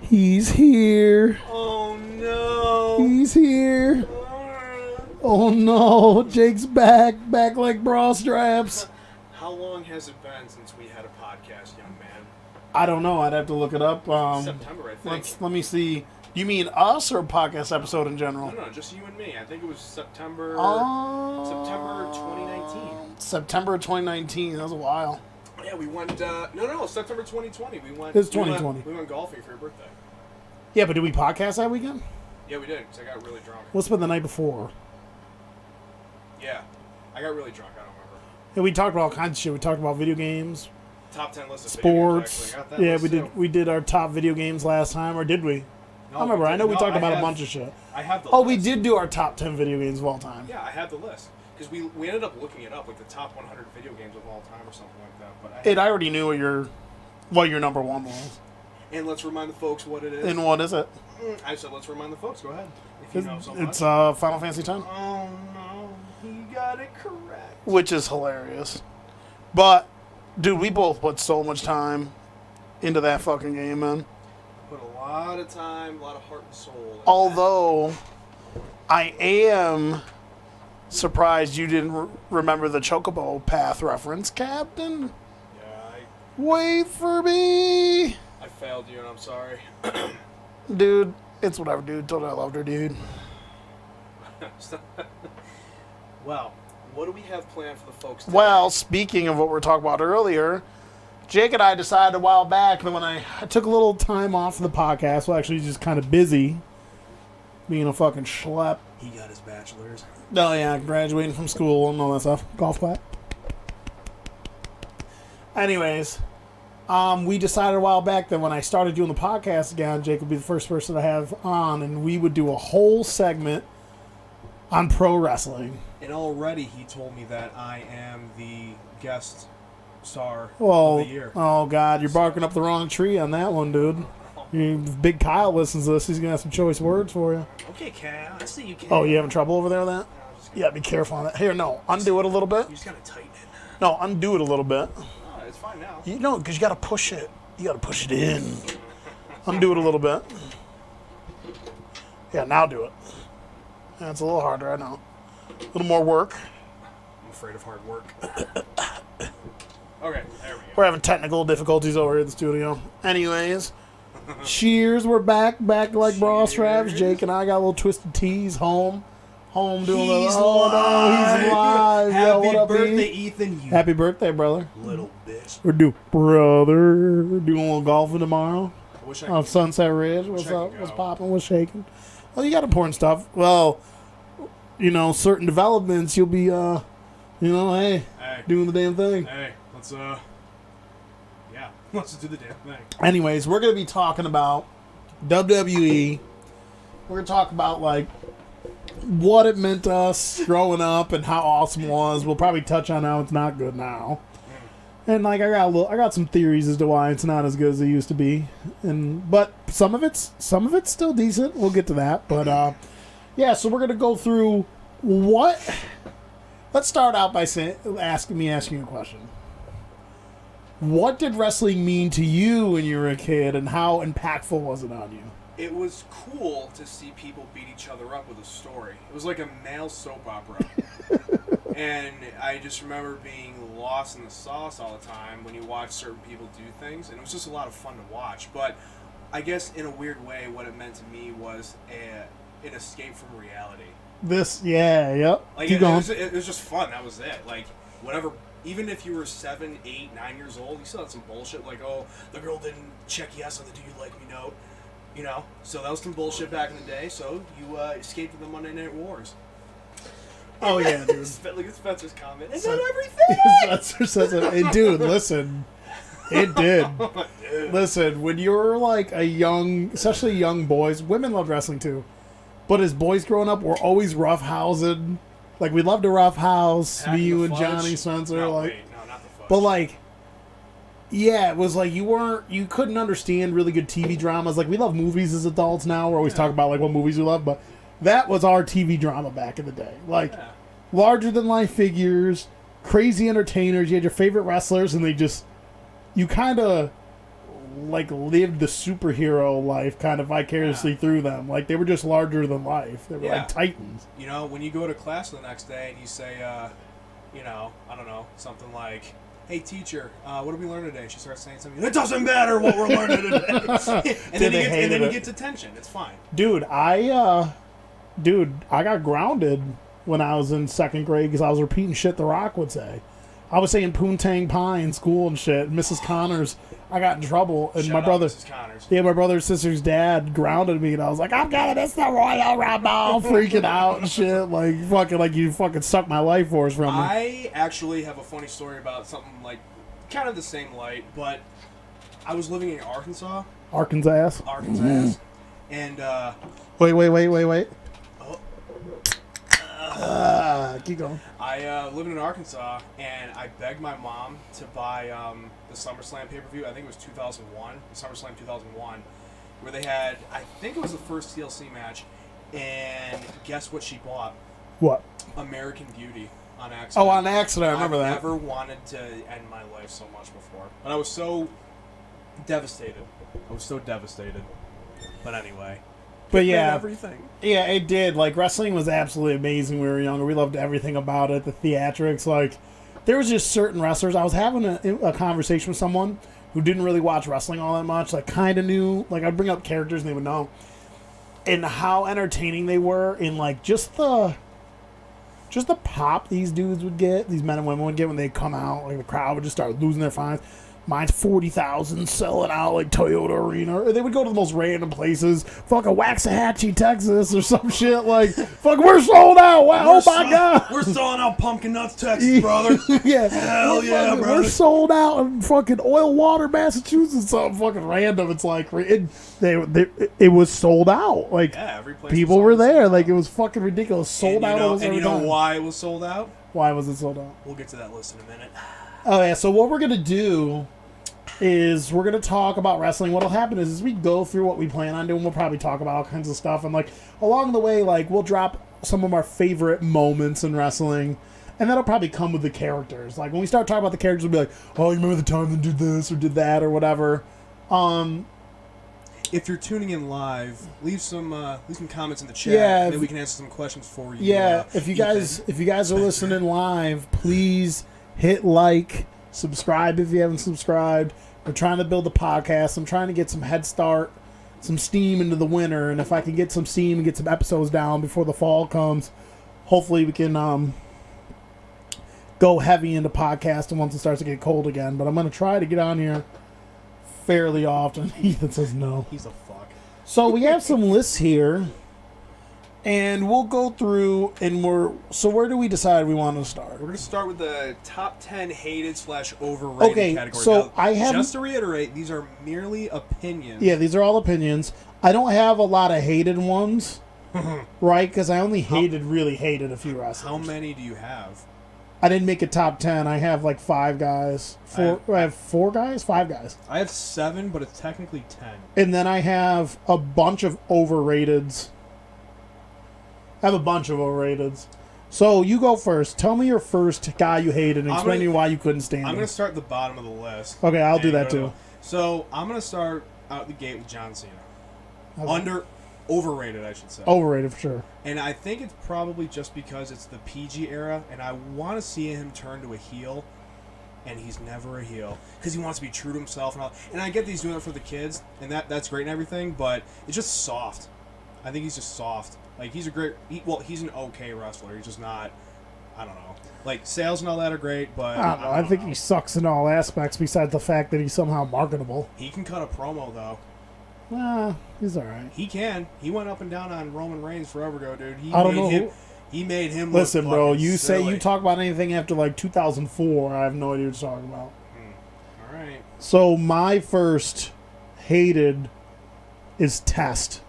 He's here. Oh no. He's here. Oh no, Jake's back like bra straps. How long has it been since we had a podcast, young man? I don't know. I'd have to look it up. September, I think. Let me see. You mean us or a podcast episode in general? No, just you and me. I think it was September 2019. September 2019. That was a while. Yeah, we went. No, September 2020. We went. It's 2020. We went golfing for your birthday. Yeah, but did we podcast that weekend? Yeah, we did. Because I got really drunk. What's been the night before? Yeah, I got really drunk. I don't remember. Yeah, we talked about all kinds of shit. We talked about video games, Top 10 list of sports. Video games, actually. I got that Yeah, list we did. too. We did our top video games last time, or did we? No, I remember. I know we talked about a a bunch of shit. I have the Oh, list. we did do our top 10 video games of all time. Yeah, I had the list. Because we ended up looking it up, like the top 100 video games of all time or something like that. But I already knew what your number one was. And let's remind the folks what it is. And what is it? I said let's remind the folks. Go ahead. If you know so much. It's Final Fantasy X. Oh no, he got it correct. Which is hilarious. But, dude, we both put so much time into that fucking game, man. Put a lot of time, a lot of heart and soul. Although, I am surprised you didn't remember the Chocobo Path reference, Captain. Yeah, Wait for me. I failed you, and I'm sorry. Dude, it's whatever, dude. Told her I loved her, dude. Well, what do we have planned for the folks today? Well, speaking of what we were talking about earlier, Jake and I decided a while back that when I took a little time off of the podcast, well, actually just kind of busy, being a fucking schlep. He got his bachelor's. Oh, yeah, graduating from school and all that stuff. Golf clap. Anyways, we decided a while back that when I started doing the podcast again, Jake would be the first person to have on, and we would do a whole segment on pro wrestling. And already he told me that I am the guest star Well, of the year. oh, God, you're barking up the wrong tree on that one, dude. If Big Kyle listens to this, he's going to have some choice words for you. Okay, Cal, I see you, Cal. Oh, you having trouble over there with that? Yeah, be careful on that. Here, no, undo it a little bit. You just got to tighten it. No, undo it a little bit. Oh, it's fine now. You know, because you got to push it. You got to push it in. Undo it a little bit. Yeah, now do it. That's a little harder, I know. A little more work. I'm afraid of hard work. Okay, there we go. We're having technical difficulties over here at the studio. Anyways, cheers. We're back like bra straps. Jake and I got a little Twisted Teas home doing a little. He's Oh no, he's live. Yo, Happy what up, birthday, B? Ethan, you Happy birthday, brother. little bitch. We're doing a little golfing tomorrow. I wish I On could. Sunset Ridge. What's I up? could What's go. popping? What's shaking? Well, you got important stuff. Well, you know, certain developments, you'll be, hey, Hey, doing the damn thing. hey, let's do the damn thing. Anyways, we're going to be talking about WWE. We're going to talk about, like, what it meant to us growing up and how awesome it was. We'll probably touch on how it's not good now. And, like, I got some theories as to why it's not as good as it used to be. But some of it's still decent. We'll get to that. But, yeah, so we're going to go through what... Let's start out by asking you a question. What did wrestling mean to you when you were a kid, and how impactful was it on you? It was cool to see people beat each other up with a story. It was like a male soap opera. And I just remember being lost in the sauce all the time when you watch certain people do things. And it was just a lot of fun to watch. But I guess in a weird way, what it meant to me was an escape from reality. Yep. Like Keep it going. was just fun. That was it. Like whatever. Even if you were 7, 8, 9 years old, you still had some bullshit like, oh, the girl didn't check yes on the "Do you like me" note. You know, so that was some bullshit back in the day. So you escaped the Monday Night Wars. Oh yeah, dude. Look at Spencer's comment. Is So- that everything? Spencer says it. Hey, dude, listen. It did. Dude. Listen, when you're like a young, especially young boys, women love wrestling too. But as boys growing up, we're always roughhousing. Like, we love to roughhouse, Packing me, you, the and fudge. Johnny Spencer. No, like, wait, no, not the fudge. but like, yeah, it was like you couldn't understand really good TV dramas. Like, we love movies as adults now. We're always talking about like what movies we love, but that was our TV drama back in the day. Like, larger than life figures, crazy entertainers. You had your favorite wrestlers, and you kind of like lived the superhero life kind of vicariously through them. Like they were just larger than life. They were like titans. You know, when you go to class the next day and you say, you know, I don't know, something like, "Hey teacher, what did we learn today?" She starts saying something. It doesn't matter what we're learning today. and then he gets attention. It's fine. Dude, I got grounded when I was in second grade because I was repeating shit The Rock would say. I was saying poontang pie in school and shit. Mrs. Connors, I got in trouble, and my brother, my brother and sister's dad grounded me, and I was like, "I'm gonna miss the Royal Rumble," freaking out and shit, like you fucking sucked my life force from me. I actually have a funny story about something like kind of the same light, but I was living in Arkansas, Mm-hmm. and wait. Keep going. I lived in Arkansas, and I begged my mom to buy the SummerSlam pay-per-view. I think it was 2001, SummerSlam 2001, where they had, I think it was the first TLC match, and guess what she bought? What? American Beauty on accident. Oh, on accident, I remember that. I've never wanted to end my life so much before. But I was so devastated. But anyway. But yeah, everything. Yeah, it did. Like, wrestling was absolutely amazing when we were younger. We loved everything about it, the theatrics. Like, there was just certain wrestlers. I was having a conversation with someone who didn't really watch wrestling all that much. Like, kind of knew. Like, I'd bring up characters and they would know. And how entertaining they were in, like, just the pop these dudes would get, these men and women would get when they come out. Like, the crowd would just start losing their minds. Mine's 40,000 selling out like Toyota Arena. Or they would go to the most random places. Fucking Waxahachie, Texas or some shit. Like, fuck, we're sold out. Wow, God. We're selling out Pumpkin Nuts, Texas, brother. Yeah. Hell yeah, brother. We're sold out in fucking Oil Water, Massachusetts. Something fucking random. It's like, it was sold out. Like, every place people were there. Like, it was fucking ridiculous. Sold out. And you know why it was sold out? Why was it sold out? We'll get to that list in a minute. Oh, yeah. So what we're going to do is we're going to talk about wrestling. What'll happen is we go through what we plan on doing. We'll probably talk about all kinds of stuff. And, like, along the way, like, we'll drop some of our favorite moments in wrestling. And that'll probably come with the characters. Like, when we start talking about the characters, we'll be like, "Oh, you remember the time they did this or did that or whatever." If you're tuning in live, leave some comments in the chat, and then we can answer some questions for you. Yeah, if you guys are listening live, please hit like, subscribe if you haven't subscribed. We're trying to build a podcast. I'm trying to get some head start, some steam into the winter, and if I can get some steam and get some episodes down before the fall comes, hopefully we can go heavy into podcasting once it starts to get cold again. But I'm going to try to get on here fairly often. Ethan says no. He's a fuck. So we have some lists here, and we'll go through, and where do we decide we want to start? We're going to start with the top 10 hated/overrated category. So now, just to reiterate, these are merely opinions. Yeah, these are all opinions. I don't have a lot of hated ones, right? Because I only really hated a few wrestlers. How many do you have? I didn't make a top 10. I have like 5 guys. I have 4 guys? 5 guys. I have 7, but it's technically 10. And then I have a bunch of overrateds. So you go first. Tell me your first guy you hated and explain to me why you couldn't stand him. I'm going to start at the bottom of the list. Okay, I'll do that too. So I'm going to start out the gate with John Cena. Okay. Overrated, I should say. Overrated, for sure. And I think it's probably just because it's the PG era, and I want to see him turn to a heel, and he's never a heel. Because he wants to be true to himself and all. And I get that he's doing it for the kids, and that's great and everything, but it's just soft. I think he's just soft. Like, he's he's an okay wrestler. He's just not, I don't know. Like, sales and all that are great, but I don't know. I think he sucks in all aspects besides the fact that he's somehow marketable. He can cut a promo, though. He's all right. He can. He went up and down on Roman Reigns forever ago, dude. He made him look Listen, bro, you silly. say you talk about anything after, like, 2004, I have no idea what you're talking about. All right. So, my first hated is Test.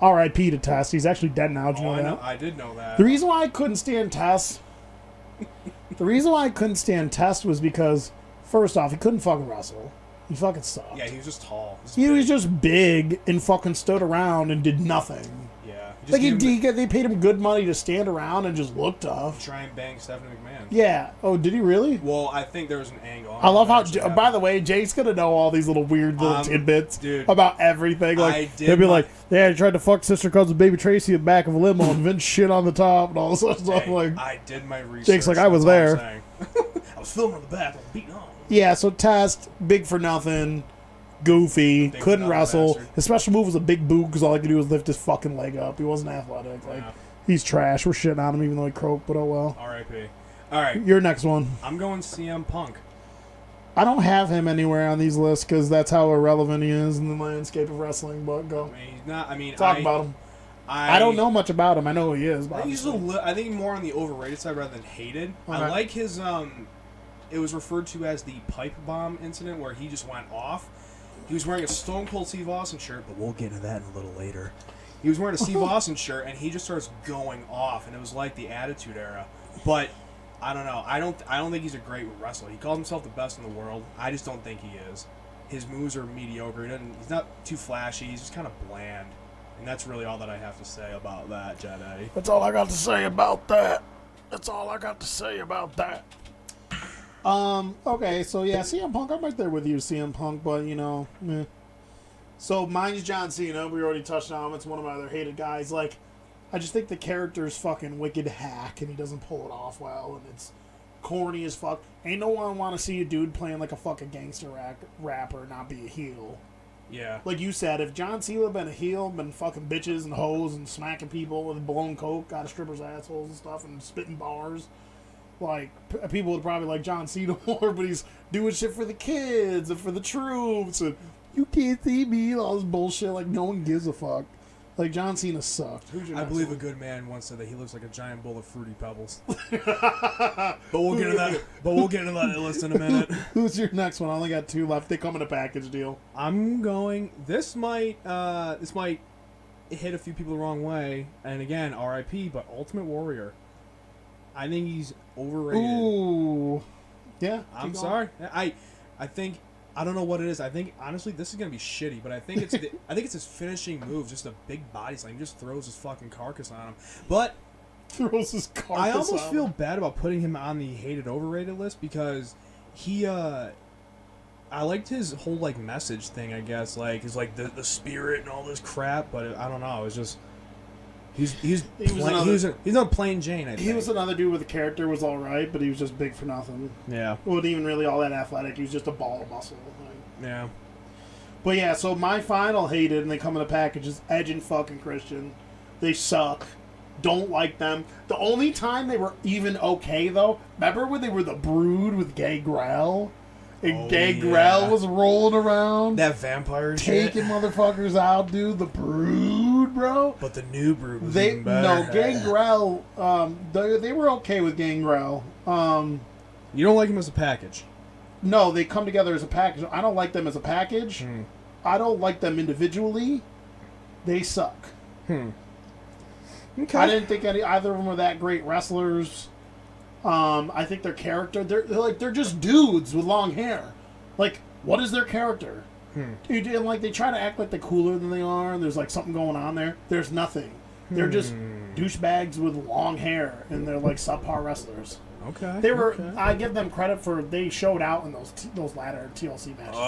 R.I.P. to Test. He's actually dead now. Did you know that? I did know that. The reason why I couldn't stand Test... was because, first off, he couldn't fucking wrestle. He fucking sucked. Yeah, he was just tall. He was just big and fucking stood around and did nothing. Yeah. Like they paid him good money to stand around and just look tough. Try and bang Stephanie McMahon. Yeah. Oh, did he really? Well, I think there was an angle. I love how. By the way, Jake's gonna know all these little weird tidbits about everything. Like he'll be like, "Yeah, I tried to fuck Sister Cousin Baby Tracy in the back of a limo and Vince shit on the top and all this other stuff." Like I did my research. Jake's like, I was there. I was filming in the back. I was beating on. Yeah. So Test, big for nothing. Goofy, couldn't wrestle. Bastard. His special move was a big boot because all he could do was lift his fucking leg up. He wasn't athletic. Like he's trash. We're shitting on him even though he croaked, but oh well. R.I.P. All right, your next one. I'm going CM Punk. I don't have him anywhere on these lists because that's how irrelevant he is in the landscape of wrestling. But go. I mean, he's not. I mean, talk about him. I don't know much about him. I know who he is. I think I think more on the overrated side rather than hated. Okay. I like his. It was referred to as the pipe bomb incident where he just went off. He was wearing a Stone Cold Steve Austin shirt, but we'll get into that in a little later. He was wearing a Steve Austin shirt, and he just starts going off, and it was like the Attitude Era. But I don't know. I don't think he's a great wrestler. He calls himself the best in the world. I just don't think he is. His moves are mediocre. He's not too flashy. He's just kind of bland, and that's really all that I have to say about that, Jedi. That's all I got to say about that. That's all I got to say about that. Okay, so yeah, CM Punk, I'm right there with you, CM Punk, but you know, meh. So mine's John Cena. We already touched on him. It's one of my other hated guys. Like, I just think the character's fucking wicked hack, and he doesn't pull it off well, and it's corny as fuck. Ain't no one want to see a dude playing like a fucking gangster rapper not be a heel. Yeah. Like you said, if John Cena had been a heel, been fucking bitches and hoes and smacking people with blown coke out of strippers' assholes and stuff and spitting bars, like, people would probably like John Cena more, but he's doing shit for the kids and for the troops and you can't see me and all this bullshit. Like, no one gives a fuck. Like, John Cena sucked. I believe a good man once said that he looks like a giant bowl of Fruity Pebbles. But we'll get into that. But we'll get into that list in a minute. Who's your next one? I only got 2 left. They come in a package deal. I'm going. This might hit a few people the wrong way. And again, R.I.P. But Ultimate Warrior. I think he's overrated. Ooh. Yeah. I'm sorry. I think. I don't know what it is. I think honestly this is gonna be shitty, but I think it's I think it's his finishing moves, just a big body slam. He just throws his fucking carcass on him. But throws his carcass. I almost feel bad about putting him on the hated overrated list because he I liked his whole like message thing, I guess. Like his like the spirit and all this crap, but I don't know, it was just He's not plain Jane, I think. He was another dude with a character, was alright, but he was just big for nothing. Yeah. Wasn't even really all that athletic. He was just a ball of muscle. Yeah. But yeah, so my final hated, and they come in a package, is Edge and fucking Christian. They suck. Don't like them. The only time they were even okay, though, remember when they were the Brood with Gangrel? And Gangrel was rolling around. That vampire taking motherfuckers out, dude. The Brood, bro. But the new Brood was even better. No, Gangrel, they were okay with Gangrel. You don't like him as a package? No, they come together as a package. I don't like them as a package. I don't like them individually. They suck. Okay. I didn't think either of them were that great wrestlers. I think their character, they're just dudes with long hair. Like, what is their character? Dude, and like they try to act like they're cooler than they are, and there's like something going on there. There's nothing. They're just douchebags with long hair, and they're like subpar wrestlers. Okay. They were. I give them credit for they showed out in those latter TLC matches.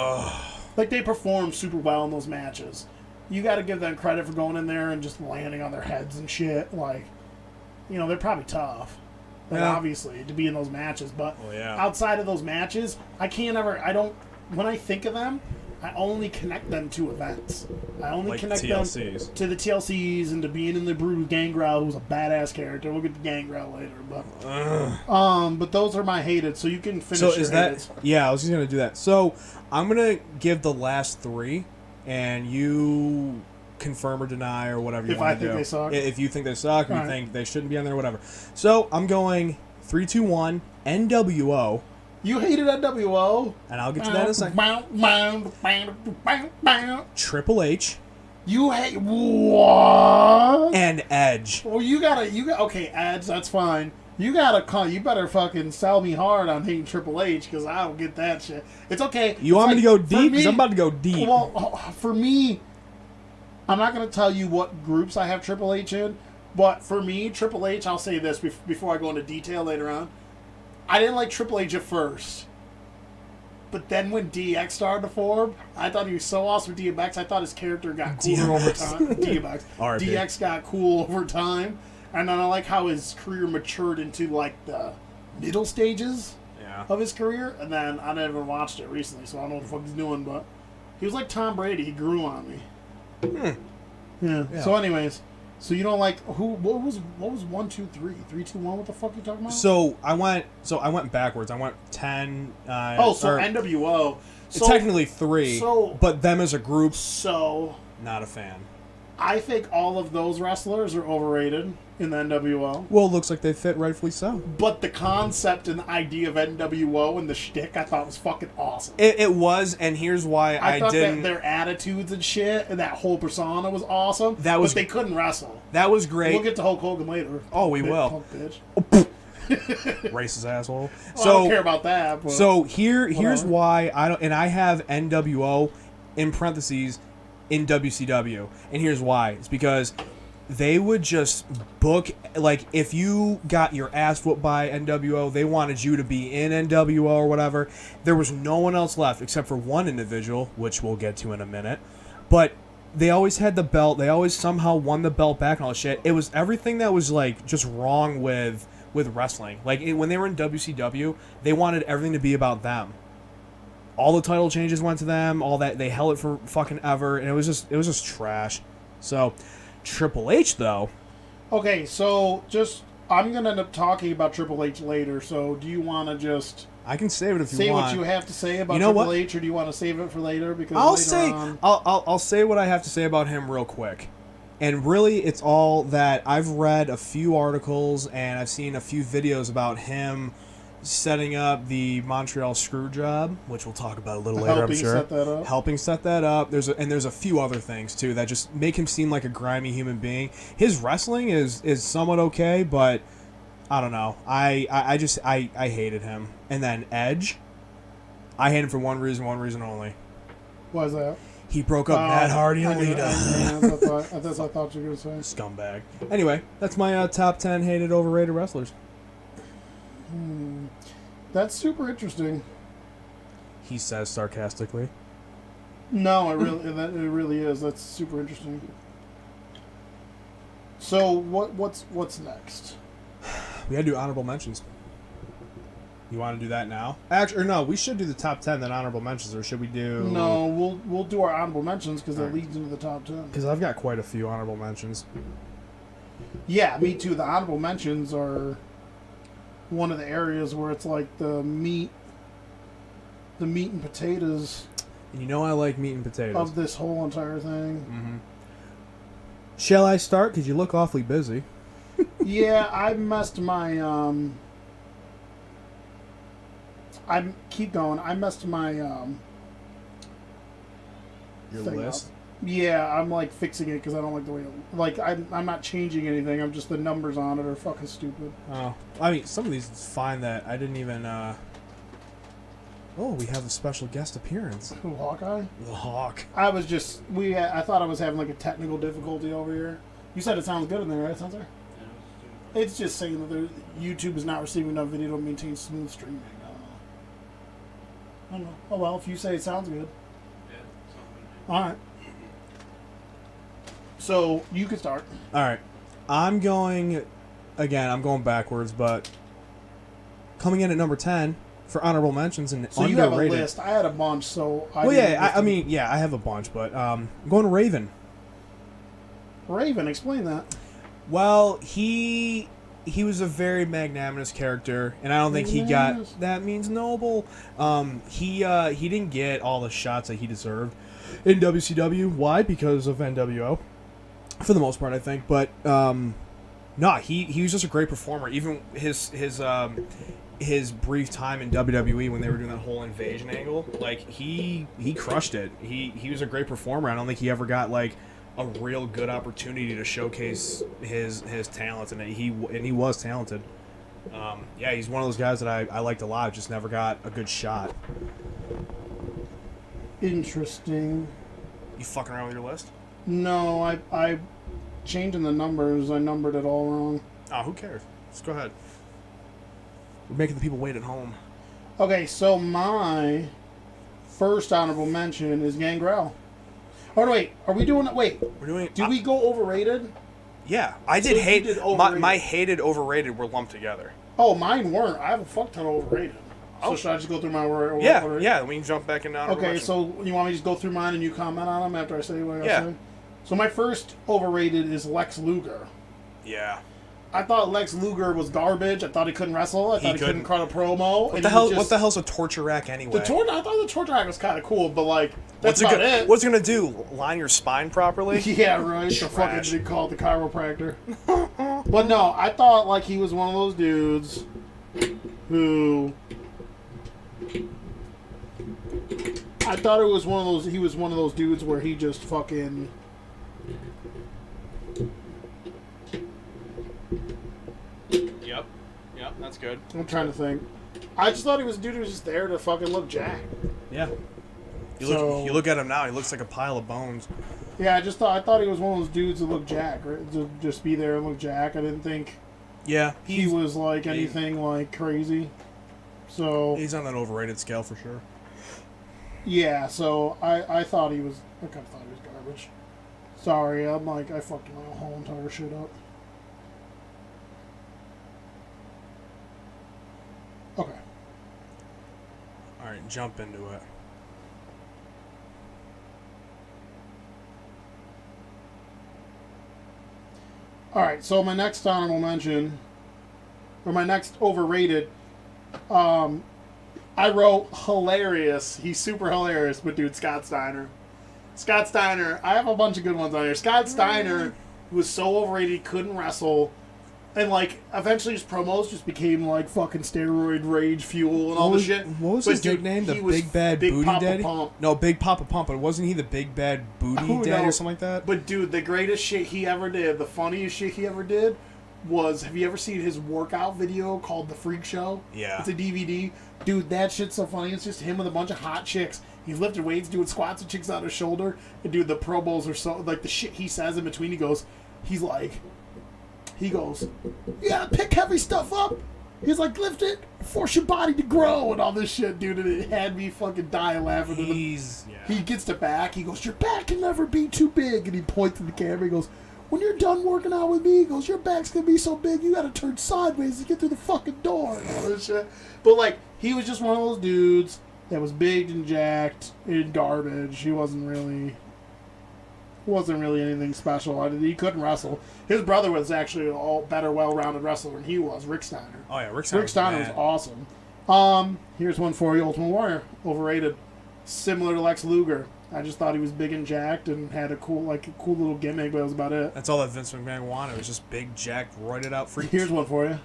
Like they performed super well in those matches. You got to give them credit for going in there and just landing on their heads and shit. Like, you know, they're probably tough. Like, obviously, to be in those matches. But outside of those matches, when I think of them, I only connect them to events. I only like connect TLCs. them to the TLCs and to being in the Brood with Gangrel, who's a badass character. We'll get to Gangrel later. But those are my hated, so you can finish your hated. Yeah, I was just going to do that. So, I'm going to give the last 3, and you confirm or deny or whatever you want to do. If I think they suck. If you think they suck, or you think they shouldn't be on there, whatever. So, I'm going 3, 2, 1, NWO. You hated NWO. And I'll get to that in a second. Triple H. You hate what? And Edge. Well, you got okay, Edge, that's fine. You better fucking sell me hard on hating Triple H, because I don't get that shit. It's okay. You want me to go deep? Because I'm about to go deep. Well, for me, I'm not going to tell you what groups I have Triple H in, but for me, Triple H, I'll say this before I go into detail later on. I didn't like Triple H at first. But then when DX started to form, I thought he was so awesome with DMX. I thought his character got cooler over time. DMX. DX got cool over time. And then I like how his career matured into like the middle stages of his career. And then I never watched it recently, so I don't know what the fuck he's doing. But he was like Tom Brady. He grew on me. Yeah. So anyways, so you don't like who? What was 1, 2, 3, 3, 2, 1? What the fuck are you talking about? So I went backwards. I went 10. NWO. So, technically 3. But them as a group. So not a fan. I think all of those wrestlers are overrated in the NWO. Well, it looks like they fit, rightfully so. But the concept and the idea of NWO and the shtick, I thought was fucking awesome. It was, and here's why I thought didn't. That their attitudes and shit and that whole persona was awesome. But they couldn't wrestle. That was great. We'll get to Hulk Hogan later. Oh, we will. Punk bitch. Racist asshole. Well, I don't care about that. But so here's why I don't, and I have NWO in parentheses in WCW, and here's why. It's because they would just book, like, if you got your ass whooped by NWO, they wanted you to be in NWO or whatever. There was no one else left except for one individual, which we'll get to in a minute. But they always had the belt. They always somehow won the belt back and all that shit. It was everything that was, like, just wrong with wrestling. Like, when they were in WCW, they wanted everything to be about them. All the title changes went to them. All that, they held it for fucking ever, and it was just trash. So Triple H, though. Okay, so I'm gonna end up talking about Triple H later. So do you want to just? I can save it if you say want. what you have to say about Triple H, or do you want to save it for later? Because I'll say what I have to say about him real quick. And really, it's all that I've read a few articles and I've seen a few videos about him setting up the Montreal screw job, which we'll talk about a little later, I'm sure. Helping set that up. There's a few other things too that just make him seem like a grimy human being. His wrestling is somewhat okay, but I don't know. I just hated him. And then Edge, I hate him for one reason only. Why is that? He broke up Matt Hardy and Lita. That's what I thought you were going to say. Scumbag. Anyway, that's my top 10 hated overrated wrestlers. That's super interesting. He says sarcastically. No, it really is. That's super interesting. So what's next? We gotta do honorable mentions. You want to do that now? Actually, or no, we should do the top 10 then honorable mentions, or should we do? No, we'll do our honorable mentions because it leads into the top 10. Because I've got quite a few honorable mentions. Yeah, me too. The honorable mentions are one of the areas where it's like the meat and potatoes. And you know I like meat and potatoes of this whole entire thing. Mm-hmm. Shall I start? Because you look awfully busy. Yeah, I messed my keep going. I messed my your list. Up. Yeah, I'm like fixing it because I don't like the way I'm not changing anything. I'm just the numbers on it are fucking stupid. Oh, I mean, some of these it's fine that I didn't even. Oh, we have a special guest appearance. Who, Hawkeye? The Hawk. I thought I was having like a technical difficulty over here. You said it sounds good in there, right, Sensor? Yeah, it's just saying that YouTube is not receiving enough video to maintain smooth streaming. I don't know. Oh well, if you say it sounds good. Yeah. All right. So you can start. All right. I'm going backwards, but coming in at number 10 for honorable mentions and so underrated. You have a list. I had a bunch, so I have a bunch, but I'm going Raven. Raven, explain that. Well, he was a very magnanimous character, and I don't think he got that means noble. He didn't get all the shots that he deserved in WCW. Why? Because of NWO, for the most part, I think. But he was just a great performer. Even his brief time in WWE when they were doing that whole invasion angle, like he crushed it. He was a great performer. I don't think he ever got like a real good opportunity to showcase his talents, and he was talented. He's one of those guys that I liked a lot, just never got a good shot. Interesting. You fucking around with your list? No, I changing the numbers. I numbered it all wrong. Oh, who cares? Just go ahead. We're making the people wait at home. Okay, so my first honorable mention is Gangrel. Oh, wait. Are we doing it? Wait. We're doing. Did we go overrated? Yeah, I did So you hate. did overrated. My hated overrated were lumped together. Oh, mine weren't. I have a fuck ton of overrated. So Oh. should I just go through my overrated? Yeah. We can jump back in honorable Okay, mention. so you want me to just go through mine and you comment on them after I say what I Yeah. say? So my first overrated is Lex Luger. Yeah. I thought Lex Luger was garbage. I thought he couldn't wrestle. I thought he couldn't cut a promo. What the hell? What the hell's a torture rack anyway? I thought the torture rack was kind of cool, but like that's about it. What's it gonna do? Line your spine properly? Yeah, right. The fucking they call it the chiropractor. But no, I thought like he was one of those dudes who. I thought it was one of those. He was one of those dudes where he just fucking. Yep, that's good. I'm trying to think. I just thought he was a dude who was just there to fucking look jacked. Yeah. You look at him now. He looks like a pile of bones. Yeah, I thought he was one of those dudes that looked jacked, right? To just be there and look jacked. I didn't think Yeah, he was like anything like crazy. So he's on that overrated scale for sure. yeah, so I thought he was. I kind of thought he was garbage. Sorry, I'm like I fucked my whole entire shit up. Okay. All right, jump into it. All right, so my next honorable mention, or my next overrated, I wrote hilarious. He's super hilarious, but dude, Scott Steiner. Scott Steiner, I have a bunch of good ones on here. Scott Steiner was so overrated he couldn't wrestle. And, like, eventually his promos just became, like, fucking steroid rage fuel and all this shit. What was But, his dude, nickname? The he was Big Bad Big Booty Papa Daddy? Pump. No, Big Papa Pump, but wasn't he the Big Bad Booty Who Daddy or knows? something like that? But, dude, the greatest shit he ever did, the funniest shit he ever did was, have you ever seen his workout video called The Freak Show? Yeah. It's a DVD. Dude, that shit's so funny. It's just him with a bunch of hot chicks. He's lifting weights, doing squats with chicks on his shoulder. And, dude, the promos are so, like, the shit he says in between, he goes, you gotta pick heavy stuff up. He's like, lift it, force your body to grow, and all this shit, dude. And it had me fucking dying laughing. He gets to back. He goes, your back can never be too big. And he points to the camera. He goes, when you're done working out with me, he goes, your back's gonna be so big, you gotta turn sideways to get through the fucking door. And all this shit. But, like, he was just one of those dudes that was big and jacked and garbage. He wasn't really anything special. He couldn't wrestle. His brother was actually a better, well-rounded wrestler than he was, Rick Steiner. Oh, yeah, Rick Steiner was awesome. Here's one for you, Ultimate Warrior. Overrated. Similar to Lex Luger. I just thought he was big and jacked and had a cool little gimmick, but that was about it. That's all that Vince McMahon wanted. It was just big, jacked, roided out freaks. Here's one for you.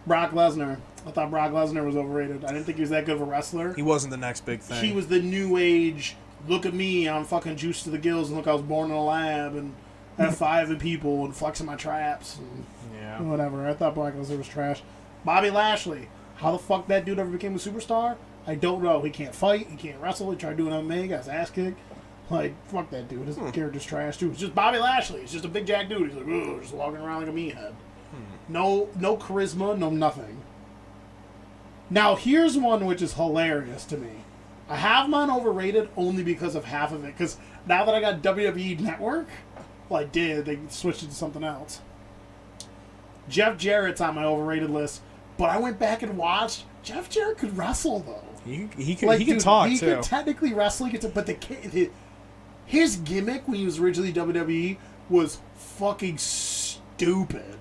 Brock Lesnar. I thought Brock Lesnar was overrated. I didn't think he was that good of a wrestler. He wasn't the next big thing. He was the new age, look at me, I'm fucking juiced to the gills, and look, I was born in a lab, and F5ing people, and flexing my traps, and whatever. I thought Brock Lesnar was trash. Bobby Lashley. How the fuck that dude ever became a superstar? I don't know. He can't fight, he can't wrestle, he tried doing MMA, got his ass kicked. Like, fuck that dude. His character's trash, too. It's just Bobby Lashley. He's just a big jack dude. He's like, ugh, just walking around like a meathead. No charisma, no nothing. Now, here's one which is hilarious to me. I have mine overrated only because of half of it. Because now that I got WWE Network, well, I did. They switched it to something else. Jeff Jarrett's on my overrated list. But I went back and watched. Jeff Jarrett could wrestle, though. He could talk, he too. He could technically wrestle. But his gimmick when he was originally WWE was fucking stupid.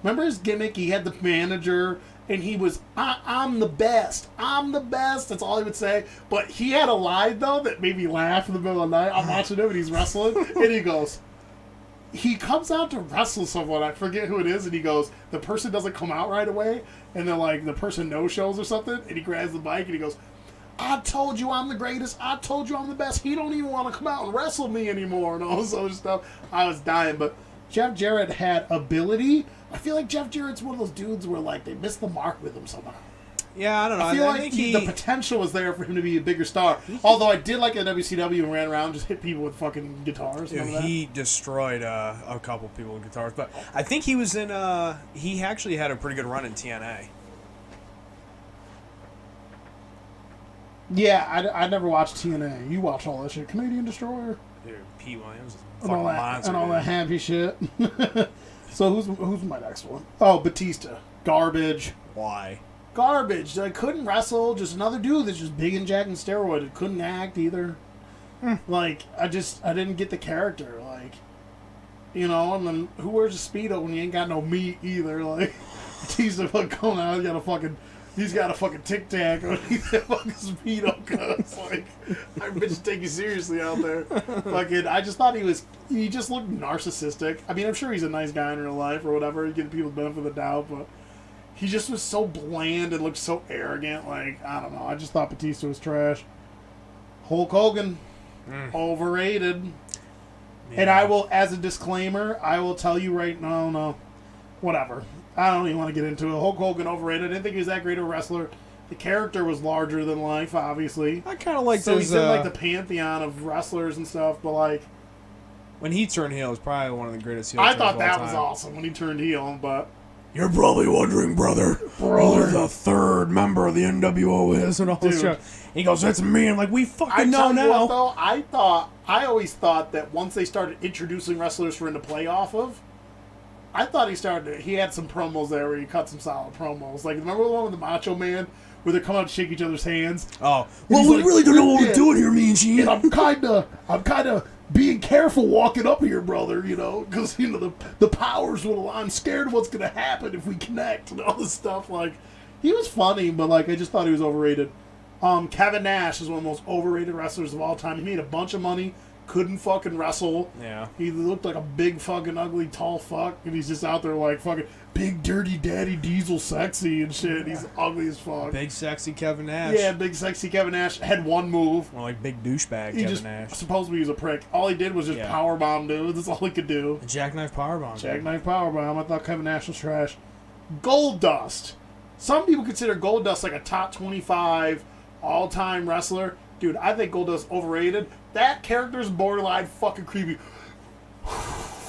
Remember his gimmick? He had the manager, and he was, I'm the best. I'm the best. That's all he would say. But he had a line, though, that made me laugh in the middle of the night. I'm watching him, and he's wrestling, and he goes, he comes out to wrestle someone. I forget who it is, and he goes, the person doesn't come out right away, and they're like, the person no-shows or something, and he grabs the mic, and he goes, I told you I'm the greatest. I told you I'm the best. He don't even want to come out and wrestle me anymore, and all this other stuff. I was dying, but Jeff Jarrett had ability. I feel like Jeff Jarrett's one of those dudes where, like, they missed the mark with him somehow. Yeah, I don't know. I feel like think the potential was there for him to be a bigger star. Although I did like at WCW and ran around, just hit people with fucking guitars. Dude, he destroyed a couple people with guitars. But I think he was in. He actually had a pretty good run in TNA. Yeah, I never watched TNA. You watch all that shit. Canadian Destroyer. Dude, Pete Williams is a And fucking all that, monster. and all that happy shit. So who's my next one? Oh, Batista. Garbage. Why? Garbage. I couldn't wrestle. Just another dude that's just big and jacked and steroided. Couldn't act either. Like, I didn't get the character. Like, you know, and then who wears a Speedo when you ain't got no meat either? Like, Batista fucking going out, he's got a fucking Tic Tac underneath that fucking Speedo, cuz. Like, I bitch take you seriously out there. Fucking, I just thought he just looked narcissistic. I mean, I'm sure he's a nice guy in real life or whatever, giving people the benefit of the doubt, but he just was so bland and looked so arrogant. Like, I don't know. I just thought Batista was trash. Hulk Hogan, overrated. Yeah. And I will, as a disclaimer, I will tell you right now, no, whatever. I don't even want to get into it. Hulk Hogan overrated. I didn't think he was that great a wrestler. The character was larger than life, obviously. I kind of like So his, he's in like the pantheon of wrestlers and stuff. But like, when he turned heel, it was probably one of the greatest heel I turns thought of all that was time. awesome when he turned heel. But You're probably wondering, brother, who the third member of the NWO is and all this Dude. shit. He goes, "That's me." I'm like, we I fucking tell know you now. what, though, I always thought that once they started introducing wrestlers for him to play off of, I thought he had some promos there where he cut some solid promos. Like, remember the one with the Macho Man where they come out and shake each other's hands? Oh, And well, he's we like, really don't know what "Yeah, we're doing here, me and Gene. and I'm kind of being careful walking up here, brother, you know, because, you know, the powers will, I'm scared of what's going to happen if we connect and all this stuff. Like, he was funny, but, like, I just thought he was overrated. Kevin Nash is one of the most overrated wrestlers of all time. He made a bunch of money, couldn't fucking wrestle. Yeah. He looked like a big fucking ugly tall fuck, and he's just out there like fucking big dirty daddy diesel sexy and shit. He's ugly as fuck. Big sexy Kevin Nash. Yeah, big sexy Kevin Nash had one move. More like big douchebag He Kevin just Nash. supposedly he was a prick. All he did was just Yeah. powerbomb dudes. That's all he could do. A jackknife powerbomb. Jackknife powerbomb. I thought Kevin Nash was trash. Goldust. Some people consider Goldust like a top 25 all-time wrestler. Dude, I think Goldust overrated. That character's borderline fucking creepy.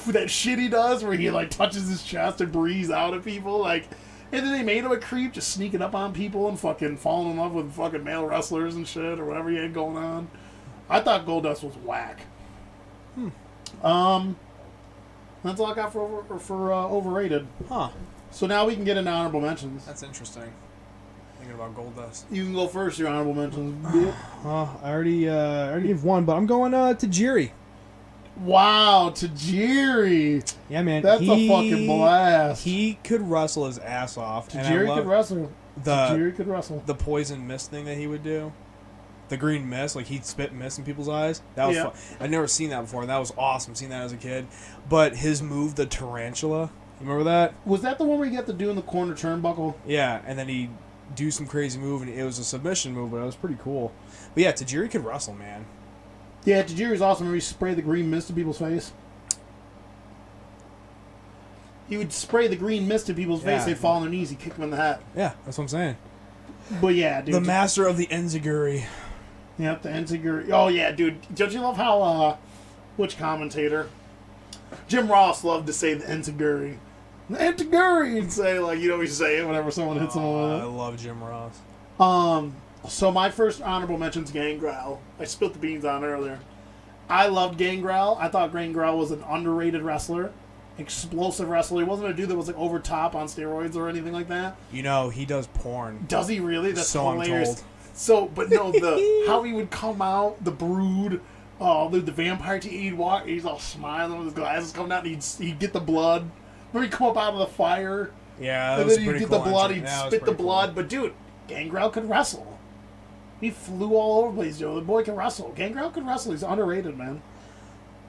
That shit he does where he like touches his chest and breathes out at people, like, and then they made him a creep, just sneaking up on people and fucking falling in love with fucking male wrestlers and shit or whatever he had going on. I thought Goldust was whack. That's all I got for overrated. Huh. So now we can get into honorable mentions. That's interesting. Thinking about Goldust. You can go first. Your honorable mentions. bitch. I already gave one, but I'm going to Jiri. Wow, Tajiri. Yeah, man. That's a fucking blast. He could wrestle his ass off. and I Tajiri love could wrestle. Tajiri could wrestle. the poison mist thing that he would do. The green mist, like he'd spit mist in people's eyes. That was Yeah. fun. I'd never seen that before, and that was awesome. Seeing that as a kid. But his move, the tarantula, you remember that? Was that the one where you got to do in the corner turnbuckle? Yeah, and then he'd do some crazy move, and it was a submission move, but it was pretty cool. But yeah, Tajiri could wrestle, man. Yeah, Tajiri's awesome. Where he sprayed the green mist in people's face. He would spray the green mist in people's face. Yeah. They'd fall on their knees. He'd kick them in the hat. Yeah, that's what I'm saying. But yeah, dude. The master of the Enziguri. Yep, the Enziguri. Oh yeah, dude. Don't you love how which commentator? Jim Ross loved to say the Enziguri. The Enziguri, and say like you know he'd say it whenever someone hits him with I it. love Jim Ross. So my first honorable mention's Gangrel. I spilled the beans on earlier. I loved Gangrel. I thought Gangrel was an underrated wrestler. Explosive wrestler. He wasn't a dude that was like over top on steroids or anything like that. You know, he does porn. Does he really? That's So I'm hilarious. told. So, but no, how he would come out, the Brood, the vampire tea, he'd walk, he's all smiling with his glasses coming out, and he'd get the blood. Remember he'd come up out of the fire, Yeah, that and was then he'd pretty get cool. the blood, actually. he'd Yeah, that was spit the pretty cool. blood. But dude, Gangrel could wrestle. He flew all over the place, Joe. The boy can wrestle. Gangrel could wrestle. He's underrated, man.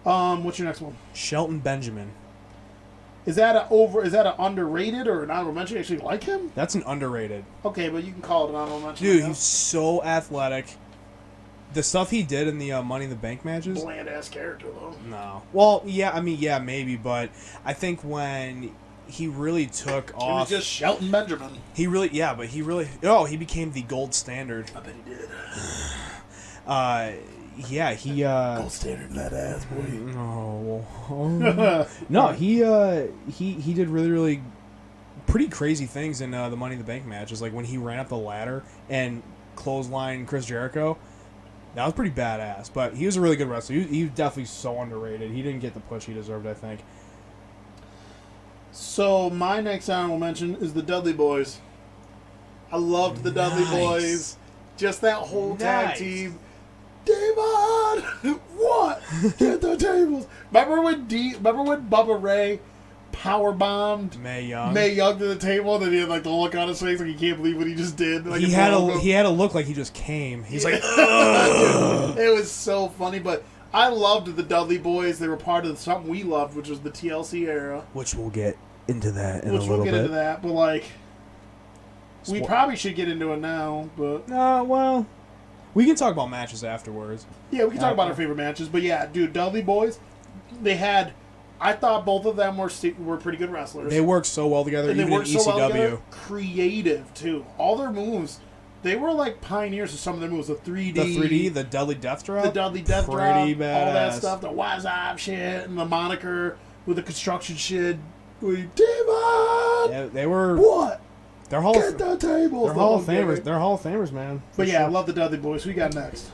What's your next one? Shelton Benjamin. Is that a underrated or an honorable mention? You actually like him? That's an underrated. Okay, but you can call it an honorable mention. Dude, I he's guess. so athletic. The stuff he did in the Money in the Bank matches. Bland ass character though. No. Well, yeah, I mean, yeah, maybe, but I think when he really took He was off. just Shelton Benjamin. He became the gold standard. I bet he did. Yeah, he Gold standard in that ass, boy. no, he did really, really pretty crazy things in the Money in the Bank matches. Like when he ran up the ladder and clotheslined Chris Jericho. That was pretty badass. But he was a really good wrestler. He was definitely so underrated. He didn't get the push he deserved, I think. So my next honorable mention is the Dudley Boys. I loved the Dudley Boys. Just that whole tag team. Devon! What? Get the tables. Remember when Bubba Ray power bombed Mae Young to the table, and then he had like the look on his face like he can't believe what he just did. Like, he had a look like he just came. He's like, ugh. It was so funny, but I loved the Dudley Boys. They were part of something we loved, which was the TLC era. Which we'll get into that in a little bit. We'll get into that, but like, we probably should get into it now. But well, we can talk about matches afterwards. Yeah, we can talk about our favorite matches. But yeah, dude, Dudley Boys, they had. I thought both of them were pretty good wrestlers. They worked so well together, and even in ECW. So well together. Creative too. All their moves, they were like pioneers of some of their moves. The 3D, the Dudley Death Drop, Drop, badass. all that stuff, the Waz Up shit, and the moniker with the construction shit. Yeah, they were what? They're Hall Get the tables. They're Hall of Famers. They're Hall of Famers, man. But yeah, I love the Dudley Boys. Who we got next?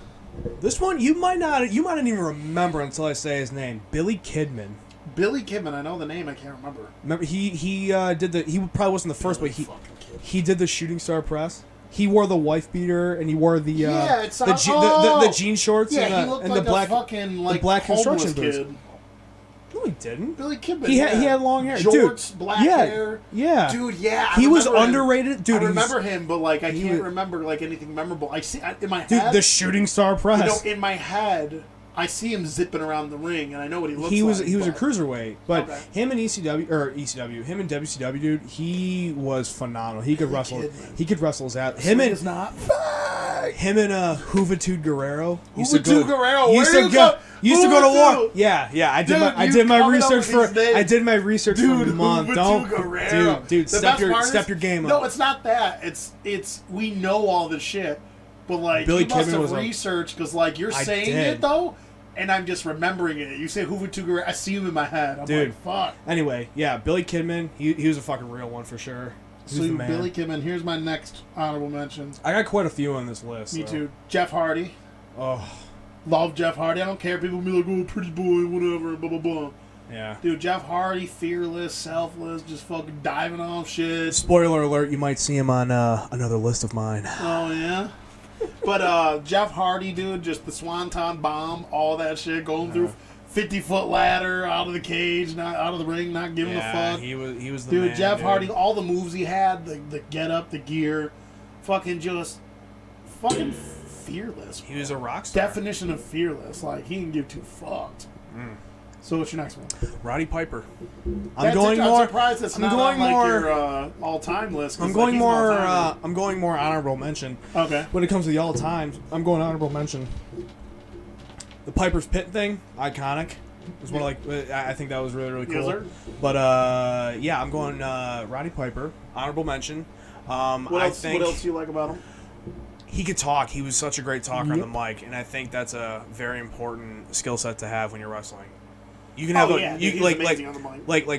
This one you might not even remember until I say his name. Billy Kidman. Billy Kidman, I know the name, I can't remember. Remember he probably wasn't the first, but he did the shooting star press. He wore the wife beater and he wore the the jean shorts and the black fucking like the black construction boots. Kid. No, he didn't. Billy Kidman. He had long hair. Jorts, dude, black hair. Yeah. Dude, yeah. He was underrated. Dude, I remember him, but like I can't remember like anything memorable. I see in my head. Dude, the shooting star press. In my head, I see him zipping around the ring, and I know what he looks like. He was a cruiserweight, but him and him and WCW, dude, he was phenomenal. He could wrestle. He could wrestle his ass. Him and Juventud Guerrero. Juventud Guerrero. Used to go to war. Yeah. I did my research for a month. Dude, step your game up. No, it's not that. It's we know all this shit. But like, Billy Kidman must have researched because like you're saying it though, and I'm just remembering it. You say Juventud Guerrero, I see him in my head. I'm like, fuck. Anyway, yeah, Billy Kidman, he was a fucking real one for sure. So Billy Kidman, here's my next honorable mention. I got quite a few on this list. Me too. Jeff Hardy. Oh, love Jeff Hardy. I don't care. People be like, oh, pretty boy, whatever, blah blah blah. Yeah. Dude, Jeff Hardy, fearless, selfless, just fucking diving off shit. Spoiler alert: you might see him on another list of mine. Oh yeah. But Jeff Hardy, dude, just the Swanton Bomb, all that shit, going through 50-foot ladder, out of the cage, not out of the ring, not giving a fuck. He was the dude, man, Jeff Hardy, all the moves he had, the get up, the gear, fucking fearless. He was a rock star. Definition of fearless. Like, he didn't give two fucks. So what's your next one? Roddy Piper. I'm surprised it's not on your all-time list. I'm going more honorable mention. Okay. When it comes to the all-time, I'm going honorable mention. The Piper's Pit thing, iconic. It was I think that was really, really cool. Yes, sir. But yeah, I'm going Roddy Piper, honorable mention. What else do you like about him? He could talk. He was such a great talker on the mic, and I think that's a very important skill set to have when you're wrestling. You can have like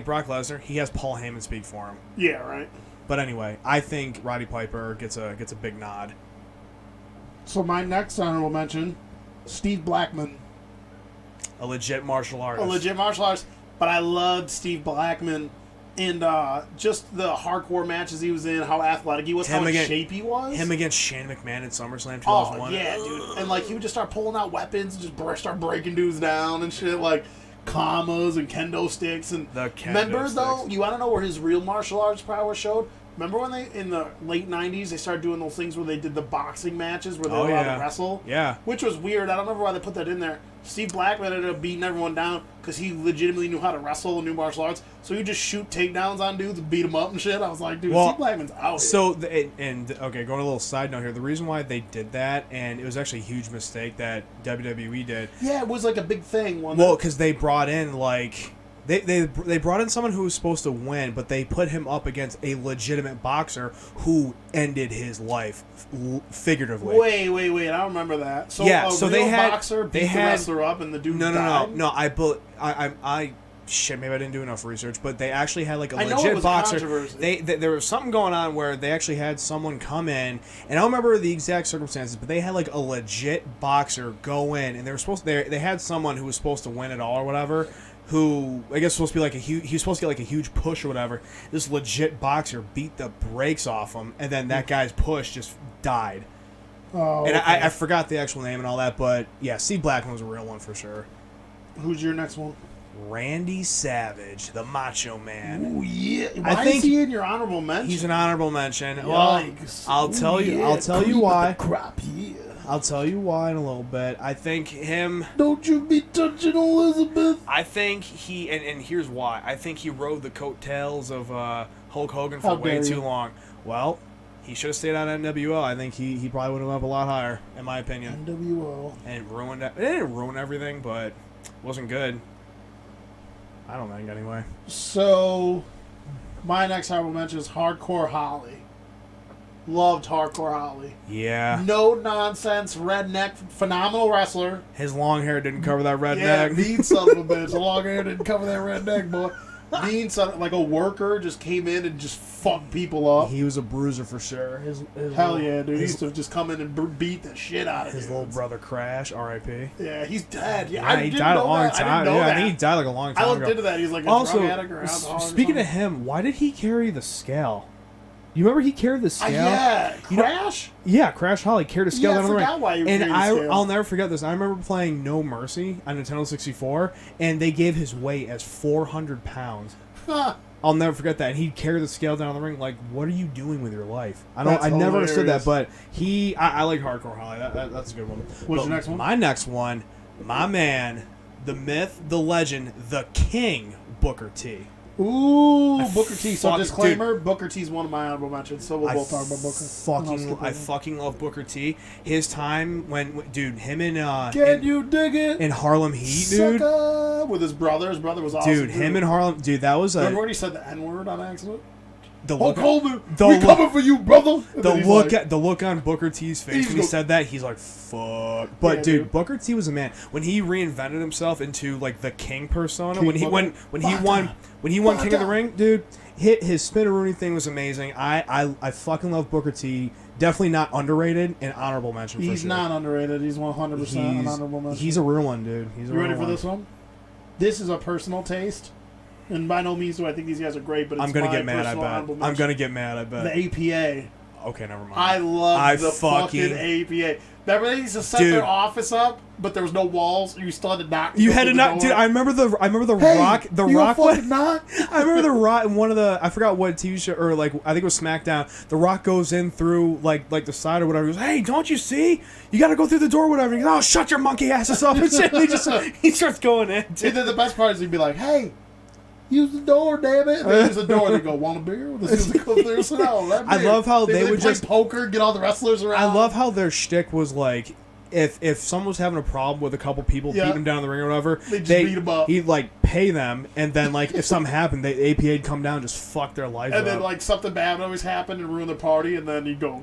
Brock Lesnar. He has Paul Heyman speak for him. Yeah, right. But anyway, I think Roddy Piper gets a big nod. So my next honorable mention, Steve Blackman. A legit martial artist. But I loved Steve Blackman and just the hardcore matches he was in, how athletic he was, how in shape he was. Him against Shane McMahon in SummerSlam 2001. Oh, yeah, dude. And like he would just start pulling out weapons and just start breaking dudes down and shit, like kamas and kendo sticks. And though, you want to know where his real martial arts prowess showed? Remember when in the late 90s, they started doing those things where they did the boxing matches where they were allowed to wrestle? Yeah. Which was weird. I don't remember why they put that in there. Steve Blackman ended up beating everyone down because he legitimately knew how to wrestle and knew martial arts. So he just shoot takedowns on dudes and beat them up and shit. I was like, dude, Steve Blackman's out here. Okay, going a little side note here. The reason why they did that, and it was actually a huge mistake that WWE did. Yeah, it was like a big thing. Because they brought in, like, They brought in someone who was supposed to win, but they put him up against a legitimate boxer who ended his life figuratively. Wait! I don't remember that. So Yeah, a so real they had boxer beat they had the wrestler up, and the dude no died? I shit, maybe I didn't do enough research, but they actually had like a I know it legit was boxer. controversy. There was something going on where they actually had someone come in, and I don't remember the exact circumstances, but they had like a legit boxer go in, and they had someone who was supposed to win it all or whatever, who I guess was supposed to be like he was supposed to get like a huge push or whatever. This legit boxer beat the brakes off him, and then that guy's push just died. Oh, And okay. I forgot the actual name and all that, but yeah, Steve Blackman was a real one for sure. Who's your next one? Randy Savage, the Macho Man. Oh yeah. I Why think is he in your honorable mention? He's an honorable mention. Yikes. Well, I'll tell you. Yeah, I'll tell you cream of why. the crop, yeah. I'll tell you why in a little bit. I think him. Don't you be touching Elizabeth. I think he and here's why. I think he rode the coattails of Hulk Hogan for How way dare too you. long. Well, he should have stayed on NWO. I think he probably would have went up a lot higher, in my opinion. NWO. And it ruined it. It didn't ruin everything, but it wasn't good. I don't think anyway. So, my next honorable mention is Hardcore Holly. Loved Hardcore Holly. Yeah. No nonsense, redneck, phenomenal wrestler. His long hair didn't cover that redneck. Yeah, mean son of a bitch. The long hair didn't cover that redneck, boy. Mean son, like a worker, just came in and just fucked people up. He was a bruiser for sure. Hell yeah, dude. He used to just come in and beat the shit out of His dudes. little brother Crash, R.I.P. Yeah, he's dead. Yeah, Yeah, I he didn't died a know long that. I time. didn't know Yeah, that. I think he died like a long time I looked ago. into that. He's like a Also, drug addict or alcoholic. or speaking of something. him, why did he carry the scale? You remember he carried the scale? Yeah, You know- Crash. Yeah, Crash Holly carried a scale Yeah, I down the ring. forgot why he And carried the scale. I'll never forget this. I remember playing No Mercy on Nintendo 64, and they gave his weight as 400 pounds. Huh. I'll never forget that. And he'd carry the scale down the ring. Like, what are you doing with your life? I That's never understood that, hilarious. but I like Hardcore Holly. That's a good one. What's But your next one? My next one, my man, the myth, the legend, the king, Booker T. Ooh, Booker T. So fuck- disclaimer: Booker T's one of my honorable mentions. So we'll both talk about Booker. I fucking love Booker T. His time when dude, him and Can you dig it? in Harlem Heat, dude. Sucker, with his brother. His brother was awesome. Dude, him and Harlem, dude, that was Remember a when he said the N word on accident? the Hulk look. Hogan, the we look- coming for you, brother. And The then he's look like, at the look on Booker T's face He's when he go- said that, he's like, "Fuck!" But Yeah, dude, dude. Booker T was a man when he reinvented himself into like the King persona. King when he Booker. when he Bada. won King of the Bada. Ring, dude. His spinneroonie thing was amazing. I fucking love Booker T. Definitely not underrated and honorable mention. For He's sure. not underrated. He's 100% an He's- honorable mention. He's a real one, dude. He's a You real ready for one. this one? This is a personal taste, and by no means do I think these guys are great. But it's I'm gonna my get mad. I personal honorable bet. I'm mention. gonna get mad. I bet. The APA. Okay, never mind. I love I the fucking APA. Remember they used to set Dude. their office up, but there was no walls. You still had to knock. You go had through to the knock, door. dude. I remember the Hey, Rock. The you Rock. fucking knock. I remember the Rock in one of the I forgot what TV show or like I think it was SmackDown. The Rock goes in through like the side or whatever. He goes, "Hey, don't you see? You got to go through the door, or whatever." He goes, "Oh, shut your monkey asses up!" And shit. He starts going in. And then the best part is he'd be like, "Hey, use the door, damn it!" And they use the door. And they go, "Want a beer?" Well, this is the come through. So no, that I beer. love how they would play just- poker, get all the wrestlers around. I love how their shtick was like. If someone was having a problem with a couple people Yeah. beating them down in the ring or whatever, They just beat 'em up. He'd like pay them, and then like if something happened, the APA'd come down and just fuck their lives And up. then like something bad would always happen and ruin the party, and then he'd go,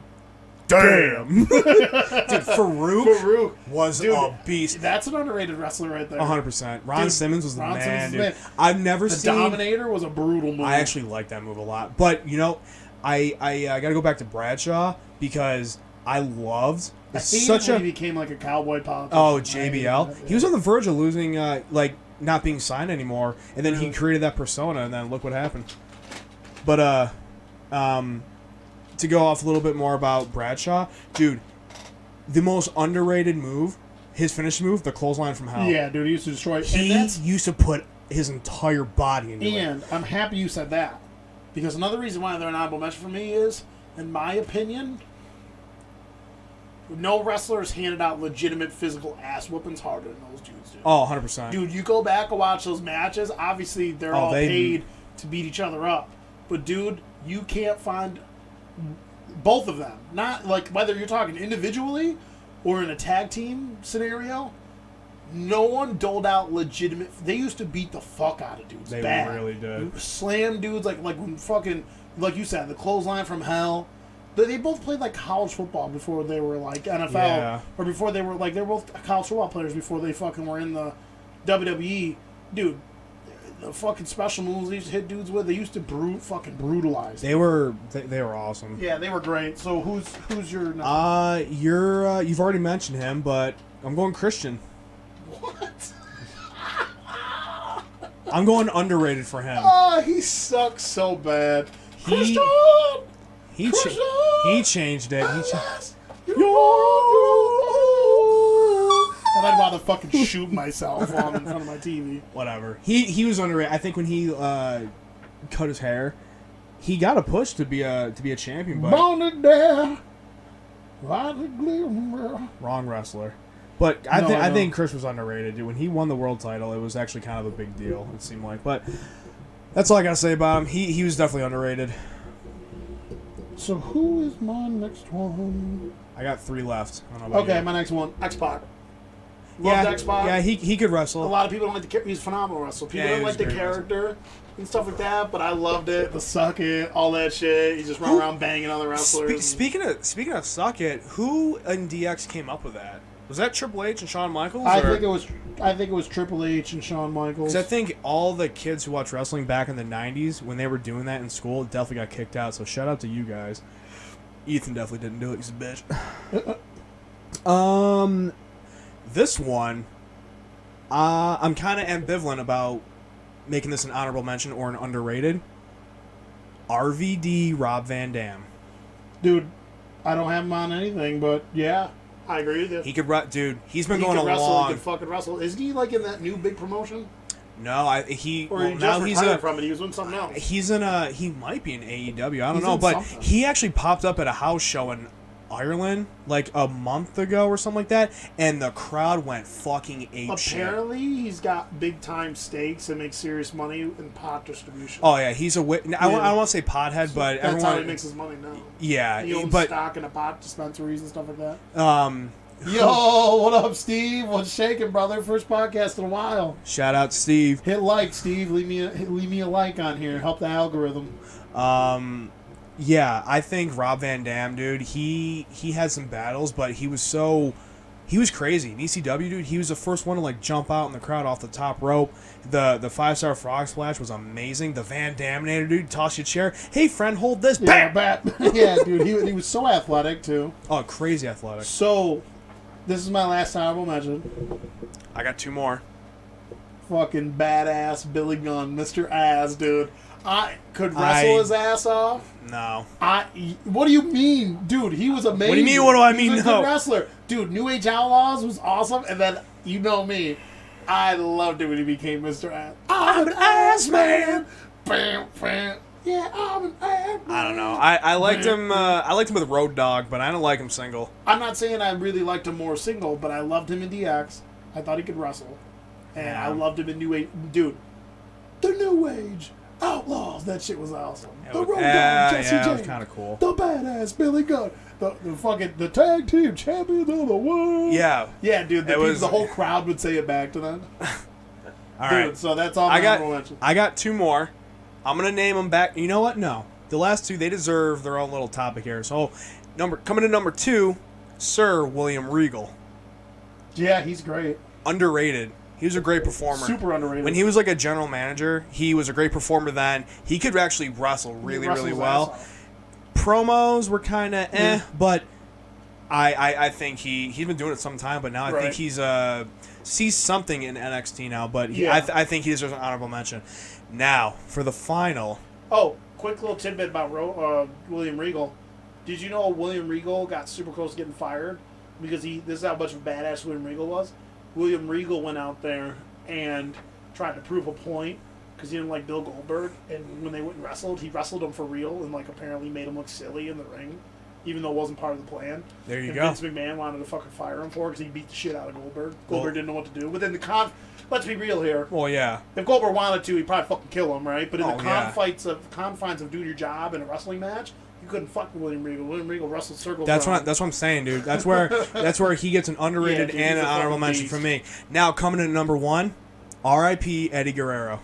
Damn, dude, Farouk Farouk. was Dude, a beast. That's an underrated wrestler right there. 100%. Ron Dude, Simmons was the Ron man, Simmons is dude. the man. I've never The seen. Dominator was a brutal move. I actually like that move a lot, but you know, I got to go back to Bradshaw because I loved I hated such when a. he became like a cowboy politician. Oh, I hated JBL. that, He was on the verge of losing, like not being signed anymore, and then he Really? created that persona, and then look what happened. But to go off a little bit more about Bradshaw, dude, the most underrated move, his finish move, the clothesline from hell. Yeah, dude, he used to destroy. He and that's used to put his entire body into it. and I'm happy you said that because another reason why they're an honorable mention for me is, in my opinion, no wrestlers handed out legitimate physical ass whoopings harder than those dudes do. Oh, 100%. Dude, you go back and watch those matches. Obviously, they're all they- paid to beat each other up. But, dude, you can't find both of them. Not like whether you're talking individually or in a tag team scenario. no one doled out legitimate. They used to beat the fuck out of dudes. They bad. really did. Slam dudes like when fucking, like you said, the clothesline from hell. They both played like college football before they were like NFL, or before they were like, they were both college football players before they fucking were in the WWE. Dude, the fucking special moves they used to hit dudes with, they used to fucking brutalize. They were awesome. Yeah, they were great. So who's your? You've already mentioned him, but I'm going Christian. What? I'm going underrated for him. Oh, he sucks so bad. Christian! He changed it. And I'd rather fucking shoot myself on in front of my TV. Whatever. He was underrated. I think when he cut his hair, he got a push to be a champion. But wrong wrestler. But I think Chris was underrated. Dude. When he won the world title, it was actually kind of a big deal. It seemed like. But that's all I gotta say about him. He was definitely underrated. So who is my next one? I got 3 left. I don't know about Okay, you. my next one, X-Pac. Yeah, X-Pac. yeah, he could wrestle. A lot of people don't like the he's a phenomenal wrestler. People don't like the character and stuff like that, but I loved it. The suck it, all that shit. He just run around banging other wrestlers. Speaking of suck it, who in DX came up with that? Was that Triple H and Shawn Michaels? I think it was Triple H and Shawn Michaels. Because I think all the kids who watched wrestling back in the 90s, when they were doing that in school, definitely got kicked out. So shout out to you guys. Ethan definitely didn't do it. He's a bitch. This one, I'm kind of ambivalent about making this an honorable mention or an underrated. RVD Rob Van Dam. Dude, I don't have him on anything, but yeah. I agree with you. He could, dude. He's been he going could wrestle, along. He could fucking wrestle. Is he like in that new big promotion? No, he retired from it. He was doing something else. He might be in AEW. I don't know, but something. He actually popped up at a house show in Ireland like a month ago or something like that, and the crowd went fucking apeshit. Apparently, he's got big time stakes and makes serious money in pot distribution. Oh yeah, he's a I don't want to say pothead, but that's how he makes his money now. Yeah, he owns stock in a pot dispensaries and stuff like that. Yo, what up, Steve? What's shaking, brother? First podcast in a while. Shout out, Steve. Hit like, Steve. Leave me a like on here. Help the algorithm. Yeah, I think Rob Van Dam, dude. He had some battles, but he was crazy. In ECW, dude, he was the first one to like jump out in the crowd off the top rope. The 5-star frog splash was amazing. The Van Daminator, dude, toss your chair. Hey, friend, hold this. Yeah, yeah, dude. He was so athletic too. Oh, crazy athletic. So. This is my last honorable mention. I got 2 more. Fucking badass Billy Gunn, Mr. Ass, dude. I could wrestle his ass off. No. What do you mean? Dude, he was amazing. What do you mean, what do I mean, He was a good wrestler. Dude, New Age Outlaws was awesome, and then, you know me, I loved it when he became Mr. Ass. I'm an ass man! Bam, bam. Yeah, I'm an ass man. I don't know. I liked him. I liked him with Road Dogg, but I don't like him single. I'm not saying I really liked him more single, but I loved him in DX. I thought he could wrestle, and I loved him in New Age. Dude, the New Age Outlaws. That shit was awesome. The Road Dogg, Jesse James. That was kind of cool. The badass Billy Gunn. The tag team champions of the world. Yeah. Yeah, dude. The whole crowd would say it back to them. All dude, right. so that's all I got 2 more. I'm going to name them back. You know what? No. The last 2, they deserve their own little topic here. So, coming to number 2, Sir William Regal. Yeah, he's great. Underrated. He was a great performer. Super underrated. When he was like a general manager, he was a great performer then. He could actually wrestle really well. Promos were kind of but I think he's been doing it some time, but now I think he's sees something in NXT now, but I think he deserves an honorable mention. Now, for the final. Oh, quick little tidbit about William Regal. Did you know William Regal got super close to getting fired? Because this is how much of a badass William Regal was. William Regal went out there and tried to prove a point because he didn't like Bill Goldberg. And when they went and wrestled, he wrestled him for real and like apparently made him look silly in the ring, even though it wasn't part of the plan. There you go. Vince McMahon wanted to fucking fire him for it because he beat the shit out of Goldberg. Goldberg didn't know what to do. But then let's be real here. Well, yeah. If Goldberg wanted to, he'd probably fucking kill him, right? But in the confines of doing your job in a wrestling match, You couldn't fuck with William Regal. William Regal wrestled circles. That's what I'm saying, dude. That's where he gets an underrated Yeah, dude, and he's an a honorable fucking mention beast. from me. Now coming in at number 1, R.I.P. Eddie Guerrero.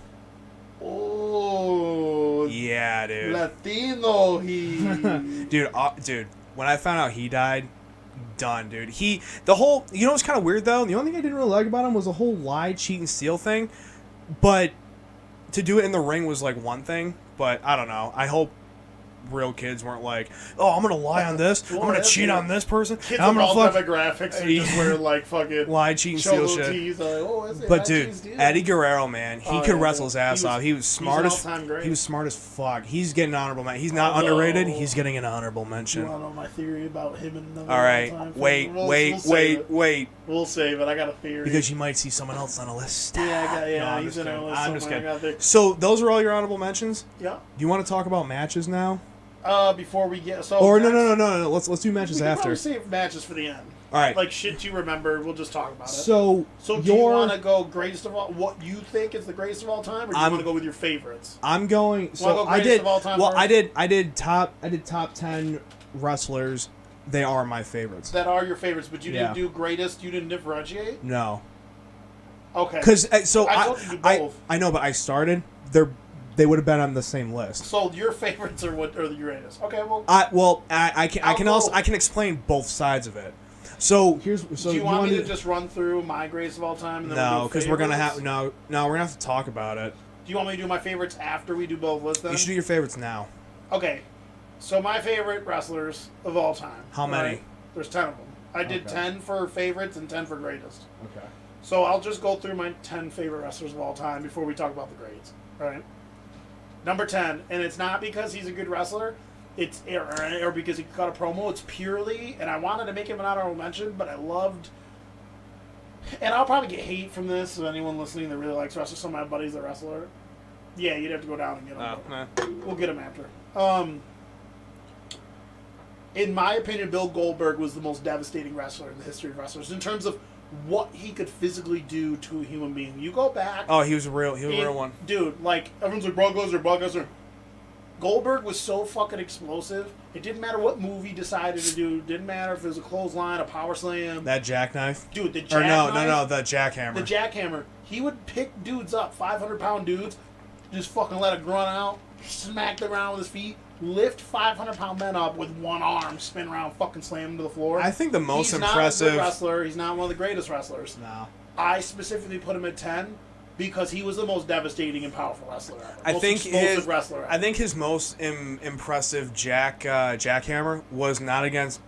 Oh, Yeah, dude. Latino. Dude, when I found out he died, done, dude. You know what's kind of weird though? The only thing I didn't really like about him was the whole lie, cheat, and steal thing. But to do it in the ring was like one thing. But I don't know. I hope real kids weren't like, oh, I'm gonna lie on this, I'm gonna cheat on this person, Kids I'm of all gonna demographics are just wearing like fucking lie, cheat, and steal cholo shit. tees. Like, oh, is it But lie, dude, cheat, steal? Eddie Guerrero, man, he could yeah, wrestle dude. his ass off. He was smart he's as an all-time great. he was smart as fuck. He's getting an honorable mention. He's not Although- underrated. He's getting an honorable You mention. want to know my theory about him and another All right, all-time wait, We'll wait. We'll save it. I got a theory. Because you might see someone else on a list. No, he's in kidding. a list I'm just somewhere. kidding. I got there. So those are all your honorable mentions. Yeah. Do you want to talk about matches now? Before we get Or next, no. Let's do we matches can after. probably save matches for the end. All right. Like shit you remember. We'll just talk about it. So do you want to go greatest of all? What you think is the greatest of all time, or do you want to go with your favorites? I'm going. So go I greatest did. of all time Well, first? I did top 10 wrestlers. They are my favorites. That are your favorites, but you Yeah. didn't do greatest. You didn't differentiate. No. Okay. Because so I told you to do both. I know, but I started. They would have been on the same list. So your favorites are what are the greatest? Okay, well. I can explain both sides of it. So here's so do you want me wanna to just run through my greatest of all time? And then no, because because we're gonna have we're gonna have to talk about it. Do you want me to do my favorites after we do both lists? Then? You should do your favorites now. Okay, so my favorite wrestlers of all time. How many? Right? There's 10 of them. I did Okay. 10 for favorites and 10 for greatest. Okay. So I'll just go through my 10 favorite wrestlers of all time before we talk about the grades. Right. Number 10, and it's not because he's a good wrestler, it's or because he cut a promo. It's purely, and I wanted to make him an honorable mention, but I loved. And I'll probably get hate from this. So anyone listening that really likes wrestling, some of my buddies are wrestler. Yeah, you'd have to go down and get him. We'll get him after. In my opinion, Bill Goldberg was the most devastating wrestler in the history of wrestlers in terms of what he could physically do to a human being. You go back. Oh, he was a real one. Dude, like, everyone's like, Brock Lesnar. Goldberg was so fucking explosive. It didn't matter what move he decided to do. It didn't matter if it was a clothesline, a power slam. That jackknife. Dude, the jackknife. No, the jackhammer. The jackhammer. He would pick dudes up, 500-pound dudes, just fucking let it grunt out, smack the ground with his feet, lift 500-pound men up with one arm, spin around, fucking slam them to the floor. I think the most He's impressive not a good wrestler. He's not one of the greatest wrestlers. No. I specifically put him at 10 because he was the most devastating and powerful wrestler ever. I Most think explosive wrestler ever. I think his most impressive jackhammer was not against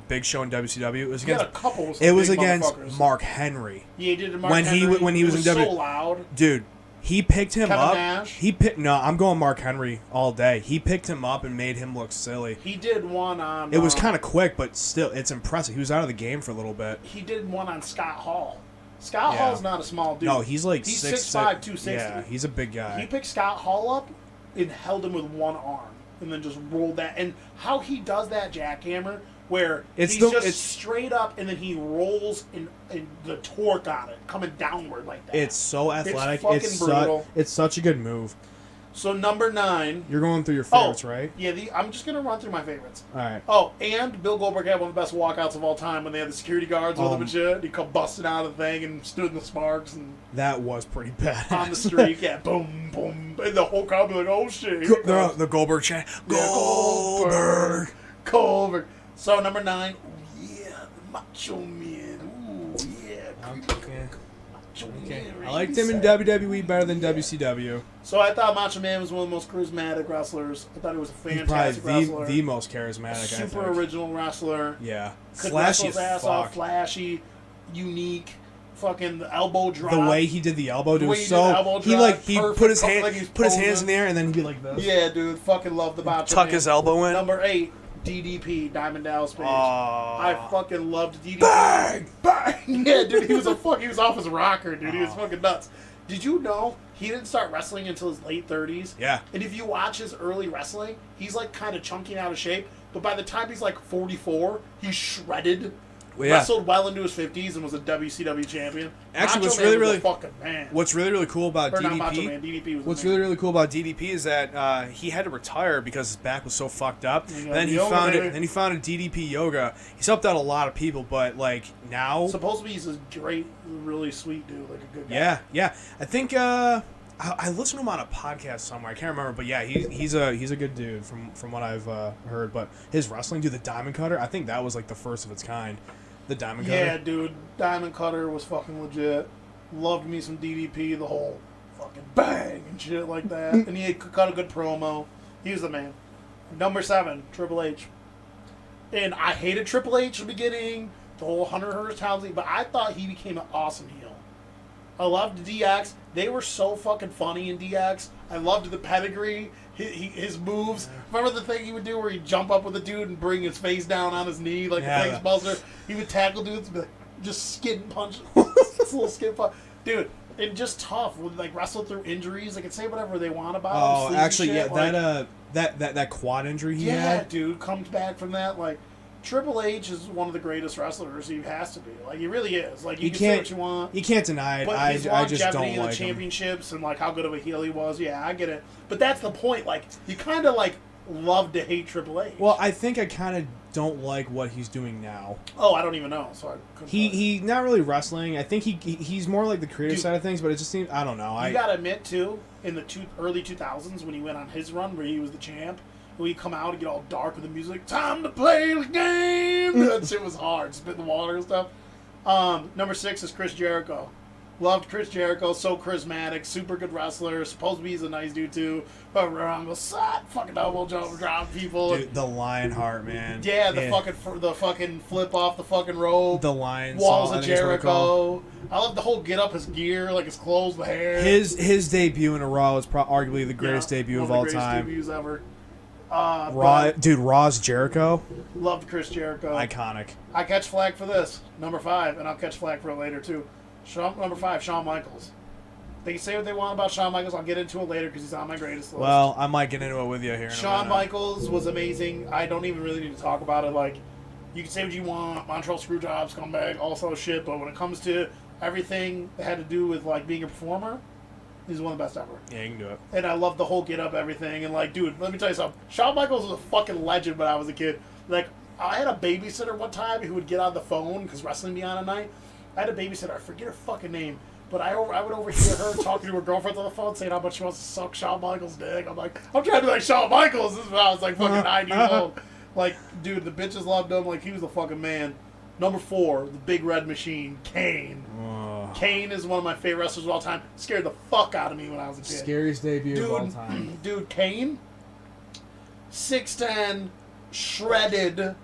Big Show in WCW. It was He had against a couple of it was big against motherfuckers. Mark Henry. Yeah, he did to Mark when Henry. he was in so W. loud. Dude, he picked him Kevin up. Nash. I'm going Mark Henry all day. He picked him up and made him look silly. He did one on. It was kind of quick, but still, it's impressive. He was out of the game for a little bit. He did one on Scott Hall. Scott Yeah. Hall's not a small dude. No, he's like he's 6'5", 260. Yeah, he's a big guy. He picked Scott Hall up and held him with one arm, and then just rolled that. And how he does that jackhammer, where It's he's the- just it's- straight up, and then he rolls in the torque on it, coming downward like that. It's so athletic. fucking It's brutal. it's such a good move. So number 9. You're going through your favorites, right? Yeah, I'm just gonna run through my favorites. All right. Oh, and Bill Goldberg had one of the best walkouts of all time when they had the security guards with him and shit. He come busting out of the thing and stood in the sparks and That was pretty bad. on the street. Yeah, boom, boom, and the whole crowd be like, "Oh shit!" The Goldberg chant. Goldberg. Goldberg. So number 9. Yeah, the Macho Man. Ooh, yeah. Macho Man. I liked him in WWE better than WCW. So I thought Macho Man was one of the most charismatic wrestlers. I thought he was a He's fantastic probably wrestler. the most charismatic. I Super think. original wrestler. Yeah. Could Flashy wrestle his as ass fuck. off, flashy, unique, fucking elbow drop. The way he did the elbow, dude, way was he did the elbow he drop, like he perfect, put his like hand he's put his hands posing. in the air and then he'd be like this. Yeah, dude, fucking love the Macho Tuck Man. his elbow in. Number 8, DDP, Diamond Dallas Page. Aw. I fucking loved DDP. Bang! Bang! Yeah, dude, he was he was off his rocker, dude. He was fucking nuts. Did you know he didn't start wrestling until his late 30s? Yeah. And if you watch his early wrestling, he's like kind of chunky and out of shape. But by the time he's like 44, he's shredded. Well, yeah. Wrestled well into his 50s and was a WCW champion. Actually, Macho what's Man really, was really a fucking man. What's really cool about Or DDP? not Macho Man, DDP was What's the man. really cool about DDP is that he had to retire because his back was so fucked up. Yeah, Then he yoga, found baby. it. Then he founded DDP Yoga. He's helped out a lot of people, but like now, Supposedly he's a great, really sweet dude, like a good guy. yeah. I think I listened to him on a podcast somewhere. I can't remember, but yeah, he's a good dude from what I've heard. But his wrestling, dude, the Diamond Cutter, I think that was like the first of its kind. The Diamond Cutter. Yeah, dude, Diamond Cutter was fucking legit. Loved me some DDP, the whole fucking bang and shit like that. And he had cut a good promo. He was the man. Number 7, Triple H. And I hated Triple H in the beginning, the whole Hunter Hearst Helmsley, but I thought he became an awesome heel. I loved DX. They were so fucking funny in DX. I loved the pedigree, his moves. Remember the thing he would do where he'd jump up with a dude and bring his face down on his knee like a face buster? He would tackle dudes and be like, just skin punch. This little skin punch. Dude, and just tough. Would like wrestle through injuries. They could say whatever they want about him. Oh, sleep and actually, shit. yeah, Like, that quad injury he yeah, had. dude, comes back from that. Like, Triple H is one of the greatest wrestlers. He has to be. Like, he really is. Like, you can say what you want. You can't deny it. But I his just longevity don't in the like him. championships and like how good of a heel he was, yeah, I get it. But that's the point. Like, you kind of like love to hate Triple H. Well, I think I kind of don't like what he's doing now. Oh, I don't even know. So I couldn't tell you. He's not really wrestling. I think he's more like the creative Dude, side of things. But it just seems I don't know. You gotta admit too, in the early 2000s when he went on his run where he was the champ, when he'd come out and get all dark with the music, time to play the game. That shit was hard, spit in the water and stuff. Number 6 is Chris Jericho. Loved Chris Jericho, so charismatic, super good wrestler. Supposed to be he's a nice dude too, but around the side, fucking elbow drop people. Dude, the Lionheart, man. Yeah, the fucking flip off the fucking rope. The Lion Walls Song, I of think it's what it's called. Jericho. I love the whole get up, his gear, like his clothes, the hair. His debut in a Raw was arguably the greatest debut of all one of the greatest time. debuts ever. Raw, dude, Raw's Jericho, Loved Chris Jericho. iconic. I catch flag for this, number 5, and I'll catch flag for it later too. Number 5, Shawn Michaels. They can say what they want about Shawn Michaels. I'll get into it later because he's on my greatest list. Well, I might get into it with you here. In a Shawn minute. Michaels was amazing. I don't even really need to talk about it. Like, you can say what you want, Montreal Screwjobs, scumbag, all sort of shit. But when it comes to everything that had to do with like being a performer, he's one of the best ever. Yeah, you can do it. And I love the whole get up, everything. And like, dude, let me tell you something. Shawn Michaels was a fucking legend when I was a kid. Like, I had a babysitter one time who would get on the phone because wrestling be on at night. I had a babysitter. I forget her fucking name. But I would overhear her talking to her girlfriends on the phone saying how much she wants to suck Shawn Michaels' dick. I'm like, I'm trying to be like Shawn Michaels. This is when I was like fucking 9 years old. Like, dude, the bitches loved him. Like, he was a fucking man. Number 4, the Big Red Machine, Kane. Oh. Kane is one of my favorite wrestlers of all time. Scared the fuck out of me when I was a kid. Scariest debut of all time. Dude, Kane, 6'10", shredded,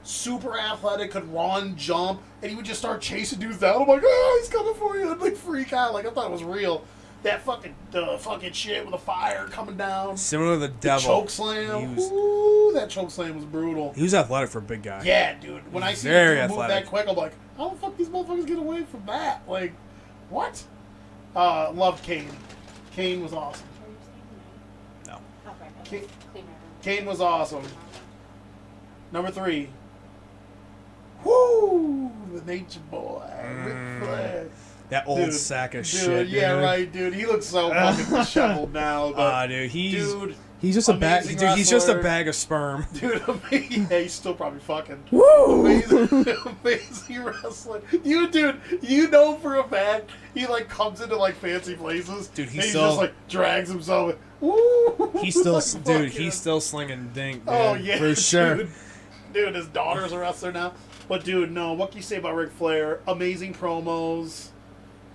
super athletic, could run, jump, and he would just start chasing dudes down. I'm like, oh, he's coming for you. I'd like freak out. Like, I thought it was real. That fucking shit with the fire coming down. Similar to the The devil. choke slam. Ooh, that choke slam was brutal. He was athletic for a big guy. Yeah, dude. When I see Very him move athletic. that quick, I'm like, how the fuck these motherfuckers get away from that? Like, what? Loved Kane. Kane was awesome. No. Kane was awesome. Number 3. Woo! The Nature Boy. Ric Flair. That old Dude, sack of dude, shit. yeah, dude. right, dude. He looks so fucking disheveled now. But, Dude, dude, he's just a bag. amazing Dude, he's just a wrestler. bag of sperm. Dude, amazing. Yeah, he's still probably fucking. Woo! Amazing wrestler. Dude, you know for a fact he like comes into like fancy places. Dude, and he still- just like drags himself. Woo! He's still, Like, dude. fucking- He's still slinging dink. Dude, Oh yeah, for sure. Dude, his daughter's a wrestler now. But dude, no. What can you say about Ric Flair? Amazing promos.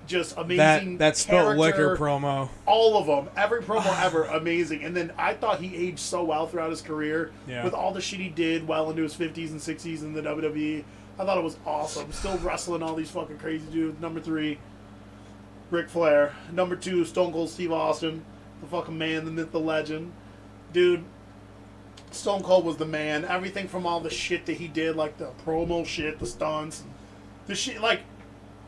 Just amazing. That spilt liquor character. promo. All of them. Every promo ever. Amazing. And then I thought he aged so well throughout his career. Yeah. With all the shit he did well into his 50s and 60s in the WWE. I thought it was awesome. Still wrestling all these fucking crazy dudes. Number 3, Ric Flair. Number 2, Stone Cold Steve Austin. The fucking man, the myth, the legend. Dude, Stone Cold was the man. Everything from all the shit that he did, like the promo shit, the stunts, and the shit, like,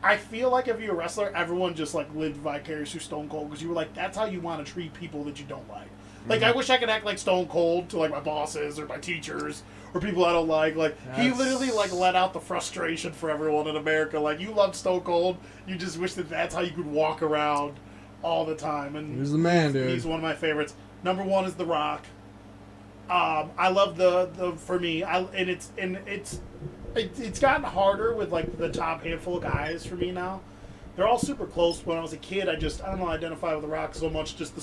I feel like if you're a wrestler, everyone just like lived vicariously through Stone Cold because you were like, that's how you want to treat people that you don't like. Like, I wish I could act like Stone Cold to, like, my bosses or my teachers or people I don't like. Like, he literally, like, let out the frustration for everyone in America. Like, you loved Stone Cold. You just wish that that's how you could walk around all the time. And He's the man, dude. He's one of my favorites. Number one is The Rock. I love the for me, it's gotten harder with, like, the top handful of guys for me now. They're all super close. When I was a kid, I don't know, identify with The Rock so much. Just the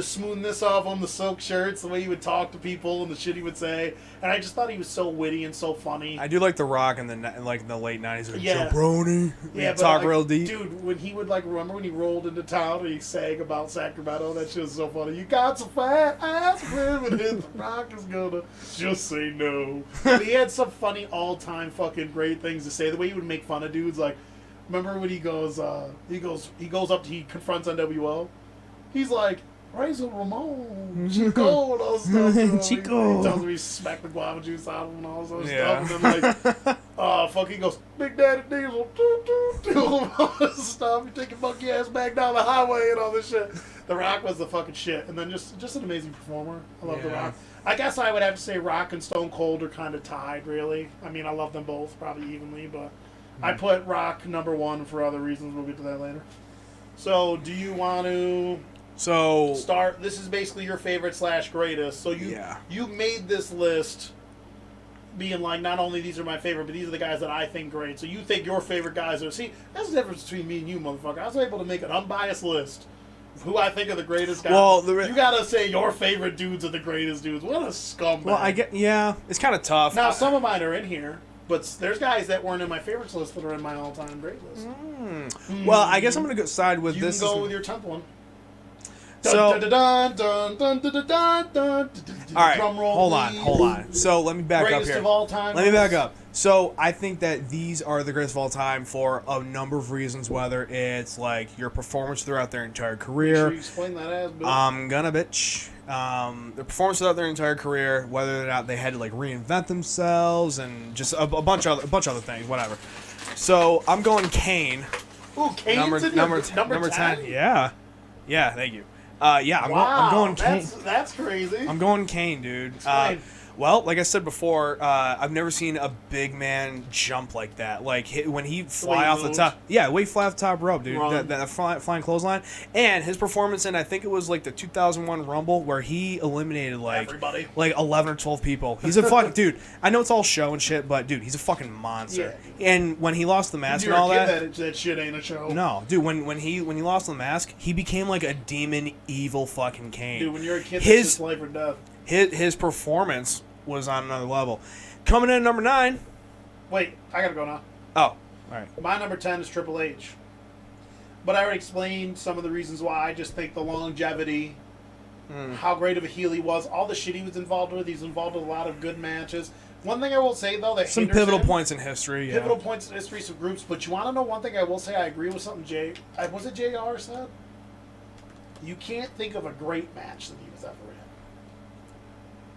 smoothness of him, the silk shirts, the way he would talk to people, and the shit he would say. And I just thought he was so witty and so funny. I do like The Rock in the late 90s. Like, Yeah. Jabroni. Yeah, but, talk like, real deep. Dude, when he would, like, remember when he rolled into town and he sang about Sacramento? That shit was so funny. You got some fat ass women, and The Rock is gonna just say no. But he had some funny all-time fucking great things to say. The way he would make fun of dudes, like, remember when he confronts NWO? He's like, Razor Ramon, Chico, and all stuff. Chico. He tells him he smacked the guava juice out of him and all this other stuff. And then, like, he goes, Big Daddy Diesel, all this stuff. You take your monkey ass back down the highway and all this shit. The Rock was the fucking shit. And then just an amazing performer. I love The Rock. I guess I would have to say Rock and Stone Cold are kind of tied, really. I mean, I love them both probably evenly, but I put Rock number one for other reasons. We'll get to that later. So, do you want to start? This is basically your favorite / greatest. So you made this list being like, not only these are my favorite, but these are the guys that I think great. So you think your favorite guys are... See, that's the difference between me and you, motherfucker. I was able to make an unbiased list of who I think are the greatest guys. Well, you gotta say your favorite dudes are the greatest dudes. What a scumbag. Well, it's kind of tough. Now, some of mine are in here. But there's guys that weren't in my favorites list that are in my all-time great list. Well, I guess I'm going to go side with this. You can go with your 10th one. So, all right, drum roll, hold on. So let me back up here. Greatest of all time. Let me back up. So I think that these are the greatest of all time for a number of reasons, whether it's like your performance throughout their entire career. Make sure you explain that as, Bill. I'm gonna bitch. Their performance throughout their entire career, whether or not they had to like reinvent themselves and just a bunch of other things, whatever. So I'm going Kane. Ooh, Kane's number 10? Yeah, thank you. I'm going Kane. That's crazy. I'm going Kane, dude. Well, like I said before, I've never seen a big man jump like that. Like when he fly off the top, way fly off the top rope, dude. That flying clothesline, and his performance in I think it was like the 2001 Rumble where he eliminated like everybody, like 11 or 12 people. He's a fucking dude. I know it's all show and shit, but dude, he's a fucking monster. Yeah. And when he lost the mask and all that shit ain't a show. No, dude. When he lost the mask, he became like a demon, evil fucking Kane. Dude, when you're a kid, that's just life or death. His performance was on another level. Coming in at number 9. Wait, I gotta go now. Oh, all right. My number 10 is Triple H. But I already explained some of the reasons why. I just think the longevity, how great of a heel he was, all the shit he was involved with. He's involved with a lot of good matches. One thing I will say, though, that some pivotal points in history. Pivotal points in history, some groups. But you want to know one thing I will say? I agree with something was it JR said? You can't think of a great match that he was ever in.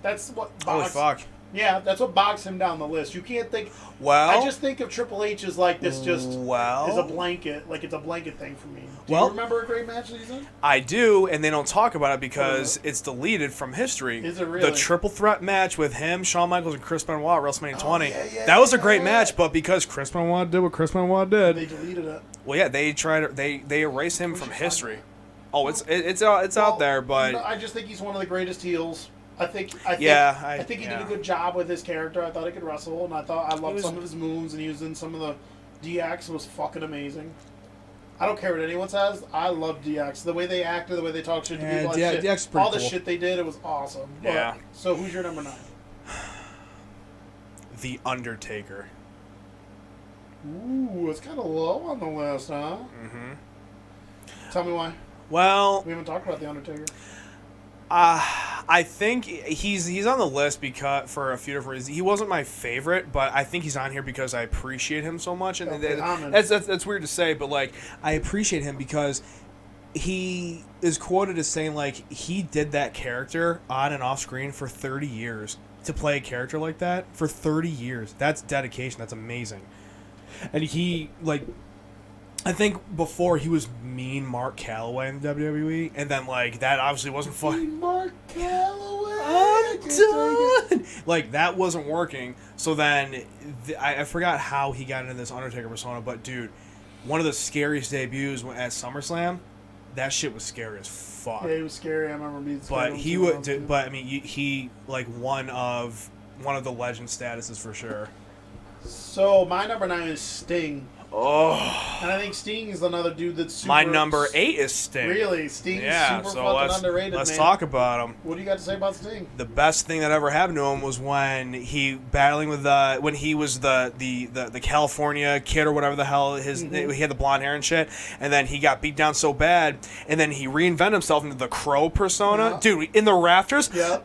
That's what bogs. Holy fuck. Yeah, that's what bogs him down the list. You can't think. Well, I just think of Triple H as like this, just as a blanket, like it's a blanket thing for me. Do you remember a great match that he's in? I do, and they don't talk about it because it's deleted from history. Is it really? The triple threat match with him, Shawn Michaels, and Chris Benoit, WrestleMania 20. That was a great match, but because Chris Benoit did what Chris Benoit did, they deleted it. Well, yeah, they erased him from history. Oh, it's out there, but I just think he's one of the greatest heels. I think he did a good job with his character. I thought he could wrestle, and I loved some of his moves, and he was in some of the DX. It was fucking amazing. I don't care what anyone says. I love DX. The way they acted, the way they talk shit to people, DX all the shit they did, it was awesome. Yeah. So who's your number 9? The Undertaker. Ooh, it's kind of low on the list, huh? Mm-hmm. Tell me why. Well, we haven't talked about the Undertaker. I think he's on the list because for a few different reasons. He wasn't my favorite, but I think he's on here because I appreciate him so much. And that's weird to say, but like I appreciate him because he is quoted as saying like he did that character on and off screen for 30 years to play a character like that for 30 years. That's dedication. That's amazing. And he like I think before he was mean Mark Calloway in the WWE, and then like that obviously wasn't fun. Mark Calloway. I'm done. Like that wasn't working. So then I forgot how he got into this Undertaker persona, but dude, one of the scariest debuts at SummerSlam. That shit was scary as fuck. Yeah, he was scary. I remember being scared. But he would. But I mean, he like one of the legend statuses for sure. So my number 9 is Sting. Oh. And I think Sting is another dude that's super... My number 8 is Sting. Really? Sting's super fucking underrated, let's man. talk about him. What do you got to say about Sting? The best thing that ever happened to him was when he battling with when he was the California kid or whatever the hell he had the blonde hair and shit, and then he got beat down so bad, and then he reinvented himself into the Crow persona, dude, in the rafters. Yeah.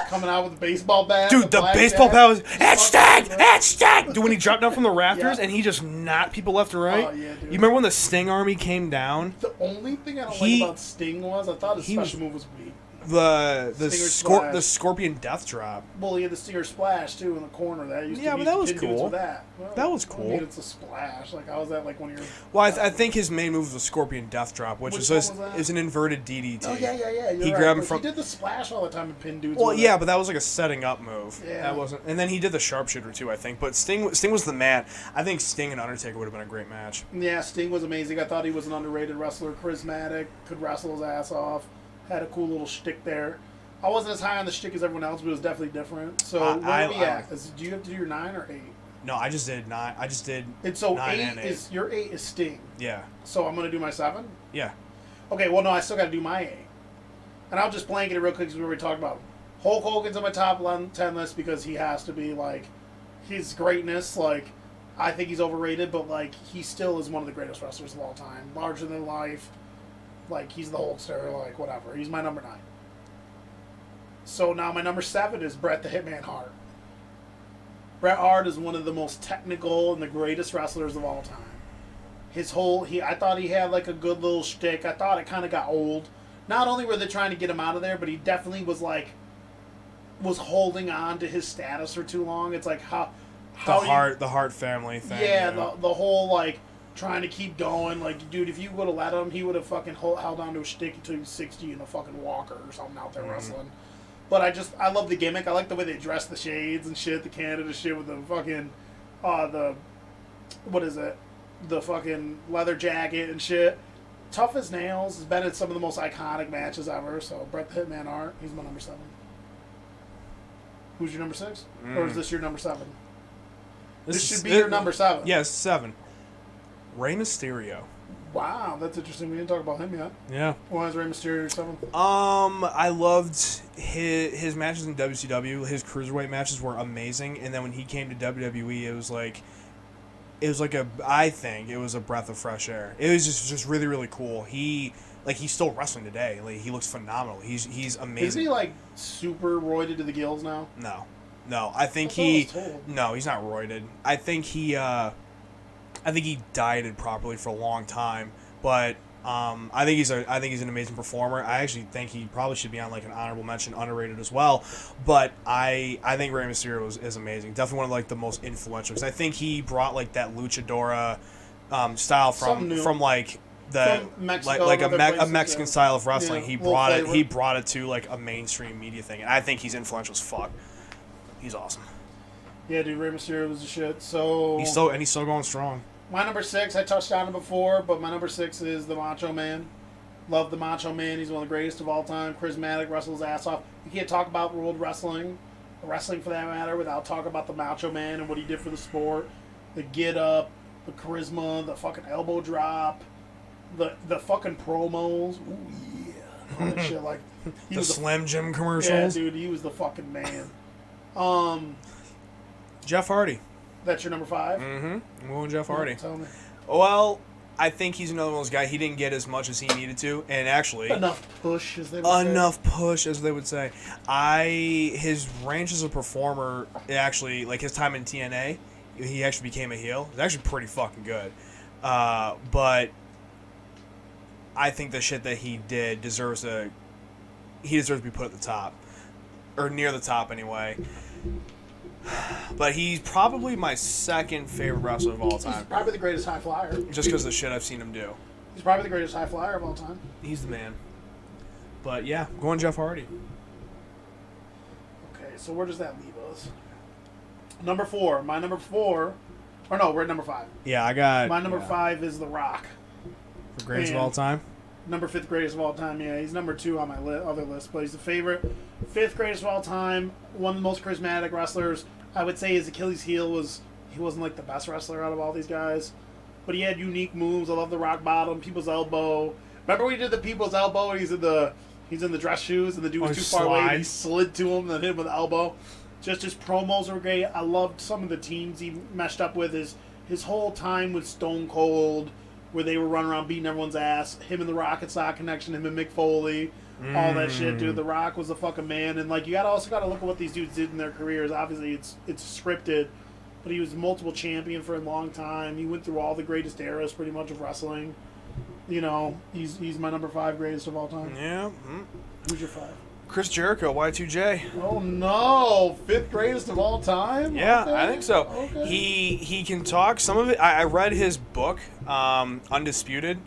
Coming out with a baseball bat. Dude, the baseball bat was it's Sting. Dude, when he dropped down from the rafters and he just knocked people left and right. Oh, yeah, dude. You remember when the Sting Army came down? The only thing I don't like about Sting was I thought his special move was weak. The Scorpion Death Drop. Well, he had the Stinger Splash too in the corner. That used to be, but that was cool. That Was cool. I mean, it's a splash. Like, how was that like one of your? Well, I think his main move was the Scorpion Death Drop, which is an inverted DDT. Oh yeah. He grabbed him from. He did the splash all the time and pinned dudes. Well, yeah, but that was like a setting up move. Yeah. That wasn't. And then he did the sharpshooter too, I think. But Sting was the man. I think Sting and Undertaker would have been a great match. Yeah, Sting was amazing. I thought he was an underrated wrestler, charismatic, could wrestle his ass off, had a cool little shtick there. I wasn't as high on the shtick as everyone else, but it was definitely different. So where are we at? Do you have to do your 9 or 8? No, I just did 9. I just did. And so 9 8 and 8. is your 8 is Sting. Yeah. So I'm gonna do my 7. Yeah. Okay. Well, no, I still got to do my 8. And I'll just blanket it real quick because we already talked about Hulk Hogan's on my top 10 list because he has to be like his greatness. Like I think he's overrated, but like he still is one of the greatest wrestlers of all time, larger than life. Like he's the Hulkster. Like whatever. He's my number 9. So now my number 7 is Bret the Hitman Hart. Bret Hart is one of the most technical and the greatest wrestlers of all time. I thought he had like a good little shtick. I thought it kind of got old. Not only were they trying to get him out of there, but he definitely was holding on to his status for too long. It's like how the Hart family thing. Yeah, the whole like trying to keep going. Like, dude, if you would have let him, he would have fucking held on to a shtick until he was 60 in a fucking walker or something out there wrestling. But I love the gimmick. I like the way they dress the shades and shit, the Canada shit with the fucking, what is it? The fucking leather jacket and shit. Tough as nails. Has been in some of the most iconic matches ever. So Bret the Hitman Hart, he's my number 7. Who's your number 6? Or is this your number 7? This should be your number 7. Yes, 7. Rey Mysterio. Wow, that's interesting. We didn't talk about him yet. Yeah. Why is Rey Mysterio 7? I loved his matches in WCW. His cruiserweight matches were amazing, and then when he came to WWE, it was like I think it was a breath of fresh air. It was just really, really cool. He's still wrestling today. Like, he looks phenomenal. He's amazing. Isn't he like super roided to the gills now? No. I think no, he's not roided. I think he dieted properly for a long time, but I think he's an amazing performer. I actually think he probably should be on like an honorable mention, underrated as well. But I think Rey Mysterio is amazing. Definitely one of like the most influential, because I think he brought like that luchadora style from like the from Mexico, like a Mexican style of wrestling. Yeah, He brought it to like a mainstream media thing, and I think he's influential as fuck. He's awesome. Yeah, dude, Rey Mysterio was the shit. So he's still going strong. My number 6, I touched on it before, but my number 6 is the Macho Man. Love the Macho Man. He's one of the greatest of all time. Charismatic, wrestles ass off. You can't talk about world wrestling, or wrestling for that matter, without talking about the Macho Man and what he did for the sport. The get up, the charisma, the fucking elbow drop, the fucking promos. Ooh yeah, all that shit. Like the Slim Jim commercials. Yeah, dude, he was the fucking man. Jeff Hardy. That's your number 5? Mm-hmm. I'm going Jeff Hardy. Tell me. Well, I think he's another one of those guys. He didn't get as much as he needed to, and actually enough push, as they would say. His range as a performer, actually, like his time in TNA, he actually became a heel. It's actually pretty fucking good. But I think the shit that he did deserves to be put at the top, or near the top anyway. But he's probably my second favorite wrestler of all He's time. probably the greatest high flyer. Just because of the shit I've seen him do. He's probably the greatest high flyer of all time. He's the man. But yeah, going Jeff Hardy. Okay, so where does that leave us? Number 4. My number 4. Or no, we're at number 5. Yeah, I got... My number 5 is The Rock. For greatest of Man. all time? Number 5th greatest of all time. Yeah, he's number 2 on my other list, but he's the favorite. 5th greatest of all time. One of the most charismatic wrestlers. I would say his Achilles heel was he wasn't like the best wrestler out of all these guys, but he had unique moves. I love the rock bottom, people's elbow. Remember when he did the people's elbow and he's in the dress shoes and the dude was too far away and he slid to him and then hit him with the elbow. Just his promos were great. I loved some of the teams he meshed up with. His whole time with Stone Cold, where they were running around beating everyone's ass. Him and the Rocket Sock connection, him and Mick Foley, all that shit, dude. The Rock was the fucking man. And like, you also got to look at what these dudes did in their careers. Obviously, it's scripted, but he was a multiple champion for a long time. He went through all the greatest eras, pretty much, of wrestling. You know, he's my number 5 greatest of all time. Yeah. Who's your 5? Chris Jericho, Y2J. Oh no, 5th greatest of all time? Yeah, Okay. I think so. Okay. He can talk. Some of it, I read his book, Undisputed,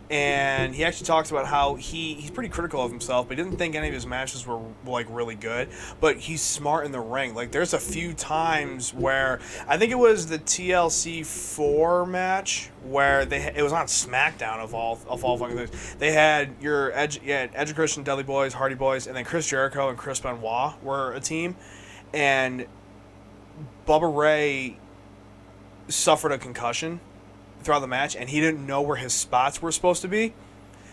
and he actually talks about how he's pretty critical of himself, but he didn't think any of his matches were like really good. But he's smart in the ring. Like there's a few times where I think it was the TLC 4 match where it was on SmackDown of all fucking things. They had Edge and Christian, Dudley Boys, Hardy Boys, and then Chris Jericho and Chris Benoit were a team, and Bubba Ray suffered a concussion throughout the match, and he didn't know where his spots were supposed to be.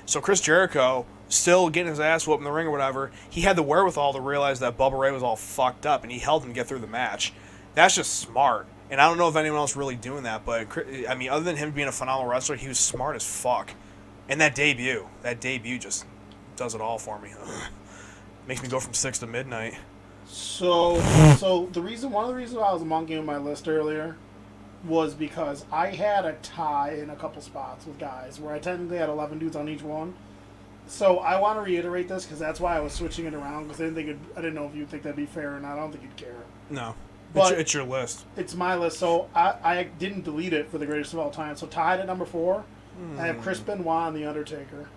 So Chris Jericho, still getting his ass whooped in the ring or whatever, he had the wherewithal to realize that Bubba Ray was all fucked up, and he helped him get through the match. That's just smart. And I don't know if anyone else really doing that, but I mean, other than him being a phenomenal wrestler, he was smart as fuck. And that debut just does it all for me. Makes me go from 6 to midnight. So one of the reasons I was monkeying my list earlier was because I had a tie in a couple spots with guys where I technically had 11 dudes on each one. So I want to reiterate this because that's why I was switching it around, because I didn't know if you'd think that'd be fair or not. I don't think you'd care. No. But it's your list. It's my list, so I didn't delete it for the greatest of all time. So tied at number 4, I have Chris Benoit and The Undertaker.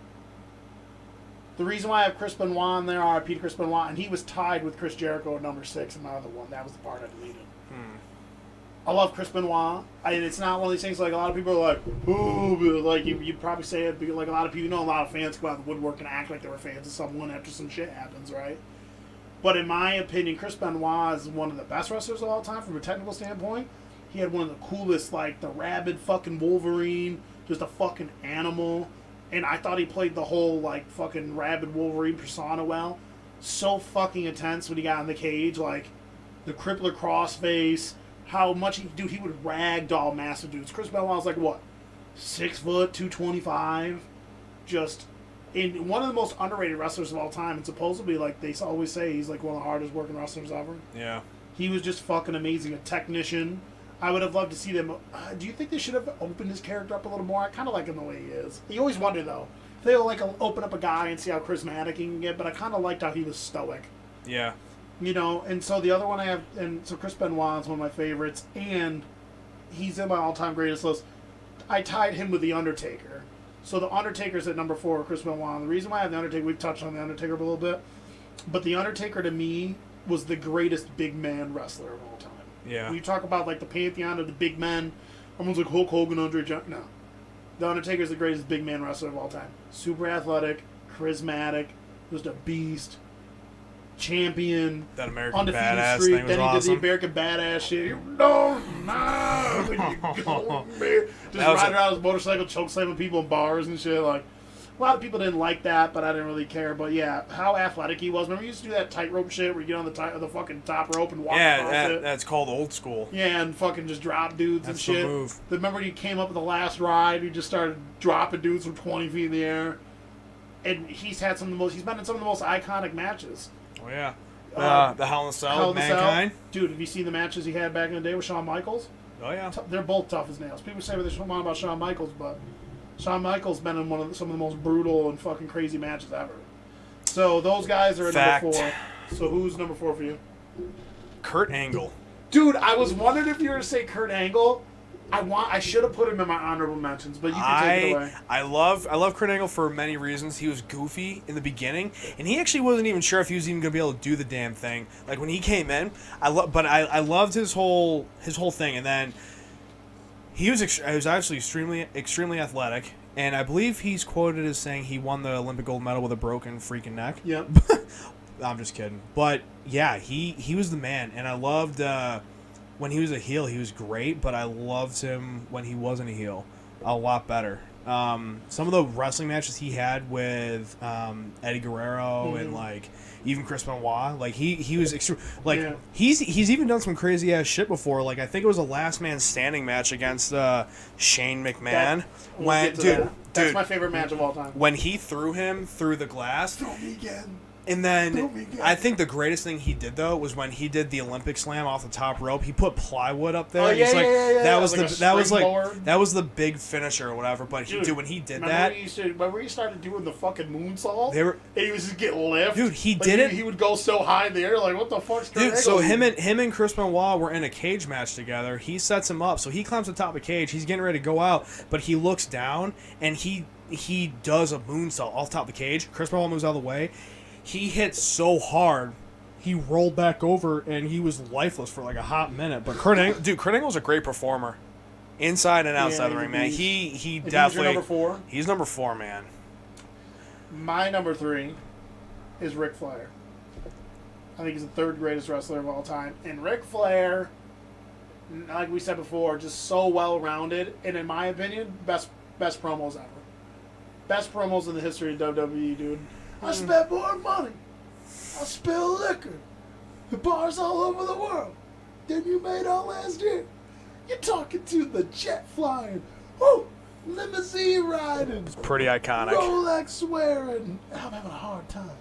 The reason why I have Chris Benoit on there, R.I.P. to Chris Benoit, and he was tied with Chris Jericho at number 6 in my other one. That was the part I deleted. I love Chris Benoit. It's not one of these things like a lot of people are like, ooh, like you'd probably say it, like a lot of people, a lot of fans come out of the woodwork and act like they were fans of someone after some shit happens, right? But in my opinion, Chris Benoit is one of the best wrestlers of all time from a technical standpoint. He had one of the coolest, like the rabid fucking Wolverine, just a fucking animal. And I thought he played the whole like fucking rabid Wolverine persona well. So fucking intense when he got in the cage, like the crippler crossface. How much he would ragdoll massive dudes. Chris Benoit was like, what, 6 foot, 225? Just in one of the most underrated wrestlers of all time. And supposedly, like they always say, he's like one of the hardest working wrestlers ever. Yeah. He was just fucking amazing. A technician. I would have loved to see them. Do you think they should have opened his character up a little more? I kind of like him the way he is. You always wonder, though. If they'll like open up a guy and see how charismatic he can get, but I kind of liked how he was stoic. Yeah. And so the other one I have, and so Chris Benoit is one of my favorites, and he's in my all-time greatest list. I tied him with The Undertaker. So The Undertaker's at number 4, Chris Benoit. The reason why I have The Undertaker, we've touched on The Undertaker a little bit, but The Undertaker to me was the greatest big man wrestler of all time. Yeah. When you talk about like the pantheon of the big men, everyone's like Hulk Hogan, Andre Giant. No. The Undertaker's the greatest big man wrestler of all time. Super athletic, charismatic, just a beast. Champion, that American undefeated Badass streak. thing was Then he awesome. did the American Badass shit. You don't know. You go, man. Just riding around his motorcycle, choke slamming people in bars and shit. Like a lot of people didn't like that, but I didn't really care. But yeah, how athletic he was. Remember, you used to do that tightrope shit where you get on the fucking top rope and walk across it. That's called old school. Yeah, and fucking just drop dudes and shit. The move. Remember when he came up with the last ride? He just started dropping dudes from 20 feet in the air. And he's been in some of the most iconic matches. Oh yeah. The Hell in a Cell with Mankind. Dude, have you seen the matches he had back in the day with Shawn Michaels? Oh yeah. They're both tough as nails. People say what they want about Shawn Michaels, but Shawn Michaels been in some of the most brutal and fucking crazy matches ever. So those guys are at number 4. So who's number 4 for you? Kurt Angle. Dude, I was wondering if you were to say Kurt Angle. I should have put him in my honorable mentions, but you can take it away. I love Kurt Angle for many reasons. He was goofy in the beginning, and he actually wasn't even sure if he was even gonna be able to do the damn thing. Like when he came in, I loved his whole thing, and then he was actually extremely athletic, and I believe he's quoted as saying he won the Olympic gold medal with a broken freaking neck. Yep. I'm just kidding, but yeah, he was the man, and I loved. When he was a heel, he was great, but I loved him when he wasn't a heel a lot better. Some of the wrestling matches he had with Eddie Guerrero and like even Chris Benoit, like he was he's even done some crazy ass shit before. Like I think it was a last man standing match against Shane McMahon. That's my favorite match of all time. When he threw him through the glass. Throw me again. And then I think the greatest thing he did though was when he did the Olympic slam off the top rope. He put plywood up there. Oh, yeah, that was the big finisher or whatever. But when he did that, remember he started doing the fucking moonsault? And he was just getting lift. Dude, he did it. He would go so high in the air, like what the fuck's going on? Dude, so him and Chris Benoit were in a cage match together. He sets him up, so he climbs the top of the cage. He's getting ready to go out, but he looks down and he does a moonsault off the top of the cage. Chris Benoit moves out of the way. He hit so hard, he rolled back over, and he was lifeless for like a hot minute. But Kurt Angle's a great performer, inside and outside the ring, man. He definitely. He's number 4. He's number 4, man. My number 3 is Ric Flair. I think he's the 3rd greatest wrestler of all time, and Ric Flair, like we said before, just so well rounded, and in my opinion, best promos ever. Best promos in the history of WWE, dude. I spent more money. I spilled liquor. The bars all over the world than you made all last year. You're talking to the jet flying. Woo! Limousine riding. It's pretty iconic. Rolex wearing. I'm having a hard time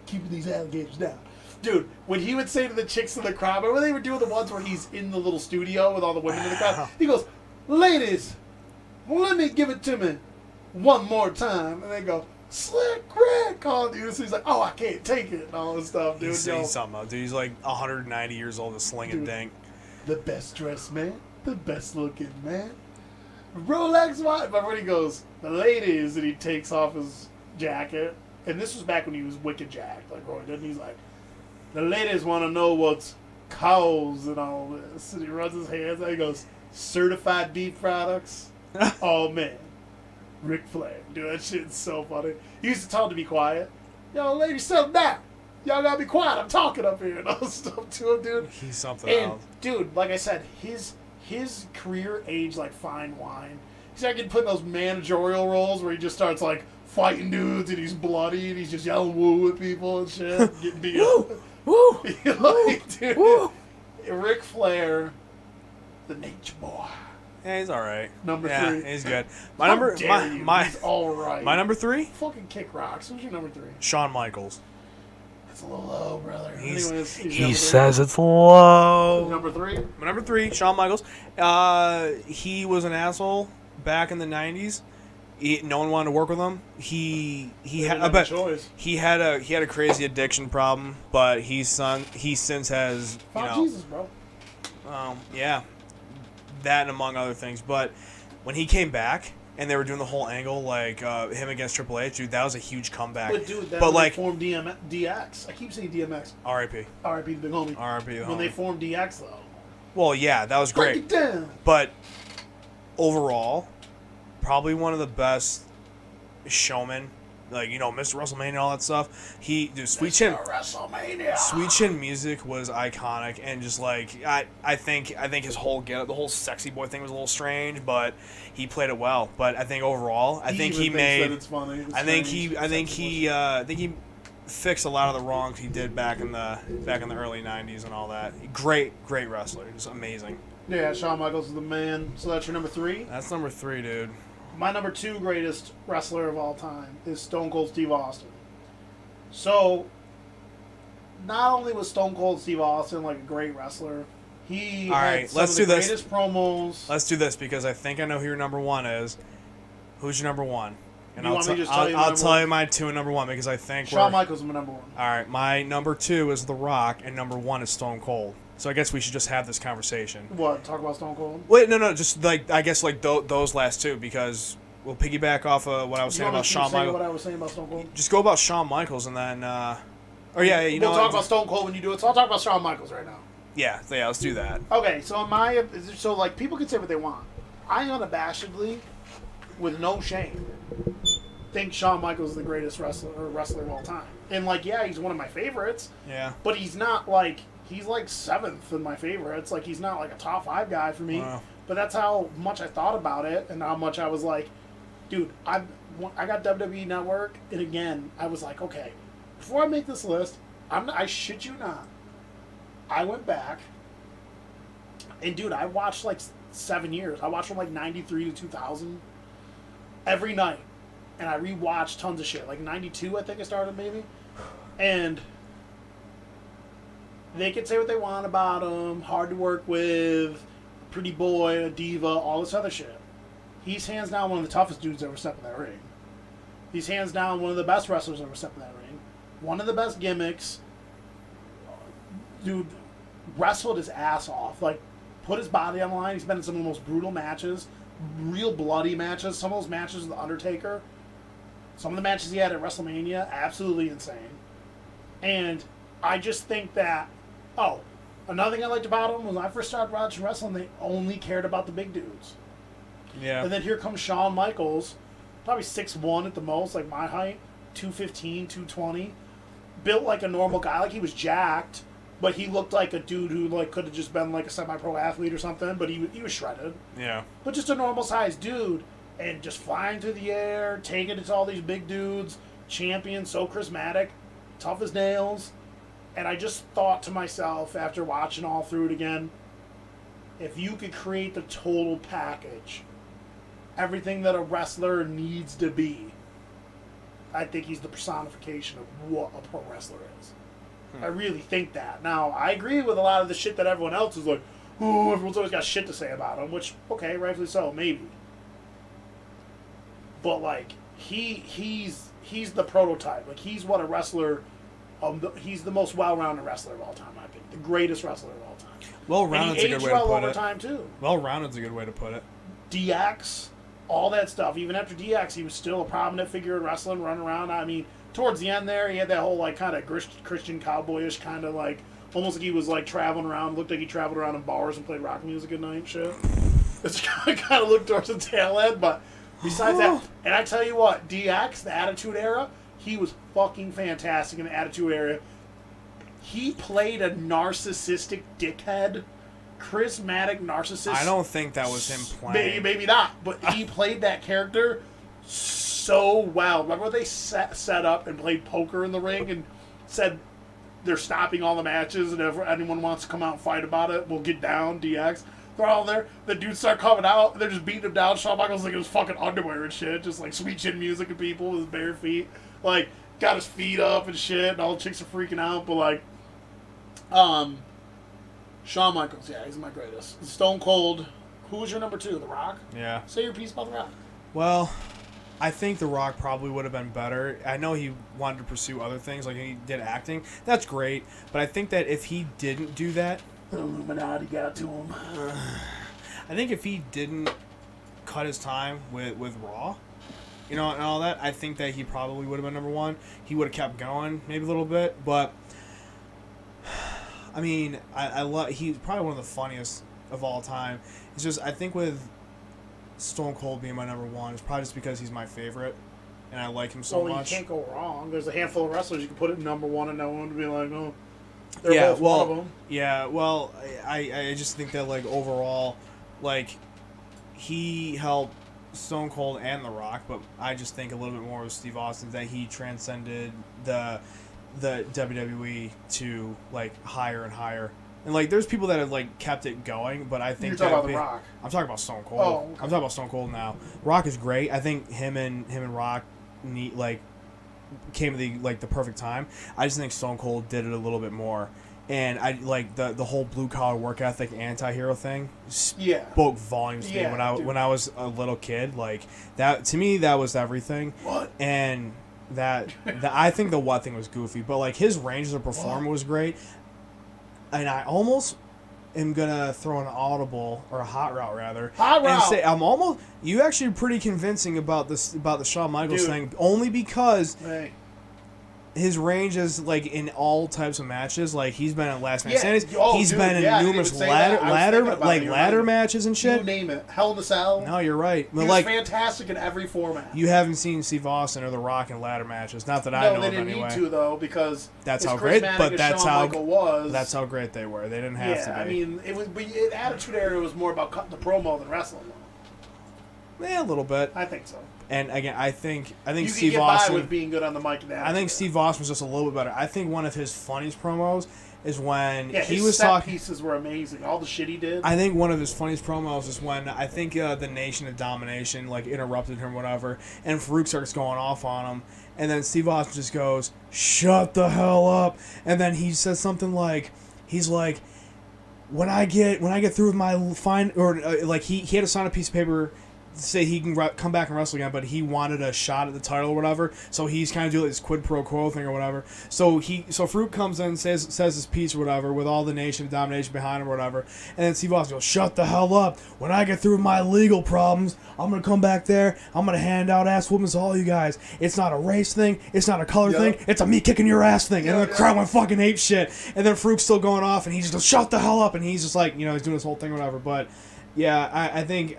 keeping these alligators down. Dude, when he would say to the chicks in the crowd, remember they were doing the ones where he's in the little studio with all the women in the crowd? He goes, ladies, let me give it to me one more time. And they go, Slick Rick calling you. So he's like, oh, I can't take it and all this stuff, dude. He's something else, dude. He's like 190 years old, just slinging dink. The best dressed man, the best looking man. Rolex watch. But when he goes, the ladies, and he takes off his jacket. And this was back when he was wicked jacked, like Roy did. And he's like, the ladies want to know what's cows and all this. And he runs his hands and he goes, certified beef products. Oh, man. Ric Flair. Dude, that shit's so funny. He used to tell him to be quiet. Yo, ladies, settle down. Y'all gotta be quiet. I'm talking up here and all this stuff to him, dude. He's something else. And, dude, like I said, his career aged like fine wine. He's started put in those managerial roles where he just starts like fighting dudes and he's bloody and he's just yelling woo at people and shit. Getting beat up. Woo! Like, dude, woo! Ric Flair, the nature boy. Yeah, he's all right. Number 3. He's good. He's all right. My number 3? Fucking kick rocks. Who's your number 3? Shawn Michaels. That's a little low, brother. He says it's low. Number 3? My number 3, Shawn Michaels. He was an asshole back in the 90s. No one wanted to work with him. He had a crazy addiction problem, but he since has Jesus, bro. Yeah. That and among other things, but when he came back and they were doing the whole angle like him against Triple H, dude, that was a huge comeback. But dude, they formed DX. I keep saying DMX. R.I.P. R.I.P. the big homie. R.I.P. the When homie. they formed DX though. Well, yeah, that was great. Break it down. But overall, probably one of the best showmen. Like, Mr. WrestleMania and all that stuff. Sweet Chin music was iconic, and just like I think his whole the whole sexy boy thing was a little strange, but he played it well. But I think overall, I think he fixed a lot of the wrongs he did back in the early '90s and all that. Great wrestler, just amazing. Yeah, Shawn Michaels is the man. So that's your number 3. That's number 3, dude. My number 2 greatest wrestler of all time is Stone Cold Steve Austin. So, not only was Stone Cold Steve Austin like a great wrestler, he had some of the greatest promos. Let's do this because I think I know who your number 1 is. Who's your number 1? And I'll tell you my 2 and number 1 because I think Shawn Michaels is my number 1. All right, my number 2 is The Rock and number 1 is Stone Cold. So I guess we should just have this conversation. What? Talk about Stone Cold? Wait, no, just like I guess like those last two because we'll piggyback off of what I was saying about Shawn Michaels. What I was saying about Stone Cold? Just go about Shawn Michaels and then, we'll talk about Stone Cold when you do it. So I'll talk about Shawn Michaels right now. Yeah, let's do that. Okay, so like people can say what they want. I unabashedly, with no shame, think Shawn Michaels is the greatest wrestler of all time. And like, yeah, he's one of my favorites. Yeah. But he's not like he's like 7th in my favorites. Like he's not like a top 5 guy for me. Wow. But that's how much I thought about it and how much I was like, dude, I got WWE Network, and again, I was like, okay, before I make this list, I shit you not, I went back, and dude, I watched like 7 years. I watched from like 93 to 2000 every night, and I rewatched tons of shit. Like 92, I think I started maybe, and they could say what they want about him, hard to work with, pretty boy, a diva, all this other shit. He's hands down one of the toughest dudes ever stepped in that ring. He's hands down one of the best wrestlers ever stepped in that ring. One of the best gimmicks. Dude wrestled his ass off. Like, put his body on the line. He's been in some of the most brutal matches. Real bloody matches. Some of those matches with the Undertaker. Some of the matches he had at WrestleMania. Absolutely insane. And I just think that... Oh, another thing I liked about him was when I first started watching wrestling, they only cared about the big dudes. Yeah. And then here comes Shawn Michaels, probably 6'1" at the most, like my height, 215, 220. Built like a normal guy, like he was jacked, but he looked like a dude who like could have just been like a semi-pro athlete or something, but he was shredded. Yeah. But just a normal sized dude, and just flying through the air, taking it to all these big dudes, champion, so charismatic, tough as nails. And I just thought to myself after watching all through it again, if you could create the total package, everything that a wrestler needs to be, I think he's the personification of what a pro wrestler is. I really think that. Now, I agree with a lot of the shit that everyone else is like, oh, everyone's always got shit to say about him, which, okay, rightfully so, maybe. But, like, he's the prototype. Like, he's what a wrestler, he's the most well-rounded wrestler of all time, I think. The greatest wrestler of all time. Well-rounded's a good way to put over it. time, too. Well-rounded's a good way to put it. DX, all that stuff. Even after DX, he was still a prominent figure in wrestling, running around. I mean, towards the end there, he had that whole, like, kind of Christian cowboyish kind of, like, almost like he was, like, traveling around. Looked like he traveled around in bars and played rock music at night and shit. It's kind of looked towards the tail end, but besides that, and I tell you what, DX, the Attitude Era, he was fucking fantastic in the Attitude Era. He played a narcissistic dickhead, charismatic narcissist. I don't think that was him playing. Maybe not, but he played that character so well. Remember they set up and played poker in the ring and said they're stopping all the matches and if anyone wants to come out and fight about it, we'll get down, DX. They're all there. The dudes start coming out. They're just beating him down. Shawn Michaels like in his fucking underwear and shit. Just like sweet chin music and people with his bare feet. Like, got his feet up and shit. And all the chicks are freaking out. But like, Shawn Michaels, yeah, he's my greatest. Stone Cold. Who was your number 2? The Rock? Yeah. Say your piece about The Rock. Well, I think The Rock probably would have been better. I know he wanted to pursue other things, like he did acting. That's great. But I think that if he didn't do that... The Illuminati got to him. I think if he didn't cut his time with Raw, you know, and all that, I think that he probably would have been number 1. He would have kept going maybe a little bit, but... I mean, I love. He's probably one of the funniest of all time. It's just I think with Stone Cold being my number 1, it's probably just because he's my favorite, and I like him so much. You can't go wrong. There's a handful of wrestlers you can put it number 1, and no one would be like, oh, they're both one of them. Yeah, well, I just think that like overall, like he helped Stone Cold and The Rock, but I just think a little bit more of Steve Austin that he transcended the WWE to like higher and higher, and like there's people that have like kept it going, but I think you're talking about The Rock. I'm talking about Stone Cold. Oh, okay. I'm talking about Stone Cold now. Rock is great. I think him and Rock came at the perfect time. I just think Stone Cold did it a little bit more, and I like the whole blue collar work ethic anti-hero thing. Spoke volumes to me when I was a little kid. Like that to me, that was everything. What? And that I think the what thing was goofy, but like his range as a performer was great. and I almost am gonna throw an audible or a hot route rather, Hot route. and say you actually pretty convincing about the Shawn Michaels Dude. thing, only because Hey. his range is like in all types of matches. Like he's been in Last Man Yeah. Standing. Oh, He's dude, been in yeah, I didn't numerous even say that. I was thinking about it. You're ladder right. matches and shit. You name it. Hell in a Cell. No, you're right. He But was like fantastic in every format. you haven't seen Steve Austin or The Rock in ladder matches. Not that I No, know they of didn't anyway. need to though because That's as how great. charismatic But as that's Shawn how Michaels was. that's how great they were. They didn't have to be. I mean, it was. But Attitude Era was more about cutting the promo than wrestling. Yeah, a little bit. I think so. And again, I think You can Steve get Austin. by with being good on the mic. And I think Steve Austin was just a little bit better. I think one of his funniest promos is when Yeah, he his was set talking. pieces were amazing. All the shit he did. I think one of his funniest promos is when I think the Nation of Domination like interrupted him, or whatever, and Farouk starts going off on him, and then Steve Austin just goes, "Shut the hell up!" And then he says something like, he's like, when I get through with my fine, or like he had to sign a piece of paper to say he can come back and wrestle again, but he wanted a shot at the title or whatever, so he's kind of doing this quid pro quo thing or whatever. So Farouk comes in and says his piece or whatever with all the Nation of Domination behind him or whatever, and then Steve Austin goes, "Shut the hell up! When I get through with my legal problems, I'm gonna come back there. I'm gonna hand out ass whoopings to all you guys. It's not a race thing. It's not a color thing. It's a me kicking your ass thing." And then the crowd went fucking ape shit. And then Farouk's still going off, and he just goes, "Shut the hell up!" And he's just like, he's doing this whole thing or whatever. But yeah, I think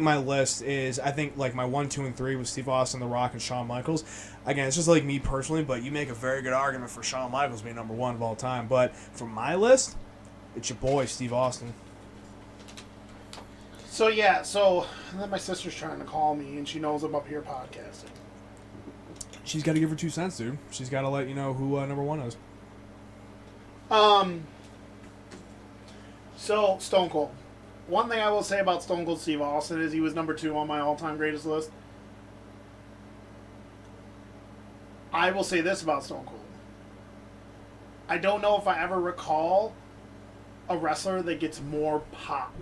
my list is, like my 1, 2, and 3 was Steve Austin, The Rock, and Shawn Michaels. Again, it's just like me personally, but you make a very good argument for Shawn Michaels being number 1 of all time. But for my list, it's your boy Steve Austin. So and then my sister's trying to call me, and she knows I'm up here podcasting. She's got to give her 2 cents, dude. She's got to let you know who number 1 is. So Stone Cold. One thing I will say about Stone Cold Steve Austin is he was number 2 on my all-time greatest list. I will say this about Stone Cold. I don't know if I ever recall a wrestler that gets more pop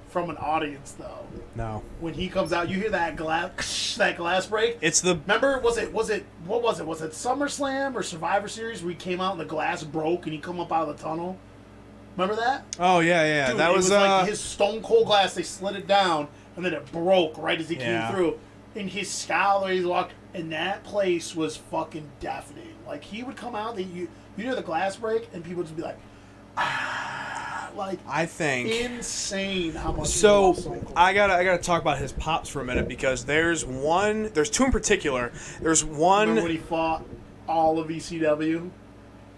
from an audience, though. No. When he comes out, you hear that glass break. It's the... Remember, what was it? Was it SummerSlam or Survivor Series where he came out and the glass broke and he come up out of the tunnel? Remember that? Oh, yeah. Dude, that it was like his Stone Cold glass. They slid it down, and then it broke right as he came through. And his scowl where he's walking, and that place was fucking deafening. Like, he would come out, you hear the glass break, and people would just be like, like, I think insane how much. So I gotta talk about his pops for a minute, because there's 2 in particular. There's one. Remember when he fought all of ECW?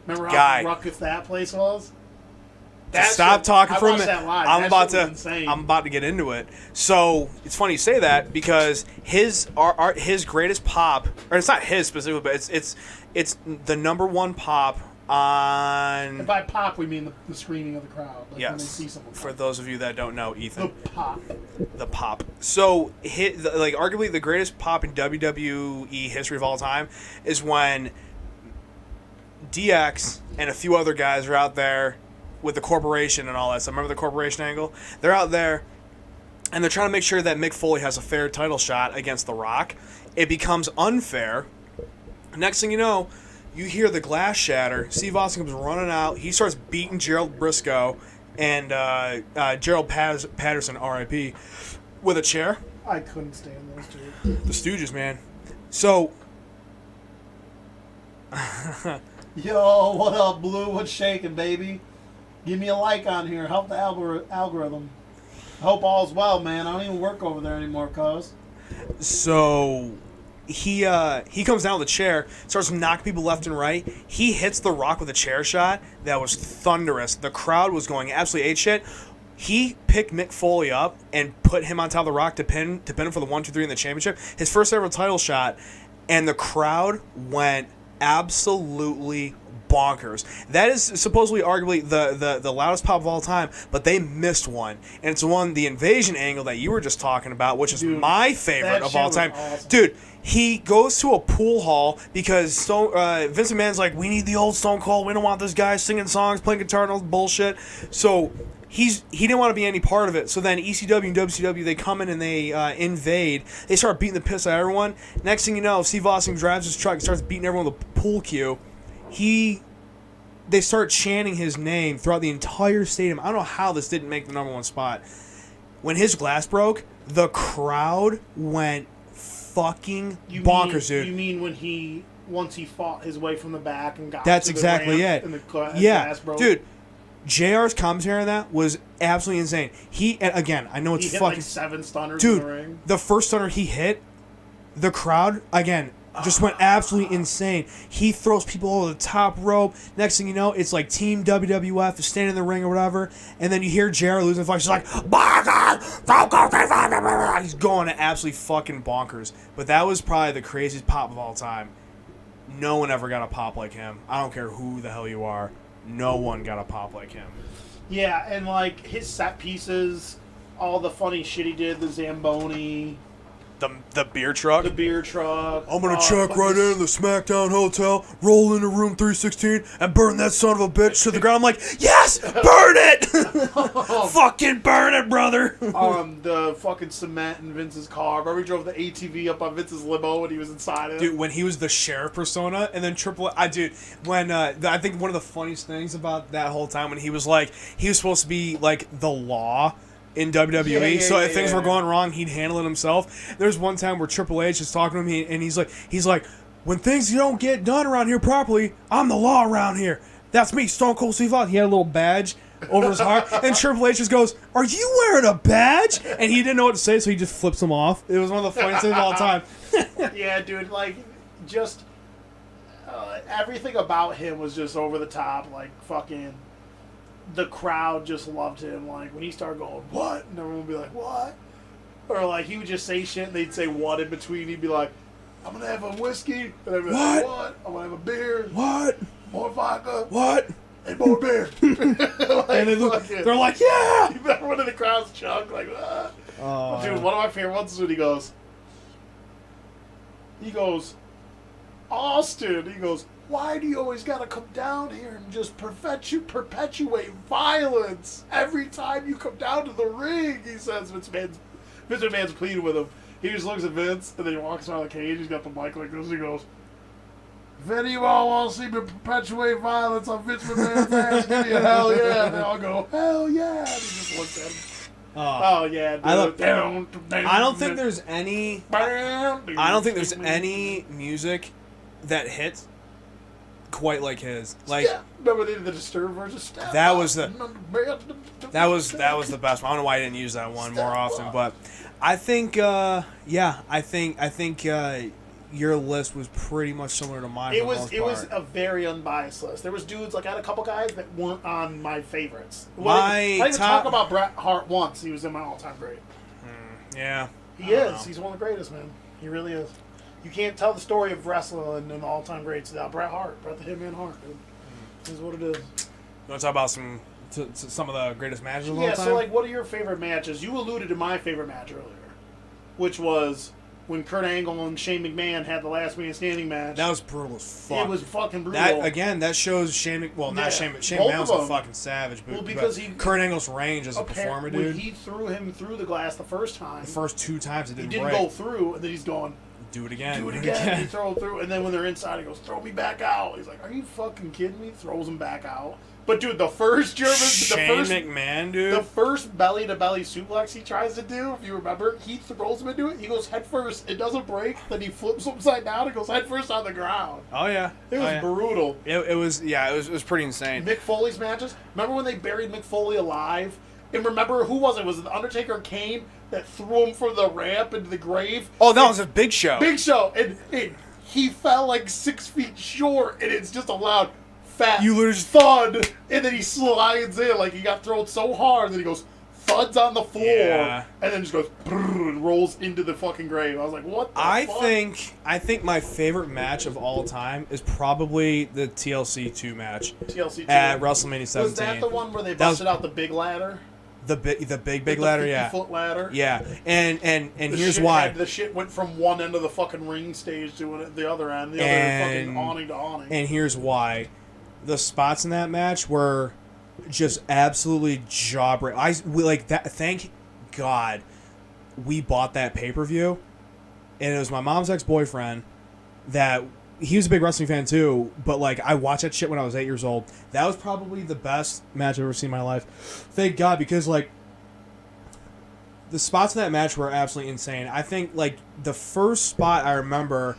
Remember how Guy. ruckus that place was? Stop talking for a watched minute. that live. I'm That about shit was to. insane. I'm about to get into it. So it's funny you say that, because his greatest pop, or it's not his specifically, but it's the number 1 pop on. And by pop, we mean the screaming of the crowd. Like when they see Yes. someone. For those of you that don't know, the Ethan. pop. The pop. So, arguably the greatest pop in WWE history of all time is when DX and a few other guys are out there with the corporation and all that. So remember the corporation angle? They're out there, and they're trying to make sure that Mick Foley has a fair title shot against The Rock. It becomes unfair. Next thing you know, you hear the glass shatter. Steve Austin comes running out. He starts beating Gerald Briscoe and Gerald Patterson, R.I.P., with a chair. I couldn't stand those two. The Stooges, man. So, Yo, what up, Blue? What's shaking, baby? Give me a like on here. Help the algorithm. Hope all's well, man. I don't even work over there anymore, cuz. So he comes down with a chair, starts knocking people left and right. He hits The Rock with a chair shot that was thunderous. The crowd was going absolutely apeshit. He picked Mick Foley up and put him on top of The Rock to pin him for the 1, 2, 3 in the championship. His first ever title shot, and the crowd went absolutely bonkers. That is supposedly arguably the loudest pop of all time, but they missed one. And it's the invasion angle that you were just talking about, which is my favorite of all time. Awesome. Dude, he goes to a pool hall because Vince McMahon's like, we need the old Stone Cold. We don't want this guy singing songs, playing guitar, and all this bullshit. So he didn't want to be any part of it. So then ECW and WCW, they come in and they invade. They start beating the piss out of everyone. Next thing you know, Steve Austin drives his truck and starts beating everyone with a pool cue. He they start chanting his name throughout the entire stadium. I don't know how this didn't make the #1 spot. When his glass broke, the crowd went fucking bonkers, dude. You mean when once he fought his way from the back and got That's to the exactly ramp it. and the glass broke? Dude. JR's commentary on that was absolutely insane. And again, I know it's he hit fucking... like 7 stunners dude, in the ring. the first stunner he hit, the crowd, again, just went absolutely insane. He throws people over the top rope. Next thing you know, it's like Team WWF is standing in the ring or whatever, and then you hear JR losing the fight. She's like, he's going absolutely fucking bonkers. But that was probably the craziest pop of all time. No one ever got a pop like him. I don't care who the hell you are. No one got a pop like him. Yeah, and like his set pieces, all the funny shit he did, the Zamboni, The beer truck. the beer truck. I'm gonna check right in the SmackDown hotel, roll into room 316, and burn that son of a bitch to the ground. I'm like, yes, burn it, fucking burn it, brother. The fucking cement in Vince's car. Remember he drove the ATV up on Vince's limo when he was inside it? Dude, when he was the sheriff persona, and then I think one of the funniest things about that whole time when he was supposed to be like the law in WWE, so if things were going wrong, he'd handle it himself. There's one time where Triple H is talking to him, and he's like, when things don't get done around here properly, I'm the law around here. That's me, Stone Cold Steve Austin. He had a little badge over his heart, and Triple H just goes, "Are you wearing a badge?" And he didn't know what to say, so he just flips him off. It was one of the funniest things of all time. Yeah, dude, like, just everything about him was just over the top, like, fucking... The crowd just loved him. Like, when he started going, what? And everyone would be like, what? Or, like, he would just say shit, and they'd say what in between. He'd be like, I'm going to have a whiskey. And they'd be like, what? I'm going to have a beer. What? More vodka. What? And more beer. Like, And they're like, yeah! Everyone in the crowd's chunk, like, ah. Dude, one of my favorite ones is when he goes, Austin. He goes, why do you always gotta come down here and just perpetuate violence every time you come down to the ring? He says. Vince McMahon's pleading with him. He just looks at Vince and then he walks around the cage. He's got the mic like this. He goes, if any of y'all want to see me perpetuate violence on Vince McMahon's ass, give me a hell yeah. And they all go, hell yeah. And he just looks at him. Oh yeah, dude. I don't think there's any music that hits quite like his. Like, yeah. Remember they did the Disturbed version? That was the best one. I don't know why I didn't use that one more often, but I think your list was pretty much similar to mine. It was a very unbiased list. There was dudes, like, I had a couple guys that weren't on my favorites. I didn't talk about Bret Hart once. He was in my all-time great. Yeah. He is. He's one of the greatest, man. He really is. You can't tell the story of wrestling and the all-time greats without Bret Hart. Bret the Hitman Hart, dude. This is what it is. You want to talk about some of the greatest matches of all time? Yeah, so, like, what are your favorite matches? You alluded to my favorite match earlier, which was when Kurt Angle and Shane McMahon had the last man standing match. That was brutal as fuck. It was fucking brutal. That shows Shane McMahon's a fucking savage. But, because Kurt Angle's range as a performer, dude. When he threw him through the glass the first time. The first 2 times it didn't break. He didn't go through, and then he's going... Do it again. He throw it through, and then when they're inside, he goes, throw me back out. He's like, are you fucking kidding me? Throws him back out. But, dude, the first McMahon, dude. The first belly-to-belly suplex he tries to do, if you remember, he throws him into it. He goes head first. It doesn't break. Then he flips upside down and goes head first on the ground. Oh, yeah. It was brutal. It was pretty insane. Mick Foley's matches. Remember when they buried Mick Foley alive? And remember, who was it? Was it The Undertaker and Kane that threw him from the ramp into the grave? Oh, that was a Big Show. Big Show. And he fell like 6 feet short, and it's just a loud, fat thud. And then he slides in like he got thrown so hard that he goes thuds on the floor. Yeah. And then just goes and rolls into the fucking grave. I was like, what the fuck? I think my favorite match of all time is probably the TLC 2 match. TLC 2. At WrestleMania 17. Was that the one where they busted out the big ladder? The big ladder, yeah. 50-foot ladder. Yeah, and here's why. The shit went from one end of the fucking ring stage to the other end, the other fucking awning to awning. And here's why. The spots in that match were just absolutely jaw-breaking. Thank God we bought that pay-per-view, and it was my mom's ex-boyfriend that he was a big wrestling fan too, but like I watched that shit when I was 8 years old. That was probably the best match I've ever seen in my life. Thank God, because like the spots in that match were absolutely insane. I think like the first spot I remember,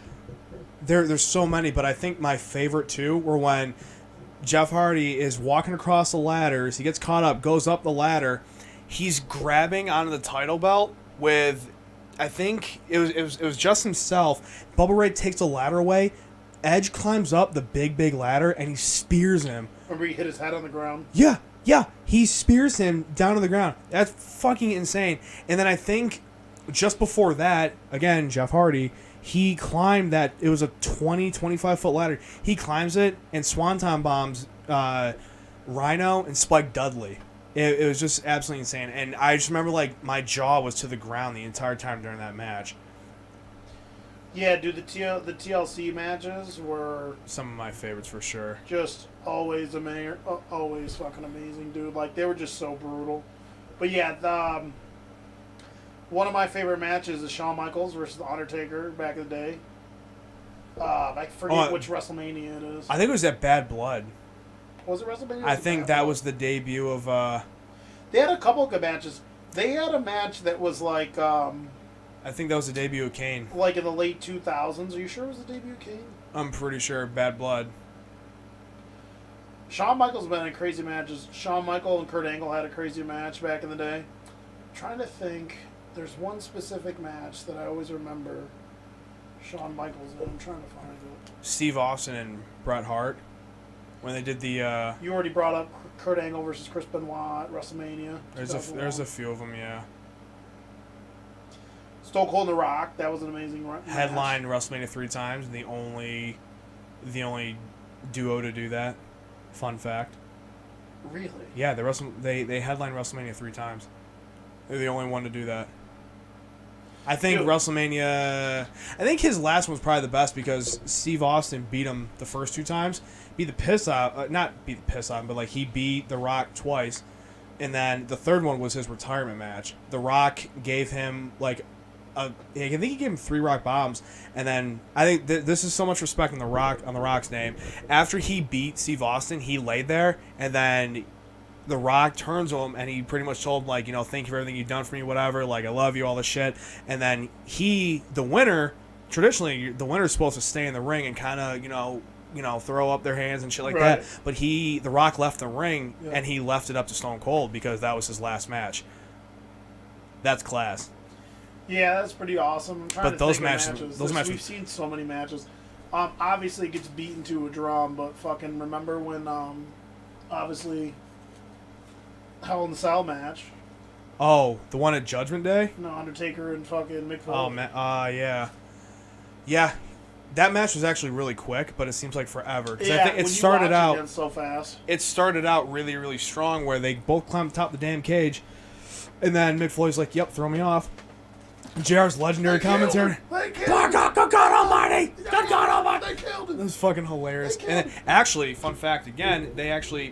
there's so many, but I think my favorite two were when Jeff Hardy is walking across the ladders. He gets caught up, goes up the ladder. He's grabbing onto the title belt with, I think it was just himself. Bubba Ray takes the ladder away. Edge climbs up the big ladder and he spears him. Remember he hit his head on the ground? Yeah. He spears him down to the ground. That's fucking insane. And then I think just before that, again, Jeff Hardy, he climbed that. It was a 25 foot ladder. He climbs it and swanton bombs Rhino and Spike Dudley. It was just absolutely insane. And I just remember like my jaw was to the ground the entire time during that match. Yeah, dude, the TLC matches were Some of my favorites for sure. just always always fucking amazing, dude. Like, they were just so brutal. But yeah, one of my favorite matches is Shawn Michaels versus The Undertaker back in the day. I forget which WrestleMania it is. I think it was at Bad Blood. Was it WrestleMania? I think that was the debut of... They had a couple of good matches. They had a match that was like... I think that was the debut of Kane. like in the late 2000s. Are you sure it was the debut of Kane? I'm pretty sure. Bad Blood. Shawn Michaels been in crazy matches. Shawn Michaels and Kurt Angle had a crazy match back in the day. I'm trying to think. There's one specific match that I always remember Shawn Michaels in. I'm trying to find it. Steve Austin and Bret Hart. When they did the... You already brought up Kurt Angle versus Chris Benoit at WrestleMania. There's a few of them, yeah. Stone Cold and The Rock. That was an amazing match. Headlined WrestleMania 3 times. The only duo to do that. Fun fact. Really? Yeah, they headlined WrestleMania 3 times. They're the only one to do that. I think WrestleMania... I think his last one was probably the best because Steve Austin beat him the first 2 times. Beat the piss out... not beat the piss out, but like he beat The Rock twice. And then the third one was his retirement match. The Rock gave him like... I think he gave him 3 rock bombs, and then I think this is so much respect on the Rock's name. After he beat Steve Austin, he laid there, and then the Rock turns to him, and he pretty much told him like, thank you for everything you've done for me, whatever, like I love you, all this shit. And then the winner, traditionally the winner is supposed to stay in the ring and kind of throw up their hands and shit like that. But the Rock left the ring and he left it up to Stone Cold because that was his last match. That's class. Yeah, that's pretty awesome. I'm trying but to those think matches, of matches. those matches, we've seen so many matches. Obviously, it gets beaten to a drum, but fucking remember when, obviously, Hell in the Cell match. Oh, the one at Judgment Day? No, Undertaker and fucking Mick Foley. Oh man, yeah. That match was actually really quick, but it seems like forever. Because I think it started out so fast. It started out really, really strong, where they both climbed top of the damn cage, and then Mick Foley's like, "Yep, throw me off." JR's legendary commentary. Good God Almighty! Good God Almighty! They killed him. That was fucking hilarious. And then, actually, fun fact again,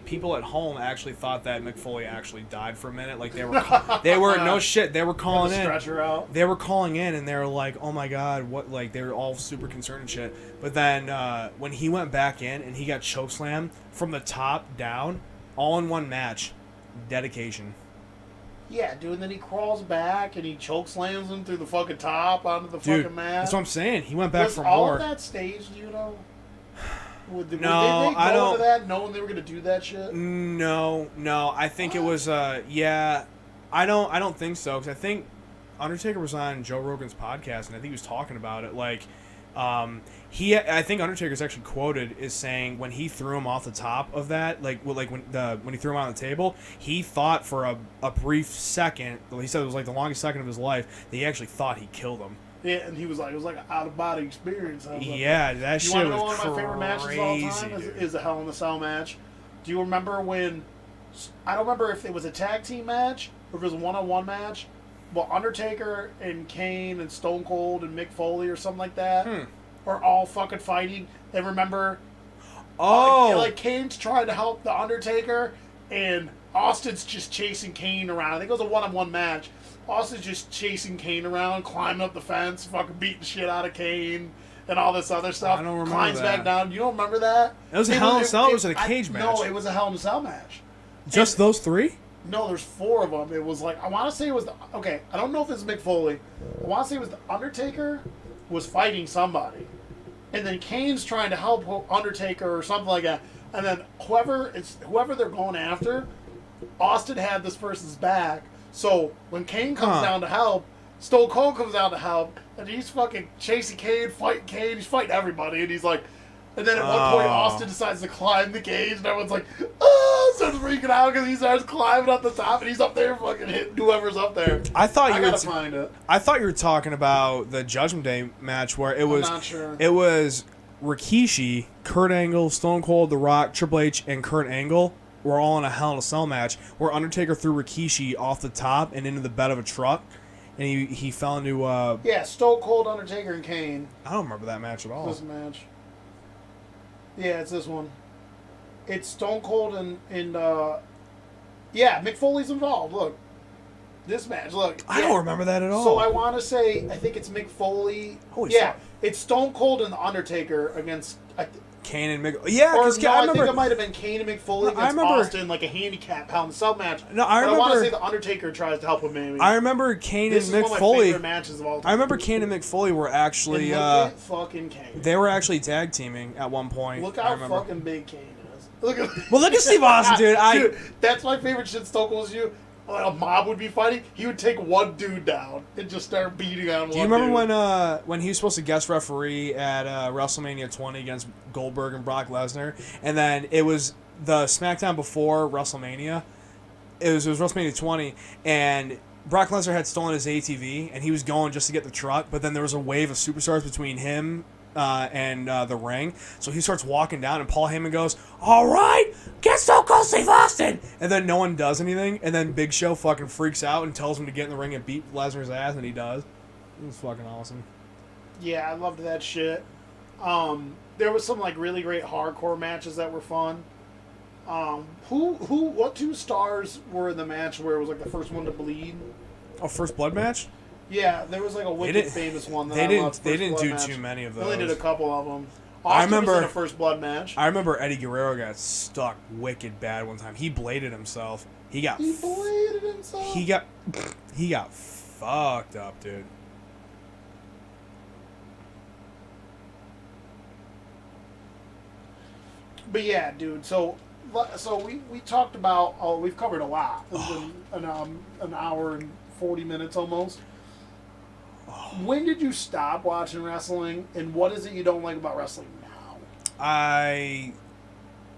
people at home actually thought that Mick Foley actually died for a minute. Like they were no shit. They were calling in. Stretcher out. They were calling in, and they were like, "Oh my God, what?" Like they were all super concerned and shit. But then when he went back in and he got chokeslammed from the top down, all in one match, dedication. Yeah, dude, and then he crawls back and he chokeslams him through the fucking top onto the fucking mat. That's what I'm saying. He went back for all more. of that staged, you know? Would they I don't. Into that knowing they were gonna do that shit? No. I think it was. Yeah, I don't think so because I think Undertaker was on Joe Rogan's podcast and I think he was talking about it. Like, I think Undertaker's actually quoted as saying when he threw him off the top of that, when he threw him on the table, he thought for a brief second. He said it was like the longest second of his life that he actually thought he killed him. Yeah, and he was like, it was like an out of body experience. Yeah, that shit was crazy. You want to know one of my favorite matches of all time is the Hell in the Cell match. Do you remember when? I don't remember if it was a tag team match or if it was a one-on-one match. Well, Undertaker and Kane and Stone Cold and Mick Foley or something like that are all fucking fighting. And remember, like Kane's trying to help the Undertaker and Austin's just chasing Kane around. I think it was a one-on-one match. Austin's just chasing Kane around, climbing up the fence, fucking beating the shit out of Kane. and all this other stuff. I don't remember Climbs that. back down. You don't remember that? It was a Hell in a Cell. It was a cage match. No, it was a Hell in a Cell match. Just those three? No, there's 4 of them. It was like, I want to say it was okay. I don't know if it's Mick Foley. I want to say it was the Undertaker was fighting somebody, and then Kane's trying to help Undertaker or something like that. And then whoever they're going after, Austin had this person's back. So when Kane comes down to help, Stone Cold comes down to help, and he's fucking chasing Kane, fighting Kane. He's fighting everybody, and he's like, and then at one point Austin decides to climb the cage, and everyone's like, oh, starts freaking out because he starts climbing up the top, and he's up there fucking hitting whoever's up there. I gotta find it. I thought you were talking about the Judgment Day match where it was. I'm not sure. It was Rikishi, Kurt Angle, Stone Cold, The Rock, Triple H, and Kurt Angle were all in a Hell in a Cell match where Undertaker threw Rikishi off the top and into the bed of a truck, and he fell into. Yeah, Stone Cold, Undertaker, and Kane. I don't remember that match at all. This match. Yeah, it's this one. It's Stone Cold and yeah, Mick Foley's involved. Look, this match. Look, I don't remember that at all. So I want to say, I think it's Mick Foley. Holy yeah, fuck. it's Stone Cold and the Undertaker against. Kane and Mick. Yeah, or because no, I I remember. think it might have been Kane and Mick Foley against remember, Austin, like a handicap Hell in a Cell match. No, I but remember. I want to say the Undertaker tries to help him. Maybe I remember Kane this and is Mick one of my Foley. favorite matches of all time. I remember Kane and Mick Foley were actually. And look at fucking Kane. They were actually tag teaming at one point. Look I how remember. fucking big Kane is. Look at. Well, look at Steve Austin, dude. Dude, that's my favorite shit. Stone Cold was you. Like a mob would be fighting, he would take one dude down and just start beating on one. Do you remember dude. when he was supposed to guest referee at WrestleMania 20 against Goldberg and Brock Lesnar, and then it was the SmackDown before WrestleMania. It was WrestleMania 20, and Brock Lesnar had stolen his ATV, and he was going just to get the truck, but then there was a wave of superstars between him and the ring. So he starts walking down, and Paul Heyman goes, "All right, get Stone Cold Steve Austin!" And then no one does anything, and then Big Show fucking freaks out and tells him to get in the ring and beat Lesnar's ass, and he does. It was fucking awesome. Yeah, I loved that shit. There was some like really great hardcore matches that were fun. What 2 stars were in the match where it was like the first one to bleed? Oh, First Blood match? Yeah, there was like a wicked famous one that they I didn't. loved. They didn't First do Blood match. too many of They those. only did a couple of them. I Austin remember was in a First Blood match. I remember Eddie Guerrero got stuck wicked bad one time. He bladed himself. He bladed himself. He got fucked up, dude. But yeah, dude. So we talked about. Oh, we've covered a lot. It's been an hour and 40 minutes almost. When did you stop watching wrestling, and what is it you don't like about wrestling now? I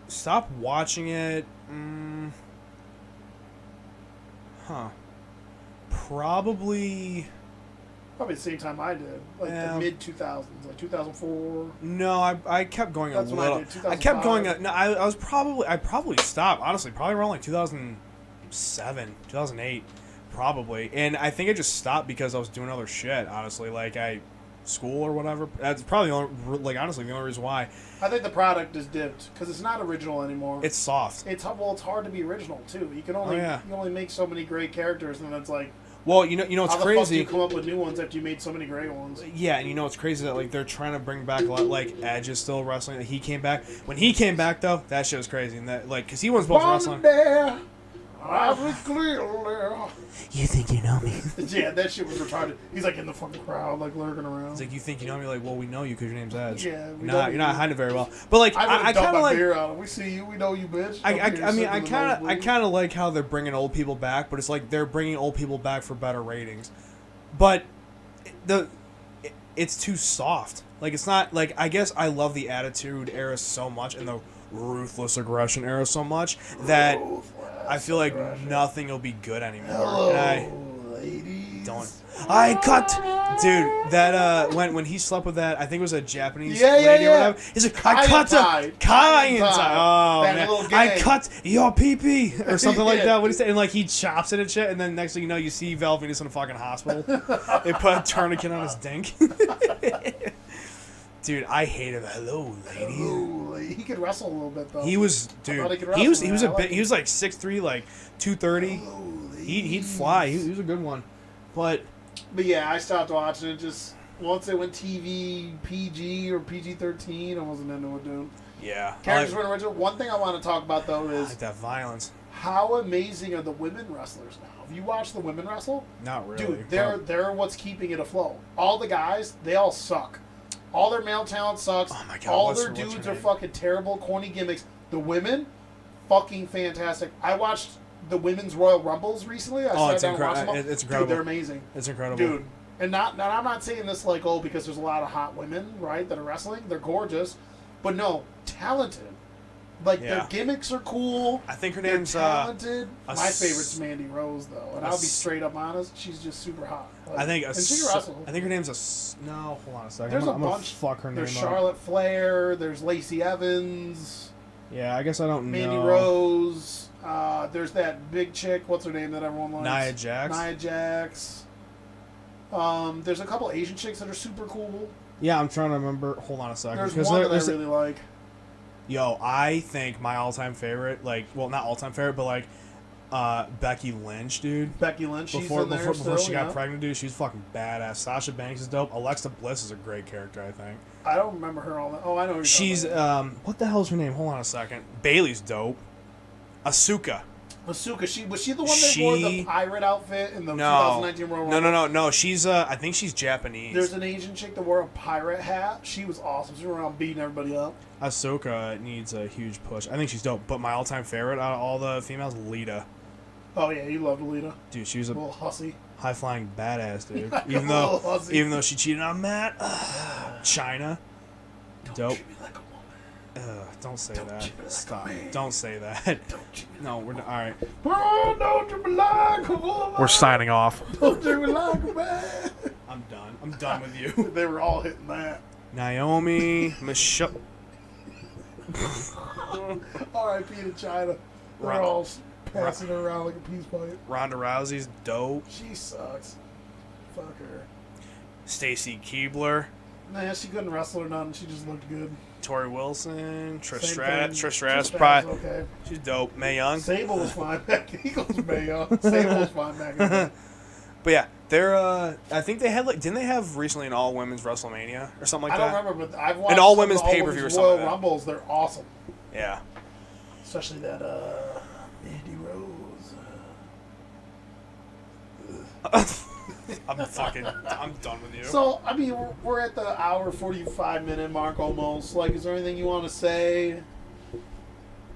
stopped watching it. Probably the same time I did, like the mid 2000s, like 2004. No, I kept going That's a when I little. did, I kept going. No, I probably stopped honestly. Probably around like 2007, 2008, probably. And I think I just stopped because I was doing other shit. Honestly, like school or whatever. That's probably the only, honestly the only reason why. I think the product is dipped because it's not original anymore. It's soft. It's hard to be original too. You can only you can only make so many great characters, and it's like. Well, you know it's how the crazy. Fuck do you come up with new ones after you made so many great ones? Yeah, and you know it's crazy that like they're trying to bring back a lot. Like Edge is still wrestling. He came back. When he came back though, that shit was crazy. And that like because he wasn't supposed to wrestle. You think you know me? Yeah, that shit was retarded. He's like in the fucking crowd, like lurking around. It's like, you think you know me? Like, well, we know you because your name's Edge. Yeah, you're not hiding it very well. But like, I kind of like. Beer out. We see you. We know you, bitch. I kind of like how they're bringing old people back, but it's like they're bringing old people back for better ratings. But it's too soft. Like it's not like I guess I love the Attitude Era so much and the Ruthless Aggression Era so much that I feel like nothing will be good anymore. Hello, and ladies. I cut, dude. That when he slept with that, I think it was a Japanese lady or whatever. He's like, I cut the Kaientai. Oh That man, little I gang. cut your pee or something like Yeah. that. What do you say? And like he chops it and shit, and then next thing you know, you see Val Venus in a fucking hospital. They put a tourniquet on his dink. Dude, I hate him. Hello, lady. Hello, lady. He could wrestle a little bit though. He was, dude. He was a bit. He was like 6'3", like 230. He'd fly. He was a good one, but yeah, I stopped watching it. Just Once they went TV, PG or PG-13, I wasn't into it, dude. Yeah. Characters weren't original. One thing I want to talk about, though, I is like that violence. how amazing are the women wrestlers now? Have you watched the women wrestle? Not really. Dude, they're what's keeping it afloat. All the guys, they all suck. All their male talent sucks. Oh my God, all their dudes are fucking terrible, corny gimmicks. The women, fucking fantastic. I watched the women's Royal Rumbles recently. I sat down and watched them. It's incredible. Dude, they're amazing. It's incredible. Dude. And I'm not saying this like, oh, because there's a lot of hot women, right, that are wrestling. They're gorgeous. But no, talented. Like, their gimmicks are cool. I think her name's talented. My favorite's Mandy Rose, though. And I'll be straight up honest, she's just super hot. Like, I think and she can wrestle. I think her name's no, hold on a second. There's I'm a bunch. Fuck her name There's Charlotte Flair. There's Lacey Evans. Yeah, I guess I don't know. Mandy Rose. There's that big chick. What's her name that everyone likes? Nia Jax. There's a couple Asian chicks that are super cool. Yeah, I'm trying to remember. Hold on a second. There's one that I really like. Yo, I think my all-time favorite, well, not all-time favorite, but Becky Lynch, dude. Becky Lynch, before she got pregnant, dude, she's fucking badass. Sasha Banks is dope. Alexa Bliss is a great character, I think. I don't remember her all that. Oh, I know who you're She's talking about. what the hell's her name? Hold on a second. Bailey's dope. Asuka. Was she the one that wore the pirate outfit in the 2019 Royal Rumble? No. She's I think she's Japanese. There's an Asian chick that wore a pirate hat. She was awesome. She went around beating everybody up. Ahsoka needs a huge push. I think she's dope. But my all-time favorite out of all the females, Lita. Oh yeah, you loved Lita. Dude, she was a little hussy, high-flying badass, dude. even though she cheated on Matt, China, dope. Don't say that. Stop. Don't say that. No, we're not. All right. Oh, don't you be like a woman. We're signing off. Don't you be like a man. I'm done. I'm done with you. They were all hitting that. Naomi, Michelle. R.I.P. to China. They're all passing her around like a peace pipe. Ronda Rousey's dope. She sucks. Fuck her. Stacy Keibler. Nah, she couldn't wrestle or nothing. She just looked good. Tori Wilson, Trish Stratus, probably. Okay. She's dope. Mae Young. Sable was fine back. Eagles Mae Young. Sable was fine back then. But yeah, they're. I think they had didn't they have recently an all women's WrestleMania or something like that? I don't remember, but I've watched an all women's pay per view or something. Royal like that. Rumbles, they're awesome. Yeah. Especially that Mandy Rose. I'm done with you. So, I mean, we're at the hour 45-minute mark almost. Like, is there anything you want to say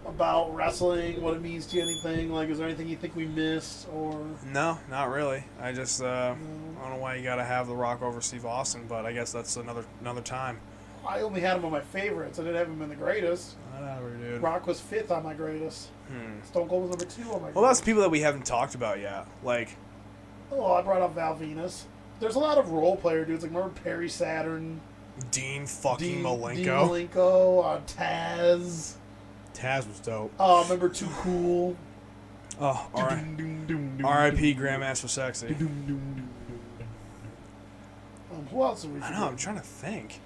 about wrestling, what it means to you, anything? Like, is there anything you think we missed? Or No, not really. I just, I don't know why you got to have The Rock over Steve Austin, but I guess that's another time. I only had him on my favorites. I didn't have him in the greatest. Whatever, dude. Rock was 5th on my greatest. Stone Cold was number 2 on my greatest. Well, that's people that we haven't talked about yet. Like... Oh, I brought up Val Venus. There's a lot of role player dudes. Like, remember Perry Saturn? Dean Malenko. Dean Malenko. Taz. Taz was dope. Oh, remember Too Cool? Oh, R.I.P. Grandmaster Sexy. Who else are we? I know, I'm trying to think.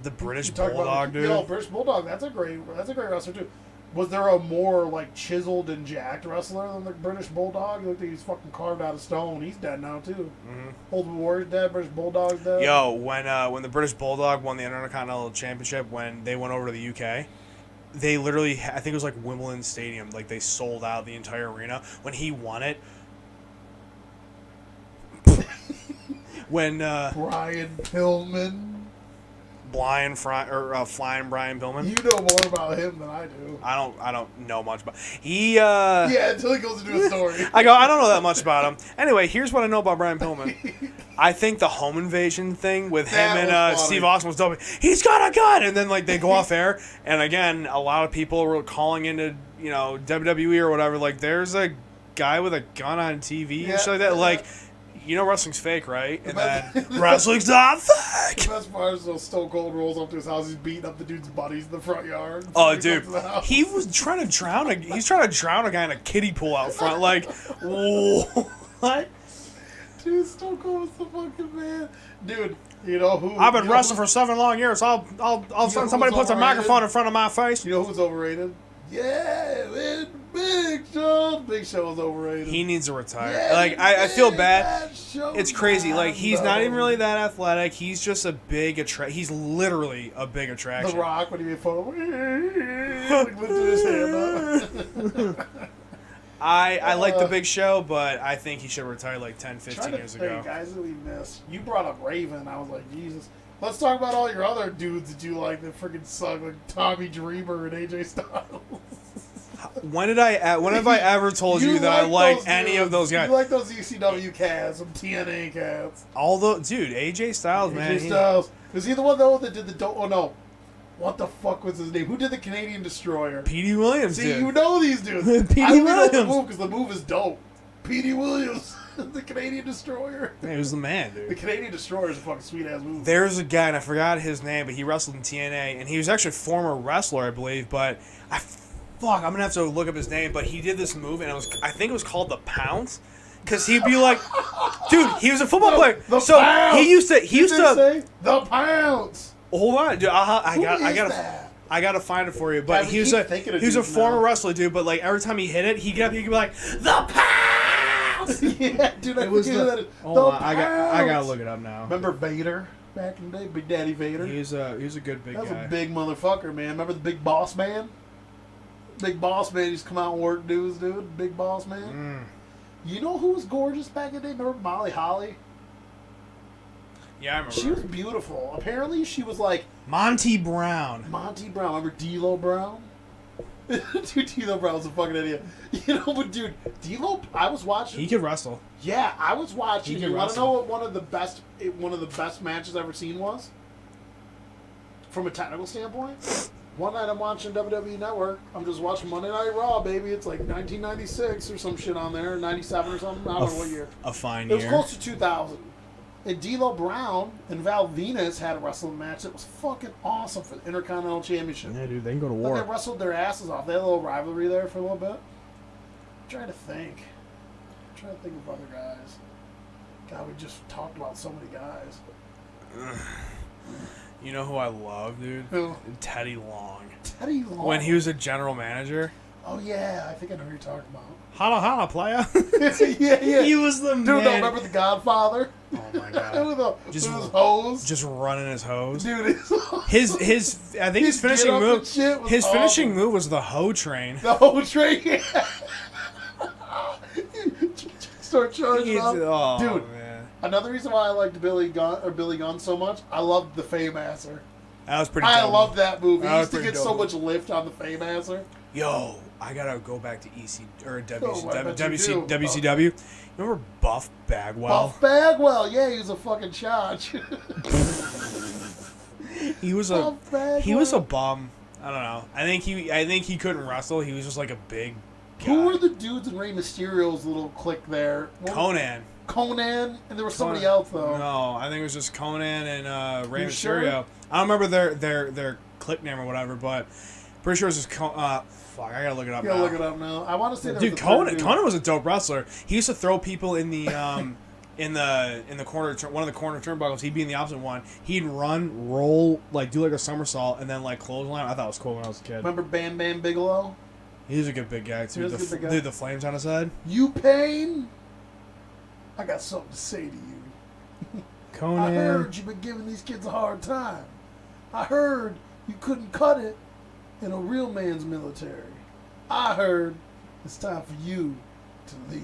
The British Bulldog, Bulldog, dude. Yo, British Bulldog. That's a great wrestler too. Was there a more like chiseled and jacked wrestler than the British Bulldog? Looked like he's fucking carved out of stone. He's dead now too. Ultimate Warrior's dead. British Bulldog's dead. Yo, when the British Bulldog won the Intercontinental Championship, when they went over to the UK, they literally, I think it was like Wimbledon Stadium, like they sold out the entire arena when he won it. When Brian Pillman. Flying Brian Pillman. You know more about him than I do. I don't know much about he. Yeah, until he goes into a story. I don't know that much about him. Anyway, here's what I know about Brian Pillman. I think the home invasion thing with him and Steve Austin was dope. He's got a gun, and then like they go off air, and again, a lot of people were calling into WWE or whatever. Like, there's a guy with a gun on TV and shit like that. Like. You know wrestling's fake, right? And then wrestling's not fake. The best part is when Stone Cold rolls up to his house. He's beating up the dude's buddies in the front yard. Oh, dude, he was trying to drown a guy in a kiddie pool out front. Like, what? Dude, Stone Cold was the fucking man. Dude, you know who? I've been wrestling for 7 long years. I'll somebody puts a microphone in front of my face. You know who's overrated? Yeah, man. Big Show. Big Show is overrated. He needs to retire. Yeah, Like I feel bad. Show It's crazy. Like he's not even no. really that athletic. He's just a big He's literally a big attraction. The Rock when he made fun of like lifted his hand up. I like the Big Show, but I think he should retire like 10, 15 years ago. Guys that we missed. You brought up Raven. I was like, Jesus. Let's talk about all your other dudes that you like that freaking suck, like Tommy Dreamer and AJ Styles. When have I ever told you that I like any of those guys? You like those ECW cats, some TNA cats. Dude, AJ Styles, man. AJ Styles. Was he the one though that did the? Oh no, what the fuck was his name? Who did the Canadian Destroyer? Petey Williams. See, dude. you know these dudes. Petey I only know the Williams. move because the move is dope. Petey Williams, the Canadian Destroyer. Man, he was the man, The dude. Canadian Destroyer is a fucking sweet ass move. There's a guy, and I forgot his name, but he wrestled in TNA, and he was actually a former wrestler, I believe. But I'm gonna have to look up his name. But he did this move, and I think it was called the Pounce, because he'd be like, dude, he was a football player. The So Pounce! he used to say the Pounce. hold on, dude. I Who got is I gotta. that? I gotta find it for you, but Yeah, he was keep thinking of he was a dudes former now. wrestler, dude. But like every time he hit it, he'd get up, he'd be like, "The Pounce!" Yeah, dude, It was forget the. that. Hold The on, I gotta Pounce. look it up now. Remember Vader back in the day? Big Daddy Vader? He was a good big That was guy. a big motherfucker, man. Remember the Big Boss Man? Big Boss Man used to come out and work dudes, dude. Big Boss Man. You know who was gorgeous back in the day? Remember Molly Holly? Yeah, I remember. She was beautiful. Apparently, she was like Monty Brown. Monty Brown. Remember D'Lo Brown? Dude, D'Lo Brown's a fucking idiot. You know, but dude, D'Lo, I was watching. He could wrestle. Yeah, I was watching. He You can want to wrestle. know what one of the best matches I've ever seen was? From a technical standpoint? One night I'm watching WWE Network. I'm just watching Monday Night Raw, baby. It's like 1996 or some shit on there, 97 or something. I don't know what year. A fine It was year. close to 2000. And D'Lo Brown and Val Venus had a wrestling match that was fucking awesome for the Intercontinental Championship. Yeah, dude, they can go to But they war. wrestled their asses off. They had a little rivalry there for a little bit. I'm trying to think. Of other guys. God, we just talked about so many guys. You know who I love, dude? Who? Teddy Long. Teddy Long. When he was a general manager. Oh, yeah. I think I know who you're talking about. Holla holla, playa. yeah. He was the Dude, man. no, remember The Godfather? Oh my god. with Just- his hose? Just running his hose. Dude, His I think his finishing get up and move. shit was His finishing awesome. move was the hoe train. The whole train. Start charging up. Oh, Dude, man. another reason why I liked Billy Gunn so much, I loved the Fame-asser. That was pretty I dope. love that movie. That He was used to pretty get so dope. much lift on the Fame-asser. Yo, I gotta go back to EC or Oh, I bet you do. WCW. You remember Buff Bagwell? Buff Bagwell, yeah, he was a fucking charge. He was Buff Bagwell. he was a bum. I don't know. I think he couldn't wrestle. He was just like a big guy. Who were the dudes in Rey Mysterio's little clique there? Conan. Conan, and there was somebody Conan. else though. No, I think it was just Conan and Rey You Mysterio. sure? I don't remember their clique name or whatever, but pretty sure it was just fuck, I gotta look it up You gotta now. look it up now. I want to say there Dude, was a third Conan was a dope wrestler. He used to throw people in the in the corner, one of the corner turnbuckles. He'd be in the opposite one. He'd run, roll, like do like a somersault, and then like clothesline. I thought it was cool when I was a kid. Remember Bam Bam Bigelow? He was a good big guy too. He was a good big guy. Dude, the flames on his head. You pain? I got something to say to you. Conan. I heard you've been giving these kids a hard time. I heard you couldn't cut it in a real man's military. I heard it's time for you to leave.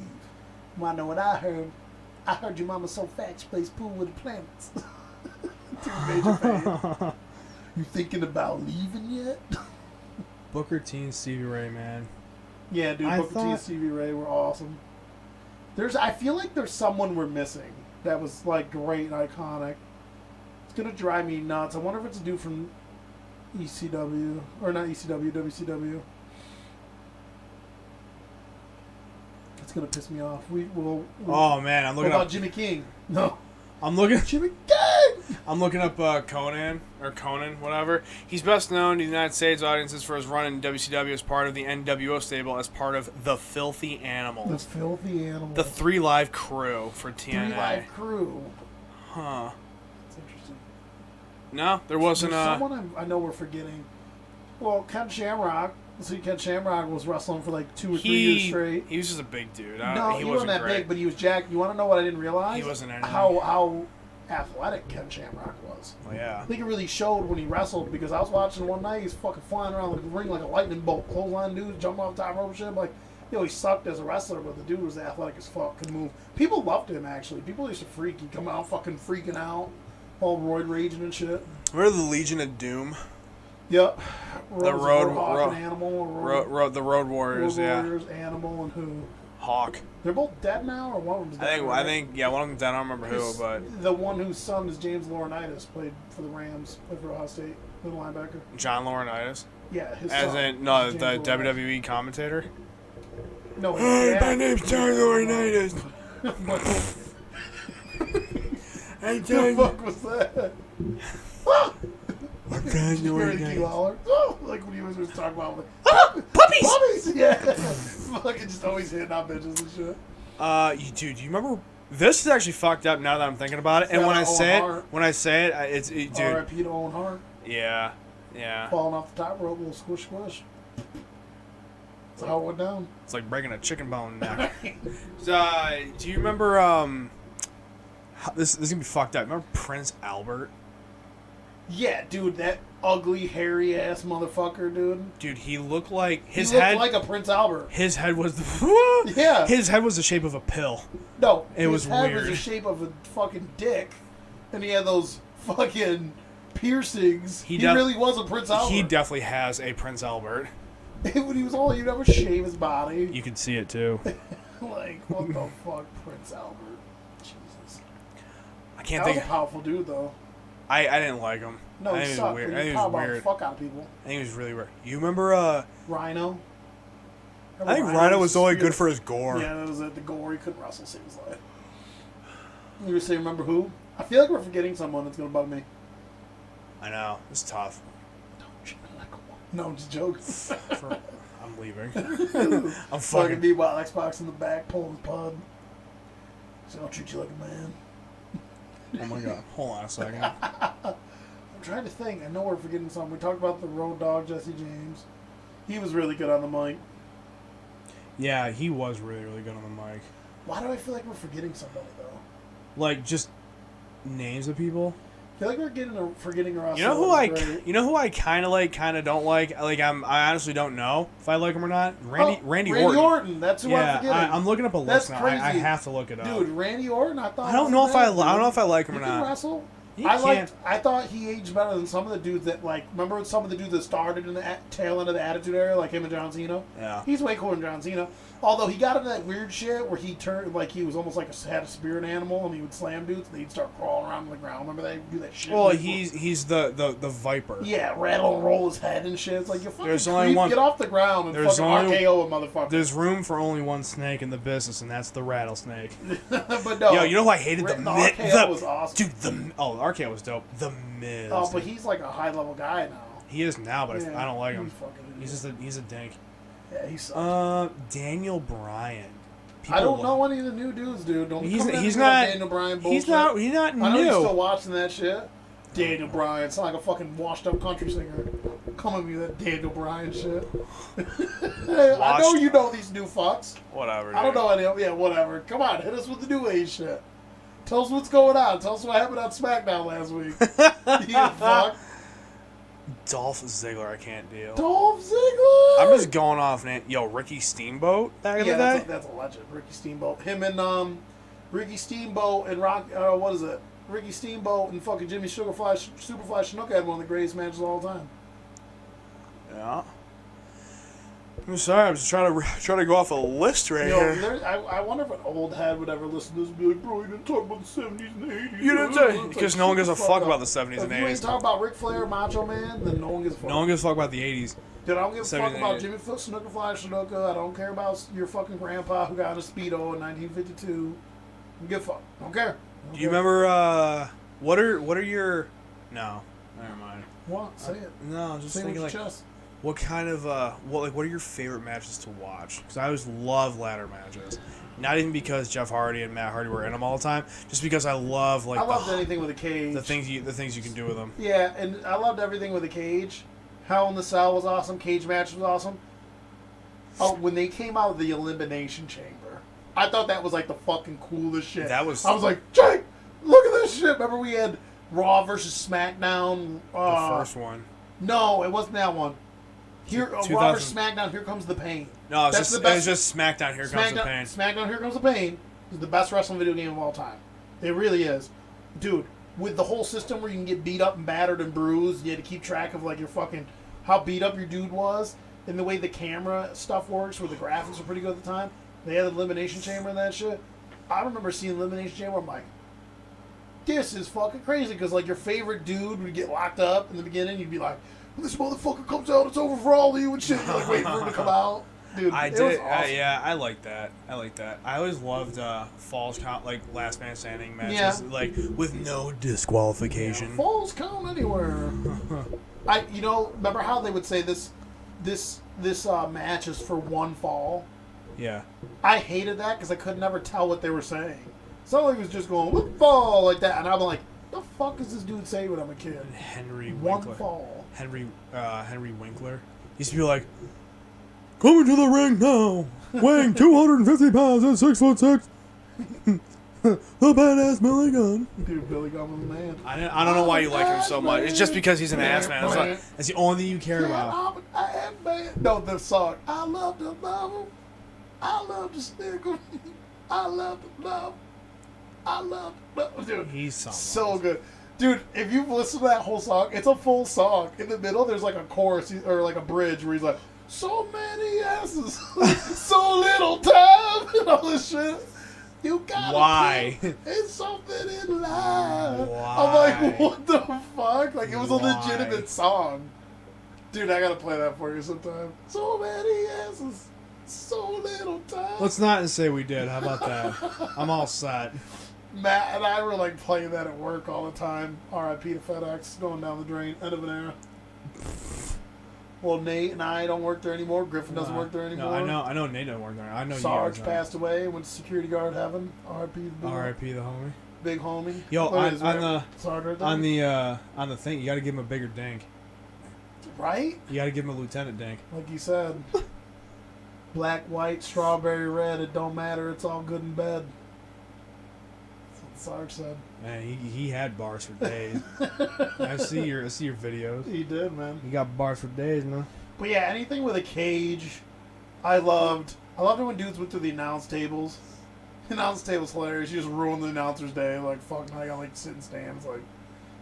Want to know what I heard? I heard your mama's so fat she plays pool with the planets. Dude, major fan. You thinking about leaving yet? Booker T and Stevie Ray, man. Yeah, dude, I Booker T and thought- Stevie Ray were awesome. I feel like there's someone we're missing that was like great and iconic. It's gonna drive me nuts. I wonder if it's a dude from ECW or not ECW, WCW. It's gonna piss me off. Oh man, I'm What looking about up. Jimmy King? No, I'm looking. Jimmy King. I'm looking up Conan, whatever. He's best known to the United States audiences for his run in WCW as part of the NWO stable as part of the Filthy The Animals. filthy animal. The 3 Live Crew for TNA. 3 Live Crew. Huh. That's interesting. No, there wasn't There's someone I know we're forgetting. Well, Ken Shamrock So Ken Shamrock was wrestling for like 2 or 3 years straight. He was just a big dude. No, he wasn't that great. big, but he was jacked. You want to know what I didn't realize? He wasn't anything. How athletic Ken Shamrock was. Well, yeah. I think it really showed when he wrestled, because I was watching one night, he's fucking flying around the ring like a lightning bolt, clothesline dude, jumping off the top rope and shit. I'm like, he sucked as a wrestler, but the dude was athletic as fuck, could move. People loved him, actually. People used to freak. He'd come out fucking freaking out, all roid raging and shit. Remember the Legion of Doom? Yep. The Road Animal. The Road Warriors, Road Warriors, Animal, and who? Hawk. They're both dead now, or one of them's dead? I think, yeah, one of them's dead. I don't remember who, but the one whose son is James Laurinaitis, played for the Rams, played for Ohio State, middle linebacker. John Laurinaitis. Yeah, his As son. in, no, James the Laurinaitis. WWE commentator. No, Hi, my name's John Laurinaitis. What Hey, the John. fuck was that? I'm John Ricky Laurinaitis. Lawler. Like when he was talking about like, Puppies! puppies! Yeah. Fucking just always hitting on bitches and shit. Dude, you remember? This is actually fucked up now that I'm thinking about it. And Yeah, when I Owen say Hart. it, dude. R.I.P. to Owen Hart. Yeah. Falling off the top rope, little squish squish. That's how it went down. It's like breaking a chicken bone neck. Do you remember? This is gonna be fucked up. Remember Prince Albert? Yeah, dude, that ugly, hairy ass motherfucker, dude. Dude, he looked like He looked like a Prince Albert. His head was the Yeah. His head was the shape of a pill. No, It was his head weird. was the shape of a fucking dick, and he had those fucking piercings. He really was a Prince Albert. He definitely has a Prince Albert. When he was old, you'd never shave his body. You could see it too. Like, what the fuck, Prince Albert? Jesus. I can't That was think. a powerful dude, though. I didn't like him. No, I he think he sucked. was weird. He I think he power was bombed the weird. fuck out of people. I think he was really weird. You remember? Rhino? I think Rhino was only good for his gore. Yeah, that was it. The gore. He couldn't wrestle, save his life. You were saying, remember who? I feel like we're forgetting someone that's going to bug me. I know. It's tough. No, I'm just joking. I'm leaving. I'm I'm fucking fucking. be while Xbox in the back pulling his pod. So I'll treat you like a man. Oh my god. Hold on a second. I'm trying to think. I know we're forgetting something. We talked about the road dog, Jesse James. He was really good on the mic. Yeah, he was really, really good on the mic. Why do I feel like we're forgetting somebody, though? Like, just names of people. I feel like we're forgetting a wrestler. You know who I kind of like, kind of don't like. Like I honestly don't know if I like him or not. Randy Orton. That's who I'm forgetting. I'm looking up a list now. crazy. I have to look it up. Dude, Randy Orton. I don't know if I like him or He can not. wrestle. He I can't. thought he aged better than some of the dudes that remember some of the dudes that started in the tail end of the Attitude Era, like him and John Cena. Yeah. He's way cooler than John Cena. Although he got into that weird shit where he turned he was almost like had a spirit animal, and he would slam dudes and he'd start crawling around on the ground. Remember they do that shit? Well, he's the Viper. Yeah, rattle and roll his head and shit. It's like, you fucking There's creep, only one. get off the ground and There's fucking only- RKO a motherfucker. There's room for only one snake in the business, and that's the rattlesnake. But no. Yo, you know who I hated? The RKO was awesome. Dude, the RKO was dope. The Miz. Oh, but he's like a high level guy now. He is now, but Yeah, I don't like him. He's He's a dink. Yeah, he sucks. Daniel Bryan. I don't know any of the new dudes, dude. Don't He's come in he's and not. Daniel Bryan bullshit. He's not I know you're still new. watching that shit. Daniel Bryan. It's like a fucking washed up country singer. Come at me with that Daniel Bryan shit. I know you know these new fucks. Whatever. I don't know any of them. Yeah, whatever. Come on, hit us with the new age shit. Tell us what's going on. Tell us what happened on SmackDown last week. You fuck. Dolph Ziggler, I can't deal. Dolph Ziggler. I'm just going off, man. Yo, Ricky Steamboat back in the day. That's a legend. Ricky Steamboat. Him and Ricky Steamboat and what is it? Ricky Steamboat and fucking Jimmy Superfly Snuka had one of the greatest matches of all time. Yeah. I'm sorry. I'm just trying to go off a list right here. I wonder if an old head would ever listen to this and be like, bro, you didn't talk about the 70s and the 80s. You didn't say, because no one gives a fuck about the 70s and If you ain't 80s. talking about Ric Flair, Macho Man, then no one gives a fuck. No one gives a fuck about the 80s. Dude, I don't give a 70s fuck and about 80s. Jimmy Snookerfly Snuka. I don't care about your fucking grandpa who got in a Speedo in 1952. I don't give a fuck. I don't care. Do you remember, what are your... No. Never mind. What? Say it. No, I was just Say it with thinking, your like, chest. what kind of, what are your favorite matches to watch? Because I always love ladder matches. Not even because Jeff Hardy and Matt Hardy were in them all the time, just because I love, like, I loved anything with a cage. the things you can do with them. Yeah, and I loved everything with a cage. Hell in the Cell was awesome. Cage match was awesome. Oh, when they came out of the Elimination Chamber, I thought that was like the fucking coolest shit. That was. I was like, Jake, look at this shit. Remember we had Raw versus SmackDown. The first one. No, it wasn't that one. Here, Raw 2000 versus SmackDown. Here comes the pain. No, That's it was just SmackDown. Here comes the pain. SmackDown. Here comes the pain. Is the best wrestling video game of all time. It really is, dude. With the whole system where you can get beat up and battered and bruised, you had to keep track of like your fucking how beat up your dude was, and the way the camera stuff works, where the graphics were pretty good at the time. They had the Elimination Chamber and that shit. I remember seeing Elimination Chamber. I'm like, this is fucking crazy, because like your favorite dude would get locked up in the beginning. You'd be like, when this motherfucker comes out, it's over for all of you and shit. You're like waiting for him to come out. Dude, I it did. was awesome. Yeah, I like that. I always loved falls count, like last man standing matches, like with no disqualification. Yeah, falls count anywhere. Remember how they would say this match is for one fall? Yeah. I hated that because I could never tell what they were saying. Somebody was just going, "One fall," like that, and I'm like, "The fuck is this dude saying when I'm a kid?" Henry One Winkler. fall. Henry Winkler used to be like, coming to the ring now, weighing 250 pounds and 6'6". The badass Billy Gunn. Dude, Billy Gunn was the man. I don't know why you like him so much. It's just because he's an ass man. That's the only thing you care about. No, the song. I love to love him. I love to stick him. I love to love. I love to love. Dude, He's so good. Dude, if you've listened to that whole song, it's a full song. In the middle, there's like a chorus or like a bridge where he's like, so many asses, so little time, and all this shit. You gotta Why? It's something in life. Why? I'm like, what the fuck? Like, it was a legitimate song. Dude, I gotta play that for you sometime. So many asses, so little time. Let's not say we did. How about that? I'm all set. Matt and I were like playing that at work all the time. R.I.P. to FedEx, going down the drain. End of an era. Well, Nate and I don't work there anymore. Griffin doesn't work there anymore. No, I know Nate doesn't work there. I know Sarge you guys passed away, went to security guard heaven. R.I.P. R.I.P. the homie. Big homie. Yo, Sarge right there. on the thing, you got to give him a bigger dink. Right? You got to give him a lieutenant dink. Like you said. Black, white, strawberry, red. It don't matter. It's all good in bed. That's what Sarge said. Man, he had bars for days. I see your videos. He did, man. He got bars for days, man. But yeah, anything with a cage, I loved. I loved it when dudes went through the announce tables. The announce table's hilarious. You just ruined the announcer's day. Like, fuck, now I gotta like sit in stands. Like,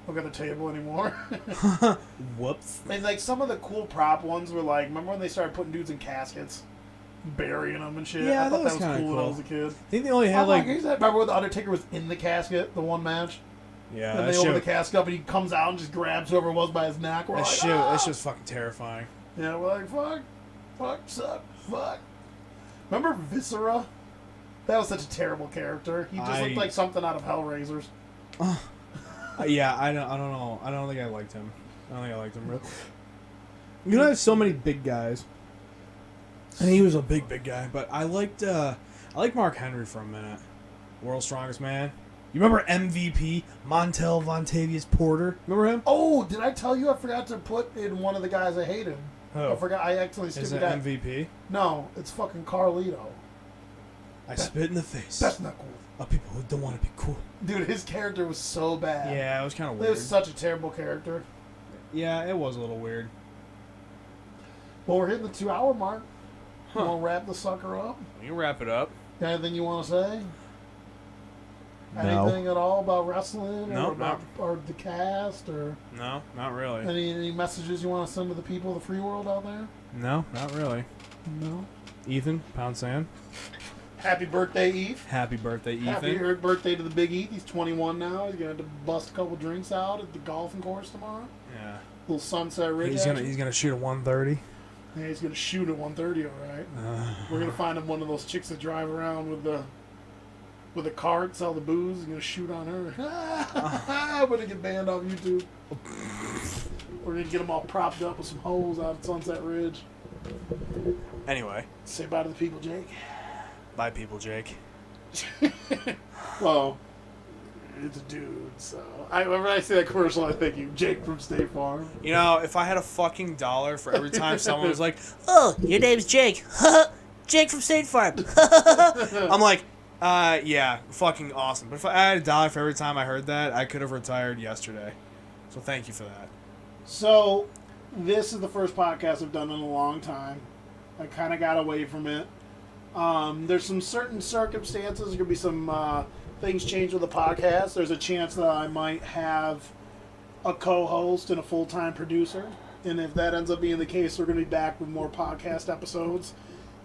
don't got the table anymore. Whoops. And like some of the cool prop ones were like, remember when they started putting dudes in caskets, burying them and shit? Yeah, I thought that was cool kinda when I cool. was a kid. I think they only had like. Remember when the Undertaker was in the casket, the one match? Yeah, And that they open the shit, casket up and he comes out and just grabs whoever it was by his neck. We're that like, shit, ah! that shit's fucking terrifying. Yeah, we're like, fuck, suck, fuck. Remember Viscera? That was such a terrible character. He just looked like something out of Hellraisers. Yeah, I don't know. I don't think I liked him. Really. You know, I have so many big guys, and he was a big guy. But I liked Mark Henry for a minute. World's Strongest Man. You remember MVP Montel Vontavious Porter? Remember him? Oh, did I tell you I forgot to put in one of the guys I hated? Oh. I forgot. I actually skipped Is it that. MVP? No, it's fucking Carlito. I spit in the face That's not cool. of people who don't want to be cool. Dude, his character was so bad. Yeah, it was kind of It weird. was such a terrible character. Yeah, it was a little weird. Well, we're hitting the 2-hour mark. Huh. You want to wrap the sucker up? You can wrap it up. Anything you want to say? No. Anything at all about wrestling? No, or about or the cast? Or No, not really. any messages you want to send to the people of the free world out there? No, not really. No. Ethan, Pound Sand. Happy birthday, Eve. Happy birthday, Ethan. Happy birthday to the Big Eve. He's 21 now. He's going to bust a couple drinks out at the golfing course tomorrow. Yeah. Little Sunset Ridge. He's gonna shoot a 130. Yeah, he's going to shoot at 130, all right. We're going to find him one of those chicks that drive around with a cart, sell the booze. He's going to shoot on her. I'm going to get banned off YouTube. We're going to get them all propped up with some holes out at Sunset Ridge. Anyway, Say bye to the people, Jake. bye, people, Jake. Well, It's a dude. So whenever I see that commercial, I think you, Jake from State Farm. You know, if I had a fucking dollar for every time someone was like, Oh, your name's Jake. Jake from State Farm. I'm like, yeah, fucking awesome. But if I had a dollar for every time I heard that, I could have retired yesterday. So thank you for that. So this is the first podcast I've done in a long time. I kind of got away from it. There's some certain circumstances. There's going to be some things change with the podcast. There's a chance that I might have a co-host and a full-time producer. And if that ends up being the case, we're going to be back with more podcast episodes.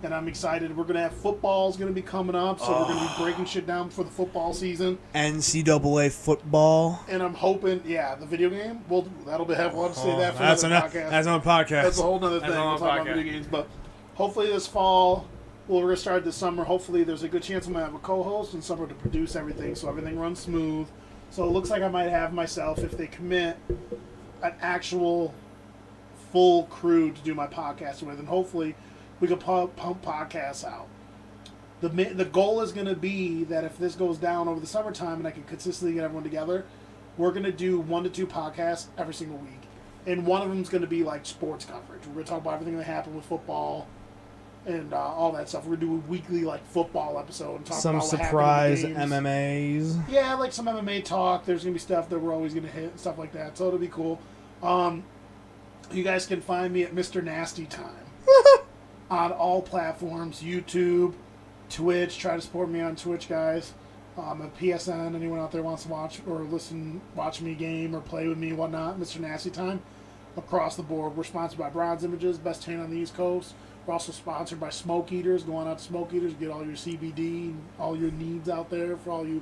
And I'm excited. We're going to have football is going to be coming up. So we're going to be breaking shit down for the football season. NCAA football. And I'm hoping, the video game. Well, that'll have one to say that for That's another another podcast. That's another podcast. That's a whole other thing. That's We'll another talk about podcast. video games. But hopefully this fall, we're going to start this summer. Hopefully there's a good chance I'm going to have a co-host and someone to produce everything so everything runs smooth. So it looks like I might have myself, if they commit, an actual full crew to do my podcast with. And hopefully we can pump podcasts out. The goal is going to be that if this goes down over the summertime and I can consistently get everyone together, we're going to do 1 to 2 podcasts every single week. And one of them is going to be like sports coverage. We're going to talk about everything that happened with football and all that stuff. We're going to do a weekly like football episode and talk Some about what surprise happened in the games. MMAs. Yeah, like some MMA talk. There's going to be stuff that we're always going to hit and stuff like that. So it'll be cool. You guys can find me at Mr. Nasty Time on all platforms. YouTube, Twitch. Try to support me on Twitch, guys. At PSN, anyone out there wants to watch or watch me game or play with me, whatnot, Mr. Nasty Time. Across the board. We're sponsored by Bronze Images, best tan on the East Coast. We're also sponsored by Smoke Eaters. Going out to Smoke Eaters, get all your CBD, all your needs out there for all you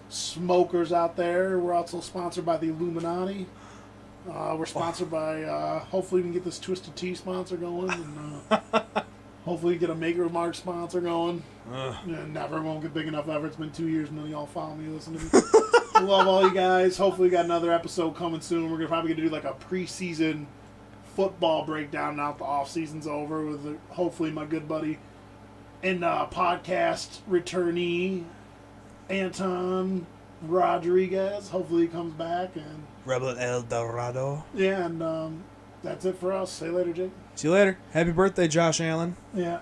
smokers out there. We're also sponsored by the Illuminati. We're sponsored by, hopefully we can get this Twisted Tea sponsor going. And, hopefully we get a Maker Mark sponsor going. Never won't get big enough ever. It's been 2 years, none of y'all follow me, listen to me. I love all you guys. Hopefully we got another episode coming soon. We're probably going to do like a preseason football breakdown now that the off season's over with hopefully my good buddy and podcast returnee Anton Rodriguez. Hopefully he comes back and Rebel El Dorado. yeah, and that's it for us. Say later, Jake. See you later. Happy birthday, Josh Allen. Yeah.